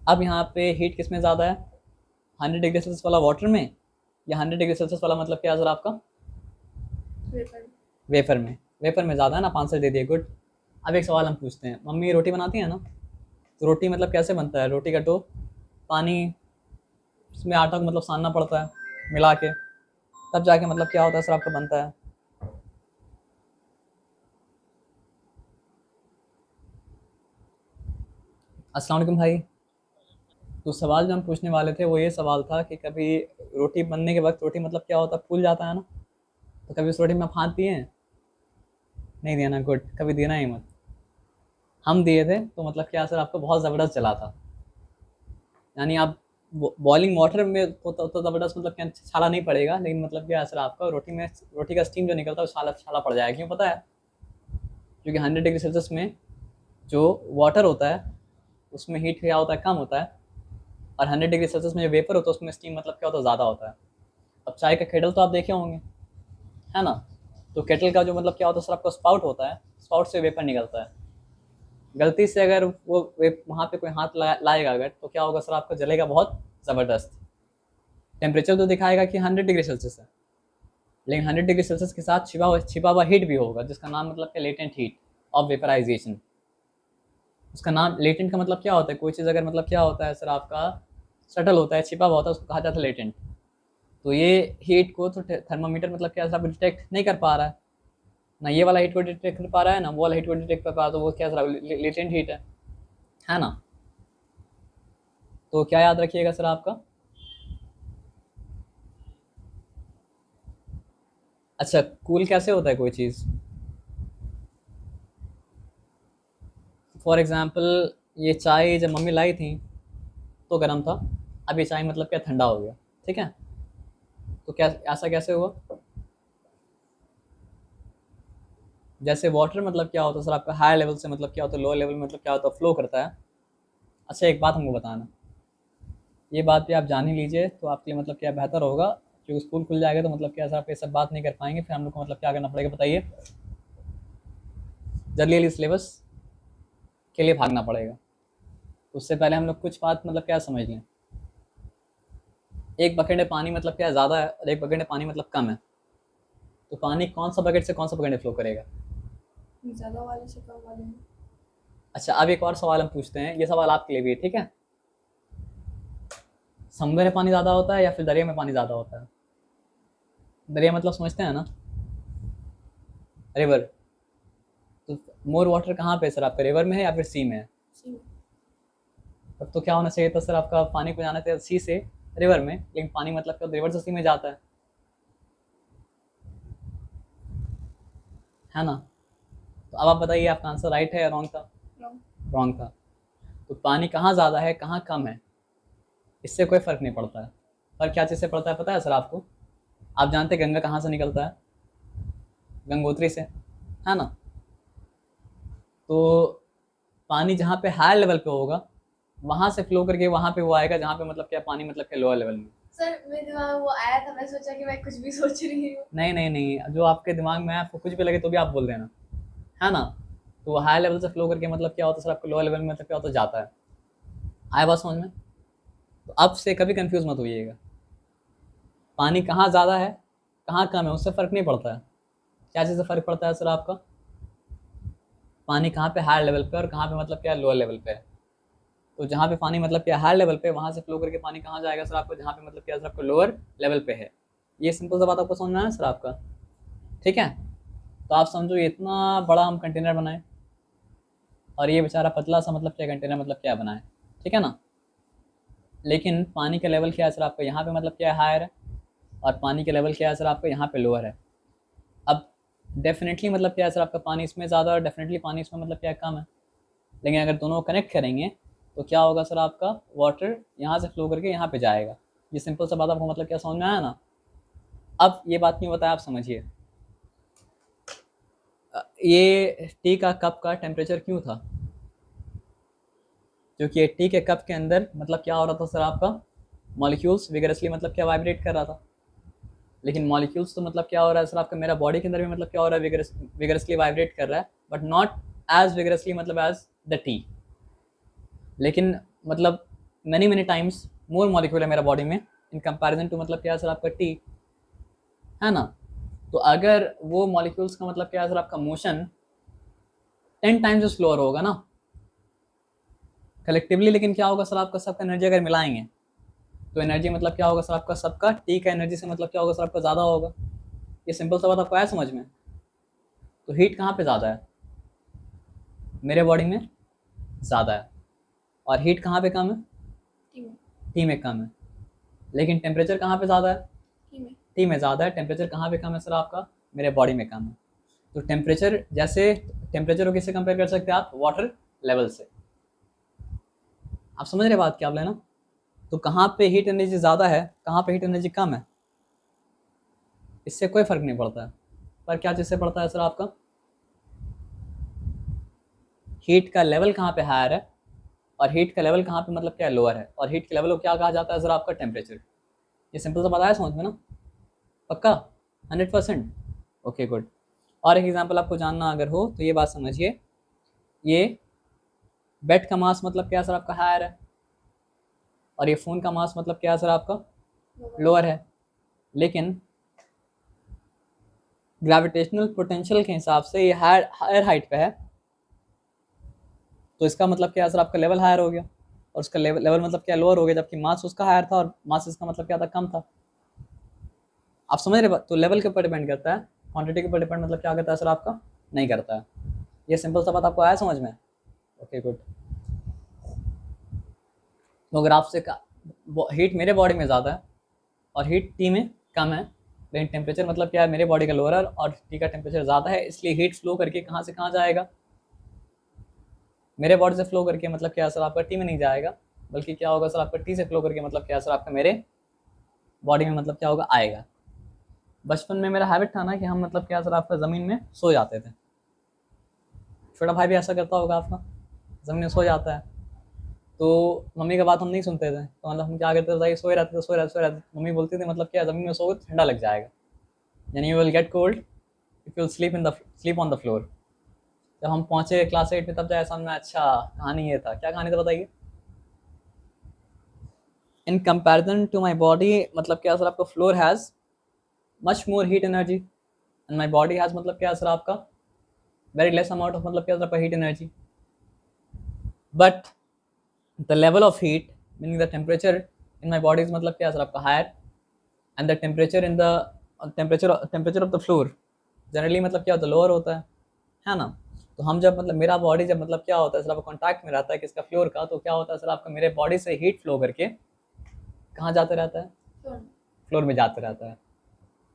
अब यहाँ पे हीट किस में ज़्यादा है? 100 डिग्री सेल्सियस वाला वाटर में, या 100 डिग्री सेल्सियस वाला मतलब क्या सर आपका? वेपर। वेपर में। वेपर में ज़्यादा है ना, 5 से दे दिए, गुड। अब एक सवाल हम पूछते हैं, मम्मी रोटी बनाती है ना, तो रोटी मतलब कैसे बनता है? रोटी का डो, पानी, उसमें आटा को मतलब सानना पड़ता है मिला के, तब जाके मतलब क्या होता है सर आपका? बनता है। अस्सलाम वालेकुम भाई। तो सवाल जो हम पूछने वाले थे वो ये सवाल था कि कभी रोटी बनने के वक्त रोटी मतलब क्या होता है? फूल जाता है ना, तो कभी उस रोटी में आप हाथ दिए हैं? नहीं दिया ना, गुड, कभी देना ही मत। हम दिए थे तो मतलब क्या सर आपको? बहुत ज़बरदस्त जला था। यानी आप बॉइलिंग वाटर में तो ज़बरदस्त मतलब क्या छाला नहीं पड़ेगा, लेकिन मतलब क्या सर आपका? रोटी में रोटी का स्टीम जो निकलता है वो छाला छाला पड़ जाएगा। क्यों पता है? क्योंकि 100 डिग्री सेल्सियस में जो वाटर होता है उसमें हीट क्या होता है, कम होता है, और 100 डिग्री सेल्सियस में जो वेपर होता है उसमें स्टीम मतलब क्या होता है, ज़्यादा होता है। अब चाय का केटल तो आप देखे होंगे, है ना। तो केटल का जो मतलब क्या होता है सर, आपका स्पाउट होता है, स्पाउट से वेपर निकलता है। गलती से अगर वो वहाँ पे कोई हाथ लाएगा अगर, तो क्या होगा सर, आपका जलेगा बहुत ज़बरदस्त। टेम्परेचर तो दिखाएगा कि 100 डिग्री सेल्सियस है, लेकिन 100 डिग्री सेल्सियस के साथ छिपा हुआ हीट भी होगा, जिसका नाम मतलब क्या, लेटेंट हीट ऑफ वेपराइजेशन। उसका नाम लेटेंट का मतलब क्या होता है, कोई चीज़ अगर मतलब क्या होता है सर आपका, सटल होता है, छिपा हुआ होता है, उसको कहा जाता है लेटेंट। तो ये हीट को तो थर्मामीटर मतलब क्या सर डिटेक्ट नहीं कर पा रहा है, ना ये वाला हीट को डिटेक्ट कर पा रहा है, ना वो वाला हीट को डिटेक्ट कर पा रहा है, तो वो क्या सर लेटेंट हीट है ना। तो क्या याद रखिएगा सर आपका, अच्छा कूल कैसे होता है कोई चीज़, फॉर एग्जांपल ये चाय जब मम्मी लाई थी तो गर्म था, अब ये चाय मतलब क्या ठंडा हो गया, ठीक है। तो क्या ऐसा कैसे हुआ, जैसे वाटर मतलब क्या होता है सर आपका, हाई लेवल से मतलब क्या होता है लोअर लेवल मतलब क्या होता है, फ्लो करता है। अच्छा एक बात हमको बताना, ये बात भी आप जान ही लीजिए तो आपके लिए मतलब क्या बेहतर होगा, क्योंकि स्कूल खुल जाएगा तो मतलब क्या सर आप ये सब बात नहीं कर पाएंगे, फिर हम लोग को मतलब क्या करना पड़ेगा बताइए, जल्दी सिलेबस के लिए भागना पड़ेगा। तो उससे पहले हम लोग कुछ बात मतलब क्या समझ लें, एक बकेट में पानी मतलब क्या ज़्यादा है और एक बकेट में पानी मतलब कम है, तो पानी कौन सा बकेट से कौन सा बकेट में फ्लो करेगा। ज़्यादा वाले से कम वाले में। अच्छा अब एक और सवाल हम पूछते हैं, ये सवाल आपके लिए भी है, ठीक है। समुद्र में पानी ज़्यादा होता है या फिर दरिया में पानी ज़्यादा होता है, दरिया मतलब समझते हैं ना, रिवर। तो मोर वाटर कहाँ पे सर आपका, रिवर में है या फिर सी में है। सी। तब तो क्या होना चाहिए था सर आपका, पानी को जाना चाहिए सी से रिवर में, लेकिन पानी मतलब क्या रिवर से सी में जाता है ना। तो अब आप बताइए आपका आंसर राइट है या रॉन्ग था, रॉन्ग। रॉन्ग था। तो पानी कहाँ ज़्यादा है कहाँ कम है, इससे कोई फ़र्क नहीं पड़ता है, पर क्या चीज़ से पड़ता है पता है सर आपको, आप जानते हैं गंगा कहाँ से निकलता है, गंगोत्री से, है ना। तो पानी जहाँ पे हाई लेवल पे होगा वहाँ से फ्लो करके वहाँ पे वो आएगा जहाँ पे मतलब क्या पानी मतलब क्या लोअर लेवल में। सर मेरे दिमाग में वो आया था, मैं सोचा कि मैं कुछ भी सोच रही हूँ। नहीं नहीं नहीं, जो आपके दिमाग में है आपको कुछ भी लगे तो भी आप बोल देना, है ना। तो वो हाई लेवल से फ्लो करके मतलब क्या होता है सर आपको लोअर लेवल में मतलब क्या होता है जाता है, आया बात समझ में। तो अब से कभी कंफ्यूज मत होइएगा, पानी कहाँ ज़्यादा है कहाँ कम है उससे फ़र्क नहीं पड़ता है, क्या चीज़ से फ़र्क पड़ता है सर आपका, पानी कहाँ पे हाई लेवल पे और कहाँ पे मतलब क्या लोअर लेवल पे है। तो जहाँ पे पानी मतलब क्या हाई लेवल पे, वहाँ से फ्लो करके पानी कहाँ जाएगा सर आपको, जहाँ पे मतलब क्या सर आपको लोअर लेवल पे है। ये सिंपल सा बात आपको समझ में आया सर आपका, ठीक है। तो आप समझो ये इतना बड़ा हम कंटेनर बनाए और ये बेचारा पतला सा मतलब क्या कंटेनर मतलब क्या बनाए, ठीक है ना। लेकिन पानी का लेवल क्या है सर आपका, यहाँ पे मतलब क्या है हायर है, और पानी का लेवल क्या है सर आपका यहाँ पे लोअर है। अब डेफिनेटली मतलब क्या है सर आपका, पानी इसमें ज़्यादा और डेफिनेटली पानी इसमें मतलब क्या है कम है, लेकिन अगर दोनों को कनेक्ट करेंगे तो क्या होगा सर आपका, वाटर यहाँ से फ्लो करके यहाँ पे जाएगा। ये सिंपल सा बात आपको मतलब क्या समझ में आया ना। अब ये बात नहीं बताया आप समझिए, ये टी का कप का टेम्परेचर क्यों था, क्योंकि ये टी के कप के अंदर मतलब क्या हो रहा था सर आपका, मॉलिक्यूल्स विगरसली मतलब क्या वाइब्रेट कर रहा था। लेकिन मॉलिक्यूल्स तो मतलब क्या हो रहा है सर आपका, मेरा बॉडी के अंदर भी मतलब क्या हो रहा है, विगरसली वाइब्रेट कर रहा है, बट नॉट एज विगरसली मतलब एज द टी। लेकिन मतलब many many times more molecule है मेरा बॉडी में इन कंपैरिजन टू मतलब क्या है सर आपका टी, है ना। तो अगर वो मॉलिक्यूल्स का मतलब क्या है सर आपका मोशन 10 टाइम्स स्लोअर होगा ना कलेक्टिवली, लेकिन क्या होगा सर आपका, सबका एनर्जी अगर मिलाएंगे तो एनर्जी मतलब क्या होगा सर आपका, सबका टी का एनर्जी से मतलब क्या होगा सर आपका ज़्यादा होगा। ये सिंपल सा बात आपको आया समझ में। तो हीट कहाँ पे ज़्यादा है, मेरे बॉडी में ज़्यादा है, और हीट कहाँ पे कम है, टी में। टी में कम है। लेकिन टेम्परेचर कहाँ पे ज़्यादा है, टी में। टी में ज़्यादा है। टेम्परेचर कहाँ पे कम है सर आपका, मेरे बॉडी में कम है। तो टेम्परेचर जैसे, टेम्परेचर को किससे कंपेयर कर सकते हैं आप, वाटर लेवल से। आप समझ रहे बात क्या बोले ना। तो कहाँ पे हीट एनर्जी ज़्यादा है कहाँ पे हीट एनर्जी कम है, इससे कोई फ़र्क नहीं पड़ता है। पर क्या चीज़ से पड़ता है सर आपका, हीट का लेवल कहाँ पे हायर है और हीट का लेवल कहाँ पे मतलब क्या लोअर है, और हीट के लेवल को क्या कहा जाता है सर, आपका टेम्परेचर। ये सिंपल सा बताया समझ में ना, पक्का 100%। Okay good. और एक एग्जांपल आपको जानना अगर हो तो ये बात समझिए, ये बेड का मास मतलब क्या सर आपका हायर है, और ये फ़ोन का मास मतलब क्या सर आपका लोअर है, लेकिन ग्रेविटेशनल पोटेंशियल के हिसाब से ये हायर हाइट पे है, तो इसका मतलब क्या सर आपका लेवल हायर हो गया, और उसका लेवल मतलब क्या लोअर हो गया, जबकि मास उसका हायर था और मास इसका मतलब क्या था कम था। आप समझ रहे, तो लेवल के ऊपर डिपेंड करता है, क्वांटिटी के ऊपर डिपेंड मतलब क्या करता है सर आपका नहीं करता है। ये सिंपल सा बात आपको आया समझ में? Okay good. तो अगर आपसे हीट मेरे बॉडी में ज़्यादा है और हीट टी में कम है, लेकिन टेम्परेचर मतलब क्या है मेरे बॉडी का लोअर है और टी का टेम्परेचर ज़्यादा है, इसलिए हीट फ्लो करके कहाँ से कहाँ जाएगा, मेरे बॉडी से फ्लो करके मतलब क्या सर आपका टी में नहीं जाएगा, बल्कि क्या होगा सर आपका टी से फ्लो करके मतलब क्या सर आपका मेरे बॉडी में मतलब क्या होगा आएगा। बचपन में मेरा हैबिट था ना कि हम मतलब क्या सर आपका ज़मीन में सो जाते थे, छोटा भाई भी ऐसा करता होगा आपका, ज़मीन में सो जाता है, तो मम्मी का बात हम नहीं सुनते थे, तो मतलब हम क्या करते थे, सोए रहते थे सोए रहते सोए रहते, मम्मी बोलती थी मतलब क्या ज़मीन में सोओगे तो ठंडा लग जाएगा, यानी you will get cold if you sleep on the floor. जब हम पहुंचे क्लास 8 में तब जाए समझ में, अच्छा कहानी ये था, क्या कहानी था बताइए। In comparison to my body मतलब क्या सर आपका floor has much more heat energy and my body has मतलब क्या सर आपका वेरी लेस अमाउंट ऑफ मतलब क्या सर आपका heat energy, but the level of heat meaning the temperature in my body is मतलब क्या sir आपका higher, and the temperature in the temperature of the floor generally मतलब क्या होता है लोअर होता है ना। तो हम जब मतलब मेरा बॉडी जब मतलब क्या होता है सर आपका कॉन्टैक्ट में रहता है किसका फ्लोर का, तो क्या होता है सर आपका मेरे बॉडी से हीट फ्लो करके कहाँ जाते रहता है, फ्लोर में जाते रहता है,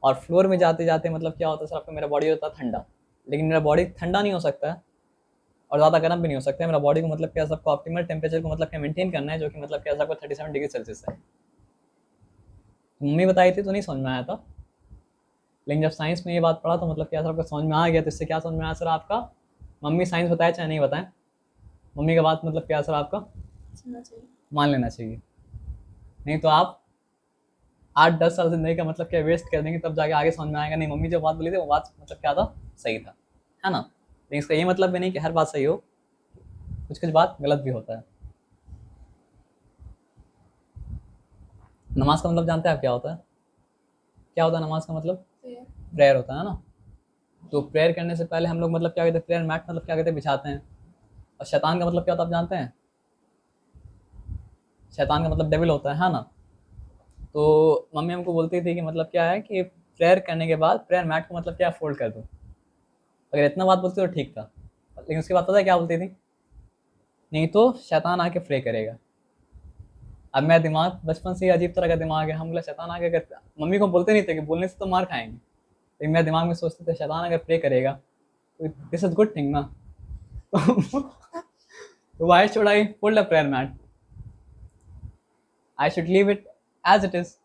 और फ्लोर में जाते जाते मतलब क्या होता है सर आपका मेरा बॉडी होता है ठंडा, लेकिन मेरा बॉडी ठंडा नहीं हो सकता है और ज़्यादा गर्म भी नहीं हो सकता है, मेरा बॉडी को मतलब क्या सबको ऑप्टिमल टेम्परेचर को मतलब क्या मेंटेन करना है, जो कि मतलब क्या सबको 37 डिग्री सेल्सियस है। मम्मी बताई थी तो नहीं समझ में आया था, लेकिन जब साइंस में ये बात पढ़ा तो मतलब क्या सर आपको समझ में आ गया, तो इससे क्या समझ में आया सर आपका, मम्मी साइंस बताए चाहे नहीं बताएं, मम्मी का बात मतलब क्या सर आपका मान लेना चाहिए, नहीं तो आप 8-10 साल जिंदगी का मतलब क्या वेस्ट कर देंगे, तब जाके आगे समझ में आएगा नहीं मम्मी जो बात बोली थी वो बात मतलब क्या था सही था, है ना। लेकिन इसका ये मतलब भी नहीं कि हर बात सही हो, कुछ कुछ बात गलत भी होता है। नमाज का मतलब जानते हैं आप क्या होता है, क्या होता है नमाज का मतलब, प्रेयर होता है ना। तो प्रेयर करने से पहले हम लोग मतलब क्या कहते हैं, प्रेयर मैट मतलब क्या कहते हैं बिछाते हैं, और शैतान का मतलब क्या होता है आप जानते हैं, शैतान का मतलब डेविल होता है ना। तो मम्मी हमको बोलती थी कि मतलब क्या है कि प्रेयर करने के बाद प्रेयर मैट को मतलब क्या फोल्ड कर दो, अगर इतना बात बोलती तो ठीक था, लेकिन उसके बाद पता है क्या बोलती थी, नहीं तो शैतान आके प्रे करेगा। अब मेरा दिमाग बचपन से ही अजीब तरह का दिमाग है, हम बोले शैतान आके अगर, मम्मी को बोलते नहीं थे कि बोलने से तो मार खाएंगे, लेकिन मेरे दिमाग में सोचते थे शैतान अगर प्रे करेगा तो दिस इज गुड थिंग ना। तो why should I fold a prayer mat, I should leave it as it is.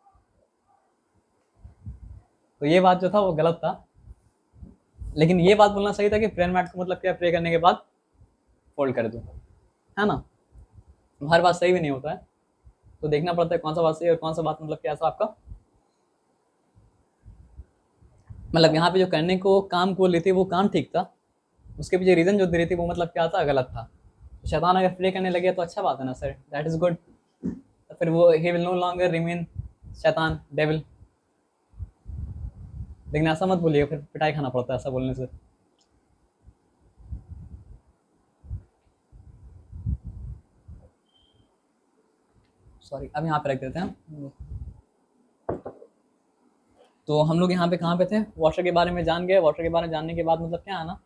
तो ये बात जो था वो गलत था, लेकिन ये बात बोलना सही था कि प्रेयर मैट को मतलब क्या प्रे करने के बाद फोल्ड कर दो, है ना। हर बात सही भी नहीं होता है, तो देखना पड़ता है कौन सा बात सही है और कौन सा बात मतलब क्या ऐसा आपका मतलब यहाँ पे जो करने को काम को लेती वो काम ठीक था, उसके पीछे रीज़न जो दे रही थी वो मतलब क्या था गलत था। तो शैतान अगर प्रे करने लगे तो अच्छा बात है ना सर, दैट इज़ गुड, तो फिर वो ही विल नो लॉन्गर रिमेन शैतान डेविल। लेकिन ऐसा मत बोलिए फिर पिटाई खाना पड़ता है ऐसा बोलने से। सॉरी, अब यहाँ पे रख देते हैं। तो हम लोग यहाँ पे कहाँ पे थे, वाटर के बारे में जान गए, वाटर के बारे में जानने के बाद मतलब क्या आना,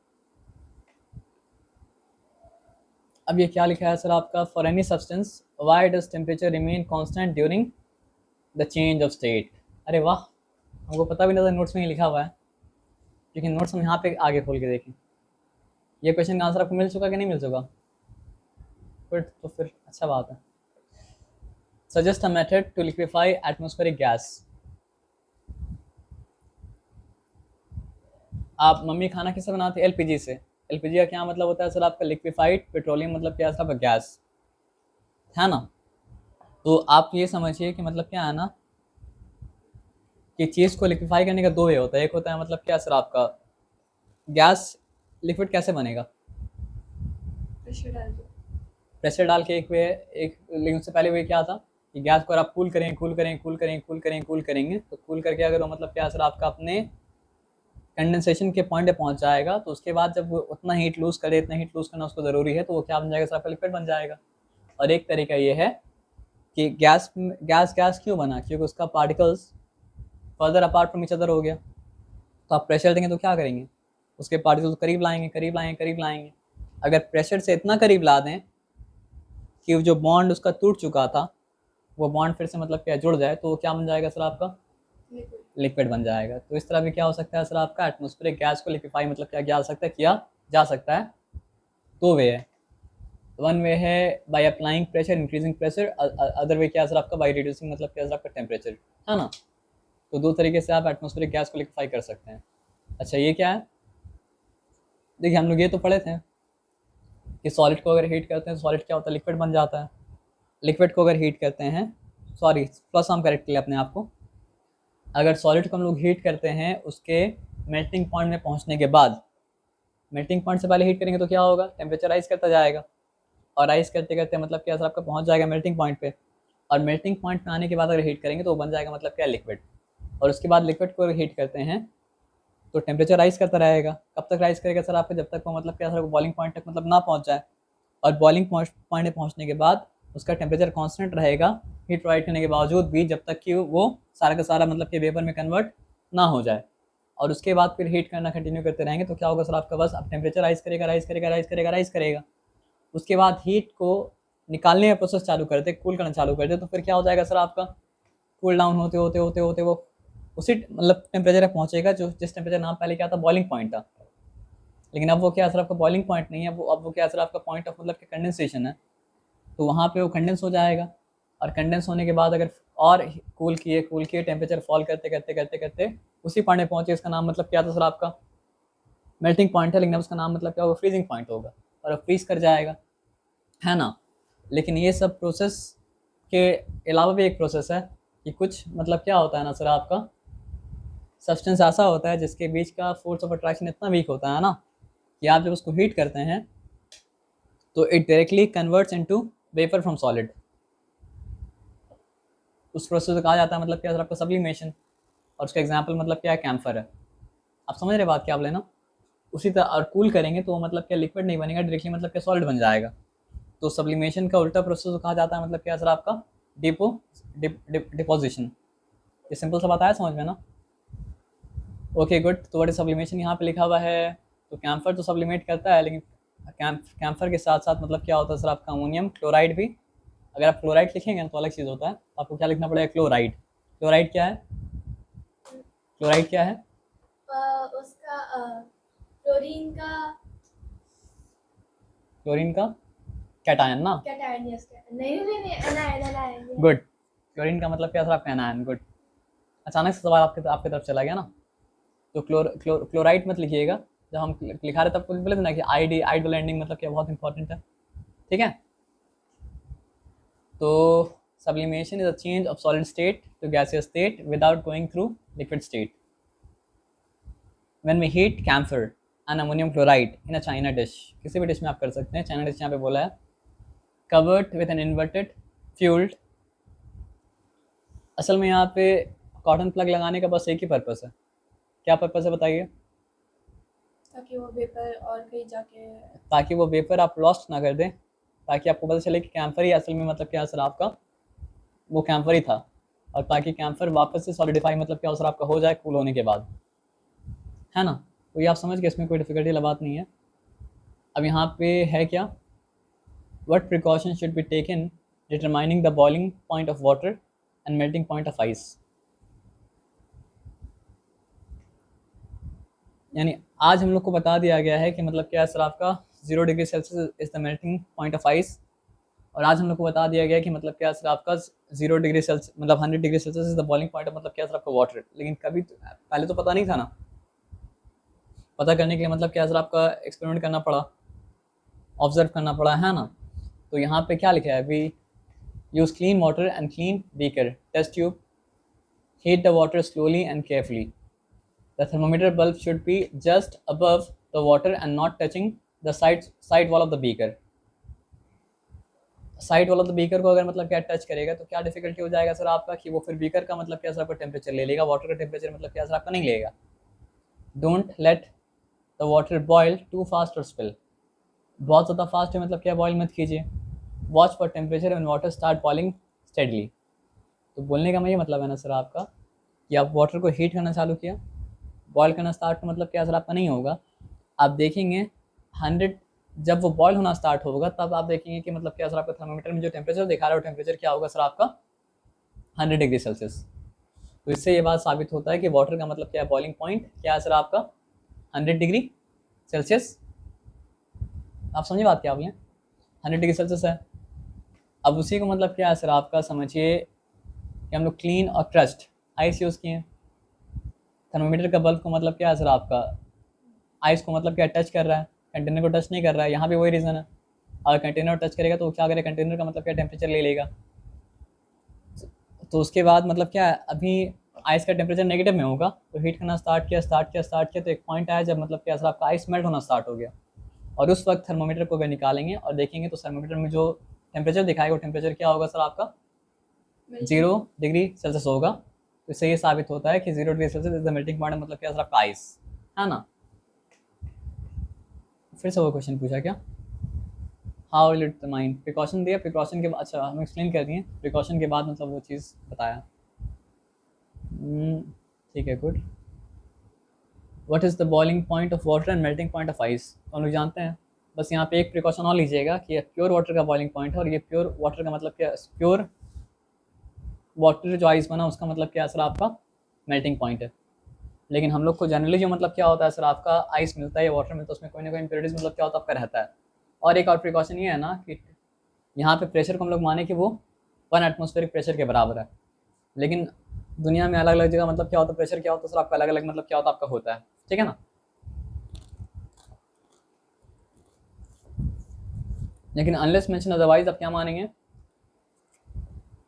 अब ये क्या लिखा है सर आपका, for any substance why does temperature remain constant during the change of state. अरे वाह, हमको पता भी नहीं था, नोट्स में ही लिखा हुआ है, लेकिन नोट्स हम यहाँ पे आगे खोल के देखें। ये क्वेश्चन का आंसर आपको मिल चुका कि नहीं मिल चुका, गुड, तो फिर अच्छा बात है। Suggest a method to liquefy atmospheric gas. आप मम्मी खाना किससे बनाते हैं, एलपीजी से। एलपीजी का क्या मतलब होता है सर आपका, लिक्विफाइड पेट्रोलियम मतलब क्या है आपका गैस। है ना। तो आप ये समझिए कि मतलब क्या है ना, कि चीज़ को लिक्विफाई करने का दो वे होता है। एक होता है मतलब क्या सर आपका, गैस लिक्विड कैसे बनेगा, प्रेशर डाल दो। प्रेशर डाल के एक वे, एक, लेकिन उससे पहले वे क्या था कि गैस को अगर आप कूल करें कूल करें कूल करें कूल करें कूल करेंगे, तो कूल करके अगर वो मतलब क्या सर आपका अपने कंडेंसेशन के पॉइंट पे पहुंच जाएगा, तो उसके बाद जब वो उतना हीट लूज करे, इतना हीट लूज करना उसको ज़रूरी है, तो वो क्या बन जाएगा सर आपका, लिक्विड बन जाएगा। और एक तरीका ये है कि गैस गैस गैस क्यों बना, क्योंकि उसका particles further apart from each other हो गया। तो आप प्रेशर देंगे तो क्या करेंगे, उसके पार्टिकल्स करीब लाएंगे करीब लाएंगे करीब लाएंगे। अगर प्रेशर से इतना करीब ला दें कि जो बॉन्ड उसका टूट चुका था वो बॉन्ड फिर से मतलब क्या जुड़ जाए, तो वो क्या बन जाएगा सर आपका, लिक्विड। लिक्विड बन जाएगा। तो इस तरह भी क्या हो सकता है सर आपका, एटमॉस्फेरिक गैस को लिक्विफाई मतलब क्या किया जा सकता है, किया जा सकता है। दो वे है, वन वे है by applying pressure, increasing pressure, other way क्या सर आपका, बाय रिड्यूसिंग मतलब क्या सर आपका टेम्परेचर, है ना। तो दो तरीके से आप एटमॉस्फेरिक गैस को लिक्विफाई कर सकते हैं। अच्छा ये क्या है, देखिए हम लोग ये तो पढ़े थे कि सॉलिड को अगर हीट करते हैं तो सॉलिड क्या होता है, लिक्विड बन जाता है। लिक्विड को अगर हीट करते हैं, सॉरी प्लस हम करेक्ट किया अपने आप को, अगर सॉलिड को हम लोग हीट करते हैं उसके मेल्टिंग पॉइंट में पहुंचने के बाद, मेल्टिंग पॉइंट से पहले हीट करेंगे तो क्या होगा, टेम्परेचर राइज करता जाएगा, और राइज करते करते मतलब क्या सर आपका पहुंच जाएगा मेल्टिंग पॉइंट पे, और मेल्टिंग पॉइंट पे आने के बाद अगर हीट करेंगे तो वो बन जाएगा मतलब क्या, लिक्विड। और उसके बाद लिक्विड को अगर हीट करते हैं तो टेम्परेचर राइज करता रहेगा। कब तक राइज करेगा सर आपका, जब तक वो मतलब क्या सर बॉइलिंग पॉइंट तक मतलब ना पहुंच जाए। और बॉइलिंग पॉइंट पे पहुंचने के बाद उसका टेम्परेचर कांस्टेंट रहेगा हीट प्रोवाइड करने के बावजूद भी, जब तक कि वो सारा का सारा मतलब कि वेपर में कन्वर्ट ना हो जाए। और उसके बाद फिर हीट करना कंटिन्यू करते रहेंगे तो क्या होगा सर आपका, बस अब टेम्परेचर राइज करेगा राइज करेगा राइज करेगा राइज करेगा। उसके बाद हीट को निकालने का प्रोसेस चालू करते, कूल करना चालू करते, तो फिर क्या हो जाएगा सर आपका, कूल डाउन होते होते होते होते वो उसी मतलब टेम्परेचर पर पहुंचेगा जो जिस टेम्परेचर नाम पहले क्या था, बॉइलिंग पॉइंट था। लेकिन अब वो क्या सर आपका बॉइलिंग पॉइंट नहीं है, वो अब वो क्या सर आपका पॉइंट ऑफ मतलब कि कंडेंसेशन है। तो वहाँ पे वो कंडेंस हो जाएगा, और कंडेंस होने के बाद अगर और कूल किए टेम्परेचर फॉल करते करते करते करते उसी पॉइंट पे पहुंचे, इसका नाम मतलब क्या था सर आपका, मेल्टिंग पॉइंट है, लेकिन अब उसका नाम मतलब क्या होगा, फ्रीजिंग पॉइंट होगा, और अब फ्रीज कर जाएगा, है ना। लेकिन ये सब प्रोसेस के अलावा भी एक प्रोसेस है कि कुछ मतलब क्या होता है ना सर आपका, सब्सटेंस ऐसा होता है जिसके बीच का फोर्स ऑफ अट्रैक्शन इतना वीक होता है ना, कि आप जब उसको हीट करते हैं तो it directly converts into vapour from solid. उस प्रोसेस को कहा जाता है मतलब क्या सर आपका, सब्लिमेशन। और उसका एग्जांपल मतलब क्या है, कैम्फर है। आप समझ रहे बात क्या आप लेना। उसी तरह और कूल करेंगे तो वो मतलब क्या, लिक्विड नहीं बनेगा डायरेक्टली, मतलब क्या सॉलिड बन जाएगा। तो सब्लिमेशन का उल्टा प्रोसेस को कहा जाता है मतलब क्या सर आपका, डिपो डिपोजिशन। ये सिंपल सा बात आया समझ में ना। Okay good. तो व्हाट इज सब्लिमेशन यहाँ पे लिखा हुआ है। तो कैम्फर तो सब्लिमेट करता है, लेकिन कैम्फर के साथ साथ मतलब क्या होता है सर आपका, अमोनियम क्लोराइड भी। अगर आप क्लोराइड लिखेंगे तो अलग चीज़ होता है, तो आपको क्या लिखना पड़ेगा, क्लोराइड। क्लोराइड क्या है, क्लोराइड क्या है, उसका क्लोरीन का क्लोरीन का कैटायन ना। कैटायन। यस, नहीं नहीं नहीं, एनायन एनायन। गुड। क्लोरीन का मतलब क्या सर आपका, एनायन। गुड। अचानक से सवाल आपके तरफ चला गया ना। तो क्लोराइड मत लिखिएगा। जब हम लिखा रहे तब कुछ बोले थे ना कि आइडियल एंडिंग मतलब क्या बहुत इंपॉर्टेंट है, ठीक है। तो sublimation is a change of solid state to gaseous state without going through liquid state. When we heat camphor and ammonium chloride in a china dish, किसी भी डिश में आप कर सकते हैं, चाइना डिश यहाँ पे बोला है, covered with an inverted fueled। असल में यहाँ पे कॉटन प्लग लगाने का बस एक ही पर्पस है। क्या पर्पस है बताइए, ताकि वो वेपर और कहीं जाके, ताकि वो वेपर आप लॉस्ट ना कर दें, ताकि आपको पता चले कि कैम्फर ही असल में मतलब क्या सर आपका, वो कैम्फर ही था। और ताकि कैम्फर वापस से सॉलिडिफाई मतलब क्या सर आपका हो जाए कूल होने के बाद, है ना। तो ये आप समझ गए, इसमें कोई डिफिकल्टी वाला बात नहीं है। अब यहाँ पे है क्या, what precaution should be taken determining the boiling point of water and melting point of ice. यानी आज हम लोग को बता दिया गया है कि मतलब क्या सर आपका 0 degree Celsius is the melting point of ice. और आज हम लोग को बता दिया गया कि मतलब क्या सर आपका 0 डिग्री सेल्सियस मतलब 100 degree Celsius is the boiling point of मतलब क्या सर आपका वाटर। लेकिन कभी पहले तो पता नहीं था ना, पता करने के लिए मतलब क्या सर आपका एक्सपेरिमेंट करना पड़ा, ऑब्जर्व करना पड़ा, है ना। तो यहाँ पे क्या लिखा है, we use clean water and clean beaker, test tube, heat the water slowly and carefully, the thermometer bulb should be just above the water and not touching the side wall of the beaker. Side wall of the beaker को अगर मतलब क्या touch करेगा तो क्या difficulty हो जाएगा sir आपका, कि वो फिर बीकर का मतलब क्या सर आपका टेम्परेचर ले लेगा, वाटर का टेम्परेचर मतलब क्या सर आपका नहीं लेगा। Don't let the water boil too fast और स्पिल, बहुत ज़्यादा फास्ट है मतलब क्या बॉयल मत कीजिए। Watch for temperature and water start boiling steadily. तो बोलने का मैं ये मतलब है ना सर आपका, कि आप वाटर को हीट करना चालू किया, बॉयल करना स्टार्ट मतलब क्या सर आपका नहीं होगा। आप देखेंगे 100 जब वो बॉयल होना स्टार्ट होगा तब आप देखेंगे कि मतलब क्या सर आपका थर्मोमीटर में जो टेम्परेचर दिखा रहा है वो टेम्परेचर क्या होगा सर आपका 100 डिग्री सेल्सियस। तो इससे ये बात साबित होता है कि वाटर का मतलब क्या है, बॉइलिंग पॉइंट क्या है सर आपका 100 डिग्री सेल्सियस। आप समझिए बात क्या बोले, 100 डिग्री सेल्सियस है। अब उसी को मतलब क्या है सर आपका समझिए कि हम लोग क्लीन और क्रस्ट आइस यूज़ किए, थर्मोमीटर का बल्ब को मतलब क्या है सर आपका आइस को मतलब क्या टच कर रहा है, कंटेनर को टच नहीं कर रहा है। यहाँ भी वही रीज़न है, अगर कंटेनर टच करेगा तो वो क्या करेगा, कंटेनर का मतलब क्या टेम्परेचर ले लेगा। तो उसके बाद मतलब क्या है, अभी आइस का टेम्परेचर नेगेटिव में होगा तो हीट करना स्टार्ट किया तो एक पॉइंट आया जब मतलब क्या सर आपका आइस मेल्ट होना स्टार्ट हो गया, और उस वक्त थर्मोमीटर को अगर निकालेंगे और देखेंगे तो थर्मोमीटर में जो टेम्परेचर दिखाएगा वो टेम्परेचर क्या होगा सर आपका 0 डिग्री सेल्सियस होगा। तो इससे ये साबित होता है कि 0 degree Celsius is the melting point, मतलब क्या सर आपका आइस है ना। फिर से वो क्वेश्चन पूछा क्या, how will it mind, precaution दिया, प्रिकॉशन के बाद अच्छा हम एक्सप्लेन कर दिए, प्रिकॉशन के बाद मतलब वो चीज़ बताया। ठीक है good. What is the boiling point of water and melting point of ice, तो हम लोग जानते हैं। बस यहाँ पे एक प्रिकॉशन और लीजिएगा कि ये प्योर वाटर का बॉइलिंग पॉइंट है, और ये प्योर वाटर का मतलब क्या, प्योर वाटर जो आइस बना उसका मतलब क्या है सर आपका मेल्टिंग पॉइंट है। लेकिन हम लोग को जनरली जो मतलब क्या होता है सर आपका आइस मिलता है या वाटर मिलता है उसमें कोई ना कोई इम्प्योरिटीज मतलब क्या होता है आपका रहता है। और एक और प्रिकॉशन ये है ना कि यहाँ पे प्रेशर को हम लोग माने कि वो 1 एटमॉस्फेरिक प्रेशर के बराबर है, लेकिन दुनिया में अलग अलग जगह मतलब क्या होता है प्रेशर क्या होता है सर आपका अलग अलग मतलब क्या होता है आपका होता है, ठीक है ना। लेकिन अनलेस मेंशन अदरवाइज आप क्या मानेंगे,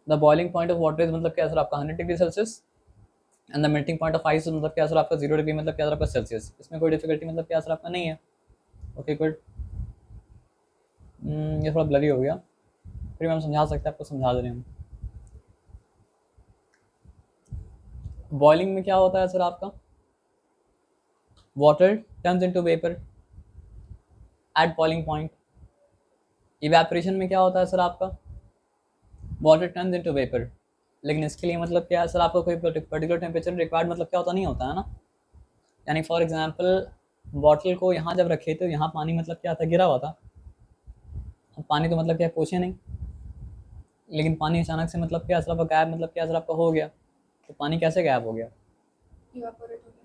the boiling point of water is मतलब क्या सर आपका 100 degree Celsius and the melting point of ice मतलब क्या सर आपका 0 डिग्री मतलब क्या सर आपका सेल्सियस। इसमें कोई डिफिकल्टी मतलब क्या सर आपका नहीं है। Okay good. ये थोड़ा ब्लरी हो गया, फिर हम समझा सकते हैं, आपको समझा दे रहे हैं हम। बॉइलिंग में क्या होता है सर आपका, water turns into vapour eight boiling point. Evaporation में क्या होता है सर आपका, वाटर टर्न्स इनटू वेपर। लेकिन इसके लिए मतलब क्या है सर आपको कोई पर्टिकुलर टेम्परेचर रिक्वायर्ड मतलब क्या होता नहीं होता है ना। यानी फॉर एग्जांपल बॉटल को यहाँ जब रखे थे यहाँ पानी मतलब क्या था गिरा हुआ था, अब पानी तो मतलब क्या पूछे नहीं, लेकिन पानी अचानक से मतलब क्या सर आपका गायब मतलब क्या सर आपका हो गया, तो पानी कैसे गायब हो गया,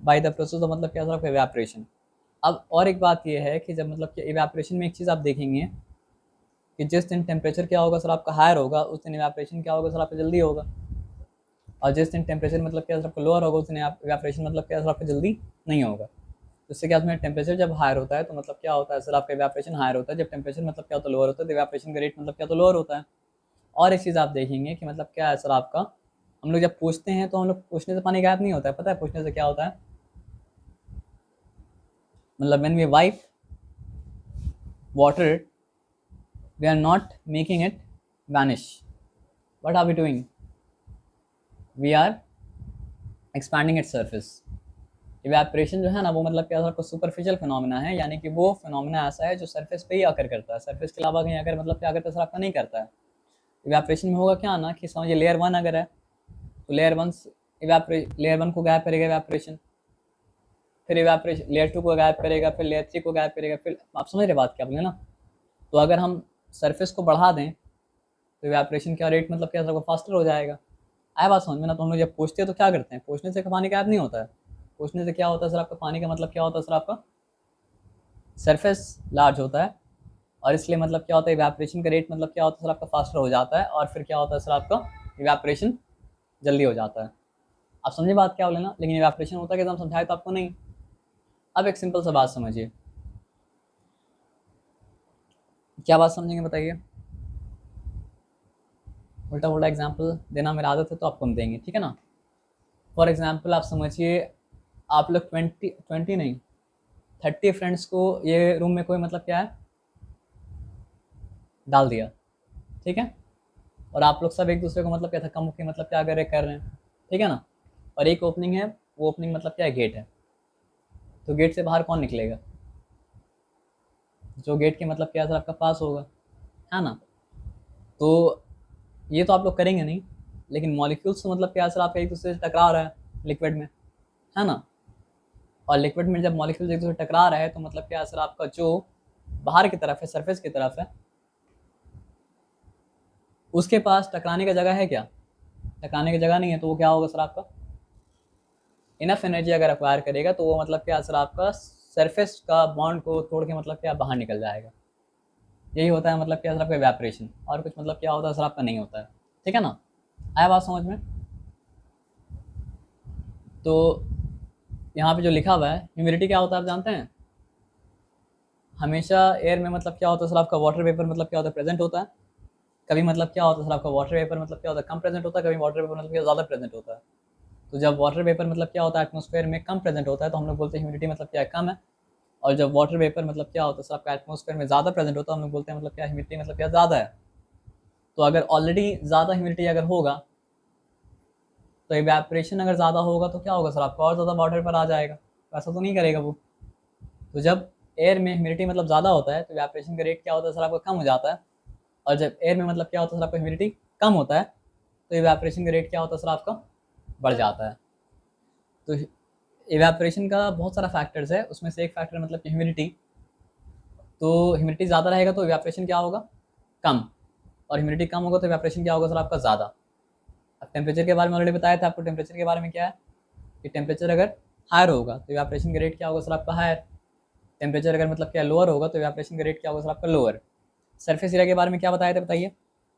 बाय द प्रोसेस ऑफ मतलब क्या सर आपका इवेपोरेशन। अब और एक बात यह है कि जब मतलब कि इवेपोरेशन में एक चीज़ आप देखेंगे कि जिस दिन टेम्परेचर क्या होगा सर आपका हायर होगा उस दिन इवेपोरेशन क्या होगा सर आपका जल्दी होगा, और जिस दिन टेम्परेचर मतलब क्या सर आपका लोअर होगा उस दिन इवेपोरेशन मतलब क्या सर आपका जल्दी नहीं होगा। जिससे क्या उसमें टेम्परेचर जब हायर होता है तो मतलब क्या होता है सर आपका इवेपोरेशन हायर होता है, जब टेम्परेचर मतलब क्या होता है लोअर होता है तो इवेपोरेशन का रेट मतलब क्या तो लोअर होता है। और एक चीज़ आप देखेंगे कि मतलब क्या है सर आपका, हम लोग जब पूछते हैं तो हम लोग पूछने से पानी गायब नहीं होता है, पता है पूछने से क्या होता है, मतलब when we wipe water we are not making it vanish, what are we doing, we are expanding its surface। Evaporation जो है ना वो मतलब क्या आपको सुपरफिशियल फिनोमिना है, यानी कि वो फिनोमिना ऐसा है जो सरफेस पे ही आकर करता है, सरफेस के अलावा कहीं आकर मतलब क्या करता है सर आपका नहीं करता है। इवेपोरेशन में होगा क्या ना कि समझिए लेयर 1 अगर है तो लेयर 1 को गायब करेगा इवेपोरेशन, फिर इवेपोरेशन लेयर 2 को गायब करेगा, फिर लेयर 3 को गायब करेगा, फिर आप समझ रहे बात क्या बोले ना। तो अगर हम सरफेस को बढ़ा दें तो इवेपोरेशन का रेट मतलब क्या सर फास्टर हो जाएगा। आया बात समझ में ना। तो हम लोग जब पूछते हैं तो क्या करते हैं, पूछने से पानी गायब नहीं होता है, पूछने से क्या होता है सर आपका पानी का मतलब क्या होता है सर आपका सरफेस लार्ज होता है, और इसलिए मतलब क्या होता है इवेपोरेशन का रेट मतलब क्या होता है सर आपका फास्टर हो जाता है, और फिर क्या होता है सर आपका इवेपोरेशन जल्दी हो जाता है। आप समझे बात क्या बोले ना, लेकिन इवेपोरेशन होता है कि हम समझाए तो आपको नहीं। अब एक सिंपल सा बात समझिए, क्या बात समझेंगे बताइए। उल्टा उल्टा एग्जाम्पल देना मेरा आदत है तो आपको हम देंगे, ठीक है ना। फॉर एग्जाम्पल आप समझिए, आप लोग 20 नहीं 30 फ्रेंड्स को ये रूम में कोई मतलब क्या है डाल दिया, ठीक है। और आप लोग सब एक दूसरे को मतलब क्या धक्का मुक्की मतलब क्या कर रहे हैं, ठीक है ना। और एक ओपनिंग है, वो ओपनिंग मतलब क्या है, गेट है। तो गेट से बाहर कौन निकलेगा, जो गेट के मतलब क्या सर आपका पास होगा, है ना। तो ये तो आप लोग करेंगे नहीं, लेकिन मॉलिक्यूल्स तो मतलब क्या सर आपका एक दूसरे से टकरा रहा है लिक्विड में, है ना। और लिक्विड में जब मॉलिक्यूल्स एक दूसरे से टकरा रहा है तो मतलब क्या सर आपका जो बाहर की तरफ है, सरफेस की तरफ है, उसके पास टकराने का जगह है क्या, टकराने की जगह नहीं है। तो वो क्या होगा सर आपका, इनफ एनर्जी अगर एक्वायर करेगा तो वो मतलब क्या सर आपका सरफेस का बॉन्ड को तोड़ के मतलब क्या बाहर निकल जाएगा। यही होता है मतलब क्या सर आपका इवेपोरेशन, और कुछ मतलब क्या होता है सर आपका नहीं होता है, ठीक है ना। आया बात समझ में। तो यहाँ पे जो लिखा हुआ है ह्यूमिडिटी क्या होता है आप जानते हैं। हमेशा एयर में मतलब क्या होता है सर आपका वाटर वेपर मतलब क्या होता है प्रेजेंट होता है। कभी मतलब क्या होता है सर आपका वाटर वेपर मतलब क्या होता है कम प्रेजेंट होता है, कभी वाटर वेपर मतलब क्या ज़्यादा प्रेजेंट होता है। तो जब वाटर वेपर मतलब क्या होता है एटमॉस्फेयर में कम प्रेजेंट होता है तो हम लोग बोलते हैं ह्यूमिडिटी मतलब क्या है, कम है। और जब वाटर वेपर मतलब क्या होता है सर आपका एटमॉस्फेयर में ज़्यादा प्रेजेंट होता है हम लोग बोलते हैं मतलब क्या ह्यूमिडिटी मतलब क्या ज़्यादा है। तो अगर ऑलरेडी ज़्यादा ह्यूमिडिटी अगर होगा तो इवेपोरेशन अगर ज़्यादा होगा तो क्या होगा सर आपका और ज़्यादा वाटर पर आ जाएगा, ऐसा तो नहीं करेगा वो। तो जब एयर में ह्यूमिडिटी मतलब ज़्यादा होता है तो इवेपोरेशन का रेट क्या होता है सर आपका कम हो जाता है। और जब एयर में मतलब क्या होता है सर आपका ह्यूमिडिटी कम होता है तो इवेपोरेशन का रेट क्या होता है सर आपका बढ़ जाता है। तो इवेपोरेशन का बहुत सारा फैक्टर्स है, उसमें से एक फैक्टर मतलब कि ह्यूमिडिटी। तो ह्यूमिडिटी ज़्यादा रहेगा तो इवेपोरेशन क्या होगा, कम। और ह्यूमिडिटी कम होगा तो इवेपोरेशन क्या होगा सर आपका ज़्यादा। अब टेम्परेचर के बारे में ऑलरेडी बताया था आपको, टेम्परेचर के बारे में क्या है कि टेम्परेचर अगर हायर होगा तो इवेपोरेशन का रेट क्या होगा सर आपका हायर। टेम्परेचर अगर मतलब क्या लोअर होगा तो इवेपोरेशन का रेट क्या होगा सर आपका लोअर। सरफेस एरिया के बारे में क्या बताया था बताइए।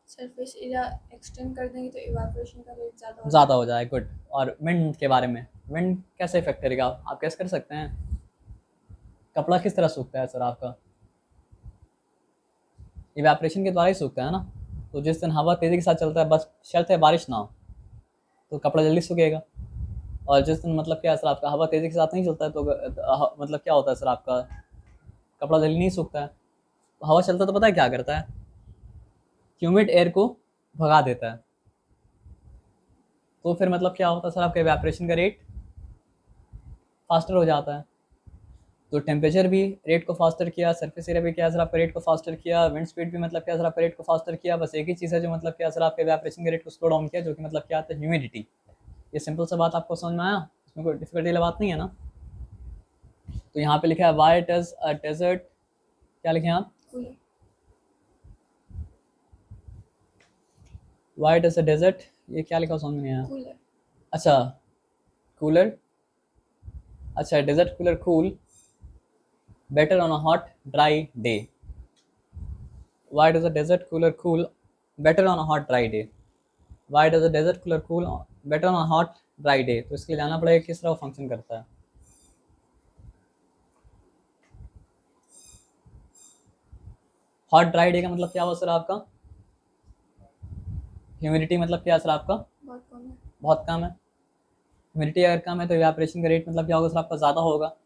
सरफेस एरिया एक्सटेंड कर देंगे तो इवापोरेशन का रेट ज़्यादा हो जाए, गुड। और विंड के बारे में, विंड कैसे इफेक्ट करेगा आप कैसे कर सकते हैं। कपड़ा किस तरह सूखता है सर आपका, इवेपोरेशन के द्वारा ही सूखता है ना। तो जिस दिन हवा तेज़ी के साथ चलता है, बस शर्त है बारिश ना हो, तो कपड़ा जल्दी सूखेगा। और जिस दिन मतलब क्या है सर आपका हवा तेज़ी के साथ नहीं चलता है तो मतलब क्या होता है सर आपका कपड़ा जल्दी नहीं सूखता है। तो हवा चलता है तो पता है क्या करता है, ह्यूमिड एयर को भगा देता है। तो फिर मतलब क्या होता है सर आपका इवेपोरेशन का रेट फास्टर हो जाता है। तो टेम्परेचर भी रेट को फास्टर किया, सरफेस एरिया भी क्या सर आपका रेट को फास्टर किया, विंड स्पीड भी मतलब क्या सर आपका रेट को फास्टर किया। बस एक ही चीज़ है जो मतलब क्या सर आपके इवेपोरेशन के रेट को स्लो डाउन किया, जो कि मतलब क्या आता है ह्यूमिडिटी। ये सिंपल सा बात आपको समझ में आया, इसमें कोई डिफिकल्टी वाली बात नहीं है ना। तो यहाँ पे लिखा है वाई डज अ डेजर्ट, क्या लिखे हैं आप, cooler why does a desert, ये क्या लिखा समझ में नहीं आया। कूलर अच्छा कूलर, अच्छा desert cooler cool better on a hot dry day. Why does a desert cooler cool better on a hot dry day? Why does a desert cooler cool better on a hot dry day? तो इसके लिए जानना पड़ेगा किस तरह वो function करता है। हॉट ड्राई डे का मतलब क्या हुआ सर आपका, ह्यूमिडिटी मतलब क्या सर आपका बहुत कम है। बहुत कम है। ह्यूमिडिटी अगर कम है तो इवेपोरेशन का रेट मतलब क्या होगा सर आपका ज़्यादा होगा।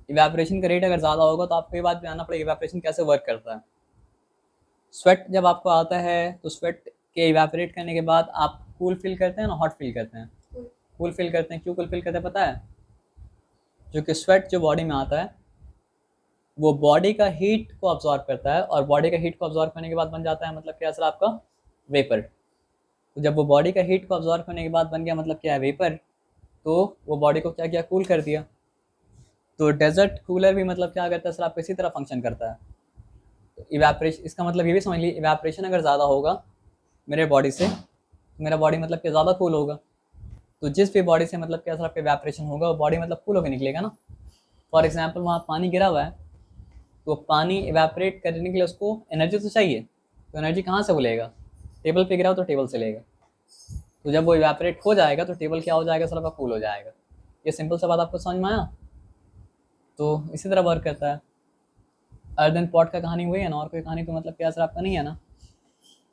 इवेपोरेशन का रेट अगर ज़्यादा होगा तो आपको ये बात जानना पड़ेगा इवेपोरेशन कैसे वर्क करता है। स्वेट जब आपको आता है तो स्वेट के इवेपोरेट करने के बाद आप कूल फील करते हैं ना हॉट फील करते हैं। कूल फील करते हैं, क्यों कूल फील करते हैं पता है, जो कि स्वेट जो बॉडी में आता है वो बॉडी का हीट को अब्जॉर्ब करता है, और बॉडी का हीट को अब्जॉर्ब करने के बाद बन जाता है मतलब क्या सर आपका वेपर। तो जब वो बॉडी का हीट को अब्जॉर्ब करने के बाद बन गया मतलब क्या है वेपर, तो वो बॉडी को क्या किया कूल कर दिया। तो डेजर्ट कूलर भी मतलब क्या करता है सर आपको इसी तरह फंक्शन करता है। तो इवेपोरेशन, इसका मतलब ये भी समझ लीजिए इवेपोरेशन अगर ज़्यादा होगा मेरे बॉडी से तो मेरा बॉडी मतलब कि ज़्यादा कूल होगा। तो जिस भी बॉडी से मतलब क्या सर आपका इवेपोरेशन होगा वो बॉडी मतलब कूल होकर निकलेगा ना। फॉर एग्जाम्पल वहाँ पानी गिरा हुआ है तो पानी इवेपोरेट करने के लिए उसको एनर्जी तो चाहिए, तो एनर्जी कहाँ से वो लेगा, टेबल पे गिरा हो तो टेबल से लेगा। तो जब वो इवेपोरेट हो जाएगा तो टेबल क्या हो जाएगा सर आपका कूल हो जाएगा। ये सिंपल सा बात आपको समझ में आया। तो इसी तरह वर्क करता है। अर्दन पॉट का कहानी हुई है ना, और कोई कहानी तो मतलब क्या सर आपका नहीं है ना।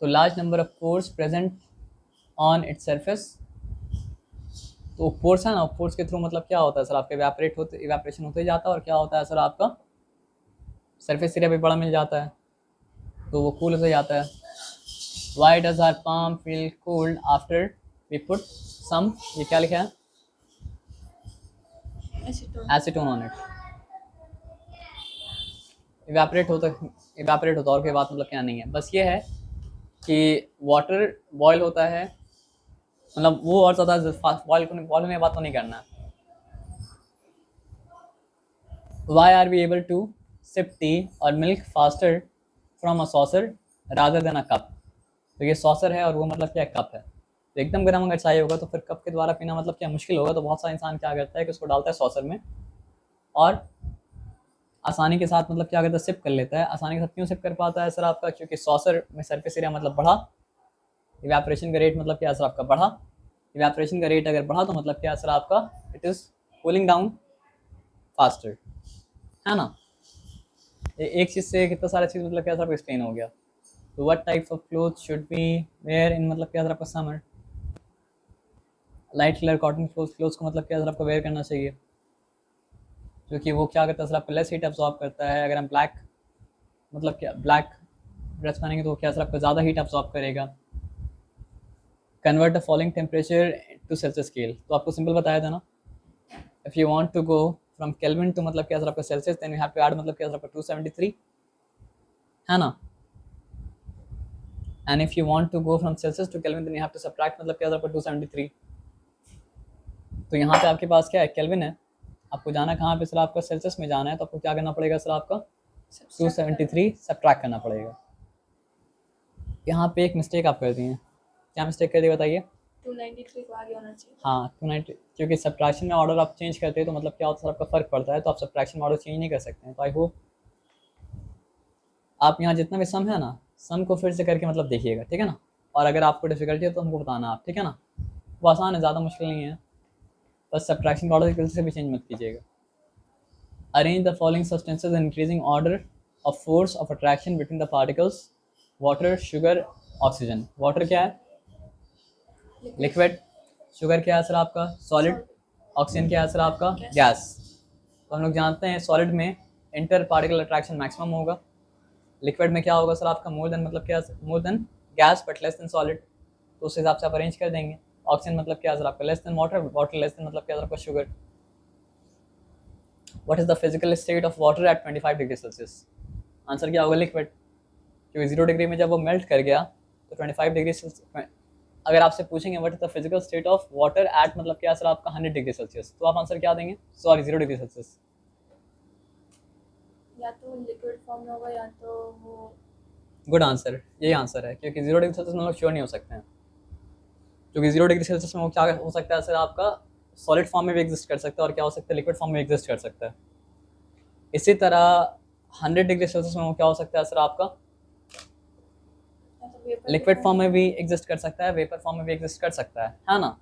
तो large number of pores present on its surface, तो पोर्स है ना, पोर्स के थ्रू मतलब क्या होता है सर, आपका इवेपोरेशन होते जाता है और क्या होता है सर, आपका सरफेस एरिया भी बड़ा मिल जाता है, तो वो कूल होते जाता है। Why does our palm feel cold after we put some, ये क्या लिखा है, Acetone. Acetone on it. Evaporate होता और कोई बात मतलब क्या नहीं है, बस ये है कि वाटर बॉयल होता है, मतलब वो और ज़्यादा बॉयल में बात तो नहीं करना। Why are we able to sip tea और milk faster from a saucer rather than a cup, तो ये सॉसर है और वो मतलब क्या कप है, तो एकदम गर्म अगर चाय होगा तो फिर कप के द्वारा पीना मतलब क्या मुश्किल होगा, तो बहुत सारा इंसान क्या करता है कि उसको डालता है सॉसर में और आसानी के साथ मतलब क्या करता है सिप कर लेता है। आसानी के साथ क्यों सिप कर पाता है सर आपका, क्योंकि सॉसर में सरफेस एरिया मतलब बढ़ा, इवेपोरेशन का रेट मतलब क्या सर आपका बढ़ा, इवेपोरेशन का रेट अगर बढ़ा तो मतलब क्या सर आपका it is cooling down faster, है ना। एक चीज़ से कितना सारा चीज़ मतलब क्या सर आपको एक्सप्लेन हो गया। तो what types of cloth should be wear in, मतलब क्या सर आपका summer, light colour cotton clothes को मतलब क्या सर आपको वेयर करना चाहिए, क्योंकि वो क्या करता है सर आपको लेस हीट अब्सॉर्ब करता है। अगर हम ब्लैक मतलब क्या ब्लैक ड्रेस पहनेंगे तो क्या सर आपको ज़्यादा हीट अब्सॉर्ब करेगा। Convert the following temperature to Celsius scale, तो आपको सिंपल बताया था ना, if you want to go from kelvin to मतलब क्या सर आपका Celsius, then you have to add मतलब क्या सर आपका 273, है ना। And if you want to go from Celsius to kelvin then you have to subtract मतलब क्या सर आपका 273। तो यहाँ पे आपके पास क्या है, केल्विन है, आपको जाना कहाँ पे सर आपका सेल्सियस में जाना है, तो आपको क्या करना पड़ेगा सर आपका 273 सब्ट्रैक्ट करना पड़ेगा। यहाँ पे एक मिस्टेक आप कर दी हैं, क्या मिस्टेक कर दी बताइए। 293 को आगे होना चाहिए। हाँ 290, क्योंकि सब्ट्रैक्शन में ऑर्डर आप चेंज करते हैं तो मतलब क्या होता है सर आपका फ़र्क पड़ता है, तो आप सब्ट्रैक्शन में ऑर्डर चेंज नहीं कर सकते हैं। तो आई होप आप यहाँ जितना भी सम है ना, सम को फिर से करके मतलब देखिएगा, ठीक है ना। और अगर आपको डिफिकल्टी है तो हमको बताना आप, ठीक है ना। वो आसान है, ज़्यादा मुश्किल नहीं है, बस सब्ट्रैक्शन ऑर्डर गलती से भी चेंज मत कीजिएगा। Arrange the following substances in increasing order of force of attraction between the particles, water sugar oxygen. Water क्या है, लिक्विड, शुगर क्या है सर आपका सॉलिड, ऑक्सीजन क्या है सर आपका गैस। तो हम लोग जानते हैं सॉलिड में इंटर पार्टिकल अट्रैक्शन मैक्सिमम होगा, लिक्विड में क्या होगा सर आपका मोर देन मतलब क्या, more than gas but less than solid, तो उस हिसाब से आप अरेंज कर देंगे। ऑक्सीजन मतलब क्या सर आपका less than water, water less than मतलब क्या सर आपका sugar. What is the physical state of water at 25 degree Celsius, answer क्या होगा लिक्विड, क्योंकि 0 डिग्री में जब वो मेल्ट कर गया तो 25 डिग्री सेल्सियस। अगर आपसे पूछेंगे what is the physical state of water at मतलब क्या सर आपका 100 डिग्री सेल्सियस, तो आप आंसर क्या देंगे, सॉरी 0 डिग्री सेल्सियस। या तो लिक्विड फॉर्म में होगा या तो वो, गुड आंसर, यही आंसर है, क्योंकि 0 डिग्री सेल्सियस में लोग श्योर नहीं हो सकते हैं, क्योंकि 0 डिग्री सेल्सियस में वो क्या हो सकता है सर आपका सॉलिड फॉर्म में भी एग्जिस्ट कर सकता है और क्या हो सकता है लिक्विड फॉर्म में एग्जिस्ट कर सकता है। इसी तरह 100 डिग्री सेल्सियस में वो क्या हो सकता है सर आपका या तो वेपर लिक्विड फॉर्म में भी एग्जिस्ट कर सकता है, वेपर फॉर्म में भी एग्जिस्ट कर सकता है ना।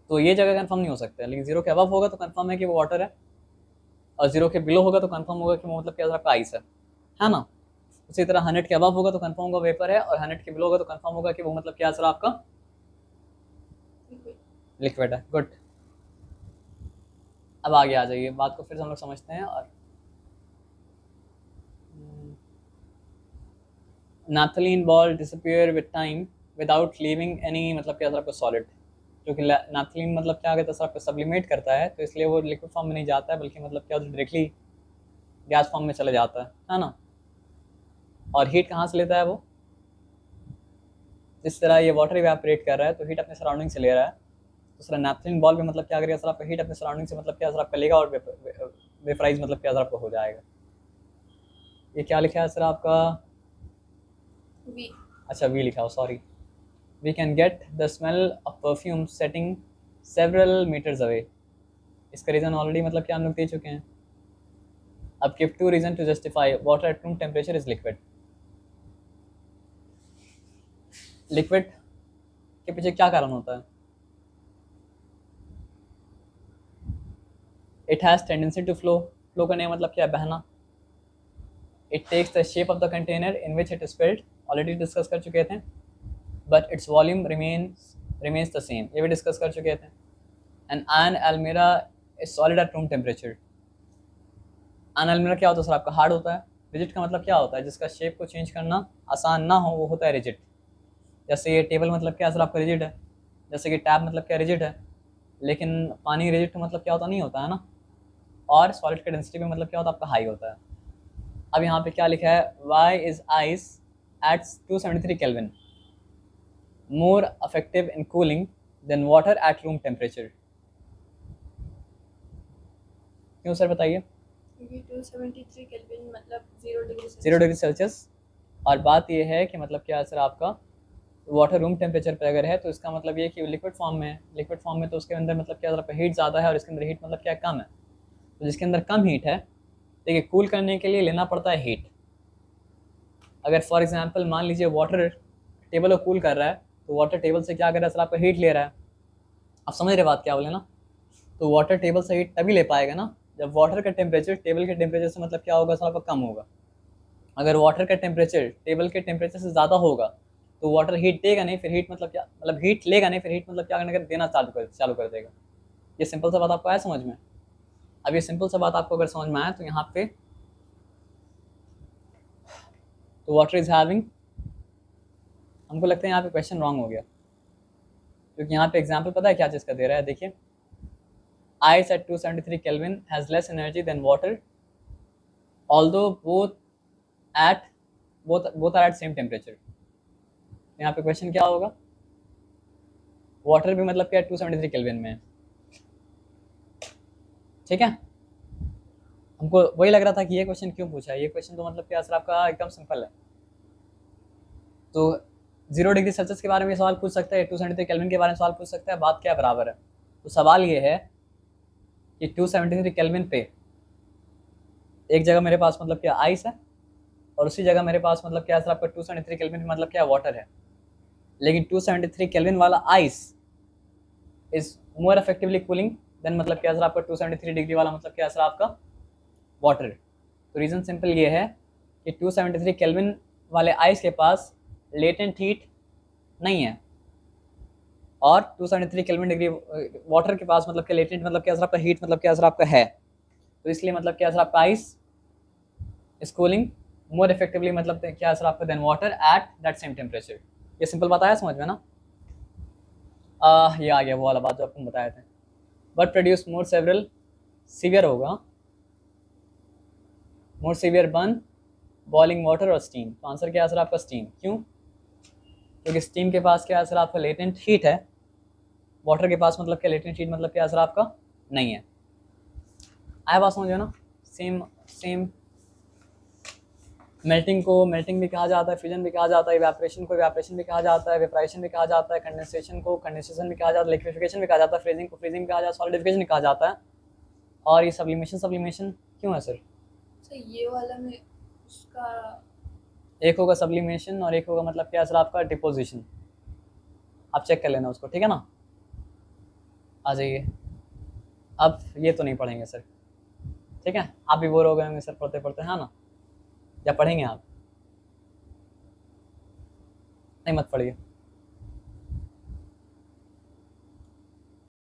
तो ये जगह कंफर्म नहीं हो सकता है, लेकिन 0 के अबव होगा तो कंफर्म है कि वो वाटर है, और 0 के बिलो होगा तो कंफर्म होगा कि वो मतलब क्या आपका आइस है ना। उसी तरह 100 के अबव होगा तो कंफर्म होगा वेपर है, और 100 के बिलो होगा तो कंफर्म होगा कि वो मतलब क्या सर आपका लिक्विड। लिक्विड है। गुड, अब आगे आ जाइए, बात को फिर से हम लोग समझते हैं। और naphthalene ball disappear with time without leaving any मतलब क्या सर आपका सॉलिड, क्योंकि नैप्थलीन मतलब क्या कहता है सर आपको सब्लिमेट करता है, तो इसलिए वो लिक्विड फॉर्म में नहीं जाता है, बल्कि मतलब क्या डायरेक्टली गैस फॉर्म में चला जाता है ना। और हीट कहाँ से लेता है वो, जिस तरह ये वाटर इवेपोरेट कर रहा है तो हीट अपने सराउंडिंग से ले रहा है, तो सर नैप्थलीन बॉल में मतलब क्या करेगा सर आपका हीट अपने सराउंडिंग से मतलब क्या सर आपका लेगा और वेपराइज मतलब क्या सर आपका हो जाएगा। ये क्या लिखा है सर आपका, वी। अच्छा वी लिखा हो, sorry. We can get the smell of perfume sitting several metres away, इसका रीज़न ऑलरेडी मतलब क्या हम लोग दे चुके हैं। अब give 2 reason to justify water at room temperature is liquid. Liquid के पीछे क्या कारण होता है, it has tendency to flow, flow करने का मतलब क्या है, बहना। It takes the shape of the container in which it is filled, already discuss कर चुके थे, but its volume remains the same, ये भी डिस्कस कर चुके थे। And iron almirah is solid at room temperature. Iron almirah क्या होता है सर आपका? हार्ड होता है। रिजिड का मतलब क्या होता है? जिसका शेप को चेंज करना आसान ना हो वो होता है रिजिड। जैसे ये टेबल मतलब क्या सर आपका? रिजिड है। जैसे कि टैब मतलब क्या? रिजिड है। लेकिन पानी रिजिड का मतलब क्या होता? नहीं होता है ना। और सॉलिड का डेंसिटी में मतलब क्या होता है आपका? हाई होता है। अब यहाँ पे क्या लिखा है? Why is ice at 273 kelvin more effective in cooling than water at room temperature. क्यों सर बताइए? क्योंकि 273 केल्विन मतलब 0 डिग्री 0 डिग्री सेल्सियस। और बात यह है कि मतलब क्या सर आपका वाटर रूम टेम्परेचर पे अगर है तो इसका मतलब ये कि लिक्विड फॉर्म में है। लिक्विड फॉर्म में तो उसके अंदर मतलब क्या सर हीट ज़्यादा है और इसके अंदर हीट मतलब क्या कम है। तो जिसके अंदर कम हीट है, देखिए कूल करने के लिए लेना पड़ता है हीट। अगर फॉर एग्जांपल मान लीजिए वाटर टेबल को कूल कर रहा है तो वाटर टेबल से क्या कर रहा है सर आपका? हीट ले रहा है। आप समझ रहे बात क्या बोले ना? तो वाटर टेबल से हीट तभी ले पाएगा ना जब वाटर का टेम्परेचर टेबल के टेम्परेचर से मतलब क्या होगा सर आपका? कम होगा। अगर वाटर का टेम्परेचर टेबल के टेम्परेचर से ज़्यादा होगा तो वाटर हीट देगा नहीं, फिर हीट मतलब क्या? मतलब हीट लेगा नहीं, फिर हीट मतलब क्या करने का? देना चालू कर देगा। ये सिंपल सा बात आपको आया समझ में? अब ये सिंपल सा बात आपको अगर समझ में आया तो यहाँ पे तो वाटर इज हैविंग, हमको लगता है यहाँ पे क्वेश्चन रॉन्ग हो गया, क्योंकि यहाँ पे एग्जाम्पल पता है क्या चीज़ का दे रहा है? देखिए ice at 273 Kelvin has less energy than water although both are at same temperature। यहाँ पे क्वेश्चन क्या होगा? वाटर भी मतलब क्या 273 केल्विन में है, ठीक है। हमको वही लग रहा था कि ये क्वेश्चन क्यों पूछा है। ये क्वेश्चन तो मतलब क्या सर आपका एकदम सिंपल है। तो 0 डिग्री सेल्सियस के बारे में सवाल पूछ सकता है, 273 केल्विन के बारे में सवाल पूछ सकता है, बात क्या बराबर है। तो सवाल ये है कि 273 केल्विन पे एक जगह मेरे पास मतलब क्या आइस है और उसी जगह मेरे पास मतलब क्या सर आपका 273 केल्विन पे मतलब क्या वाटर है। लेकिन 273 केल्विन वाला ice is more effectively cooling than मतलब क्या सर आपका 273 डिग्री वाला मतलब क्या सर आपका वाटर। तो रीज़न सिंपल ये है कि 273 केल्विन वाले आइस के पास लेटेंट हीट नहीं है और 273 केल्विन डिग्री वाटर के पास मतलब क्या लेटेंट मतलब क्या सर आपका हीट मतलब क्या सर आपका है। तो इसलिए मतलब क्या सर आपका ice is cooling more effectively मतलब क्या सर आपका than water at that same temperature. ये सिंपल बात आया समझ में ना? ये आ गया वो वाला बात जो आपको बताए थे। But produce more several severe होगा, more severe burn boiling water और स्टीम। तो आंसर क्या है सर आपका? स्टीम। क्यों? क्योंकि स्टीम के पास क्या है सर आपका? लेटेंट हीट है। वाटर के पास मतलब क्या लेटेंट हीट मतलब क्या है सर आपका? नहीं है। आया बात समझो ना? सेम सेम मेल्टिंग को मेल्टिंग भी कहा जाता है, फ्यूजन भी कहा जाता है, इवेपोरेशन को इवेपोरेशन भी कहा जाता है, वेपराइजेशन भी कहा जाता है, कंडेंसेशन को कंडेंसेशन भी कहा जाता है, लिक्विफिकेशन भी कहा जाता है, फ्रीजिंग को फ्रीजिंग भी कहा जाता है, सॉलिडिफिकेशन भी कहा जाता है। और ये सब्लिमेशन क्यों है सर? सर ये वाला में उसका एक होगा सब्लिमेशन और एक होगा मतलब क्या सर आपका? डिपोजिशन। आप चेक कर लेना उसको, ठीक है ना? आ जाइए। अब ये तो नहीं पढ़ेंगे सर, ठीक है। आप भी बोर हो गए होंगे सर पढ़ते पढ़ते, है ना? या पढ़ेंगे आप? नहीं मत पढ़िए।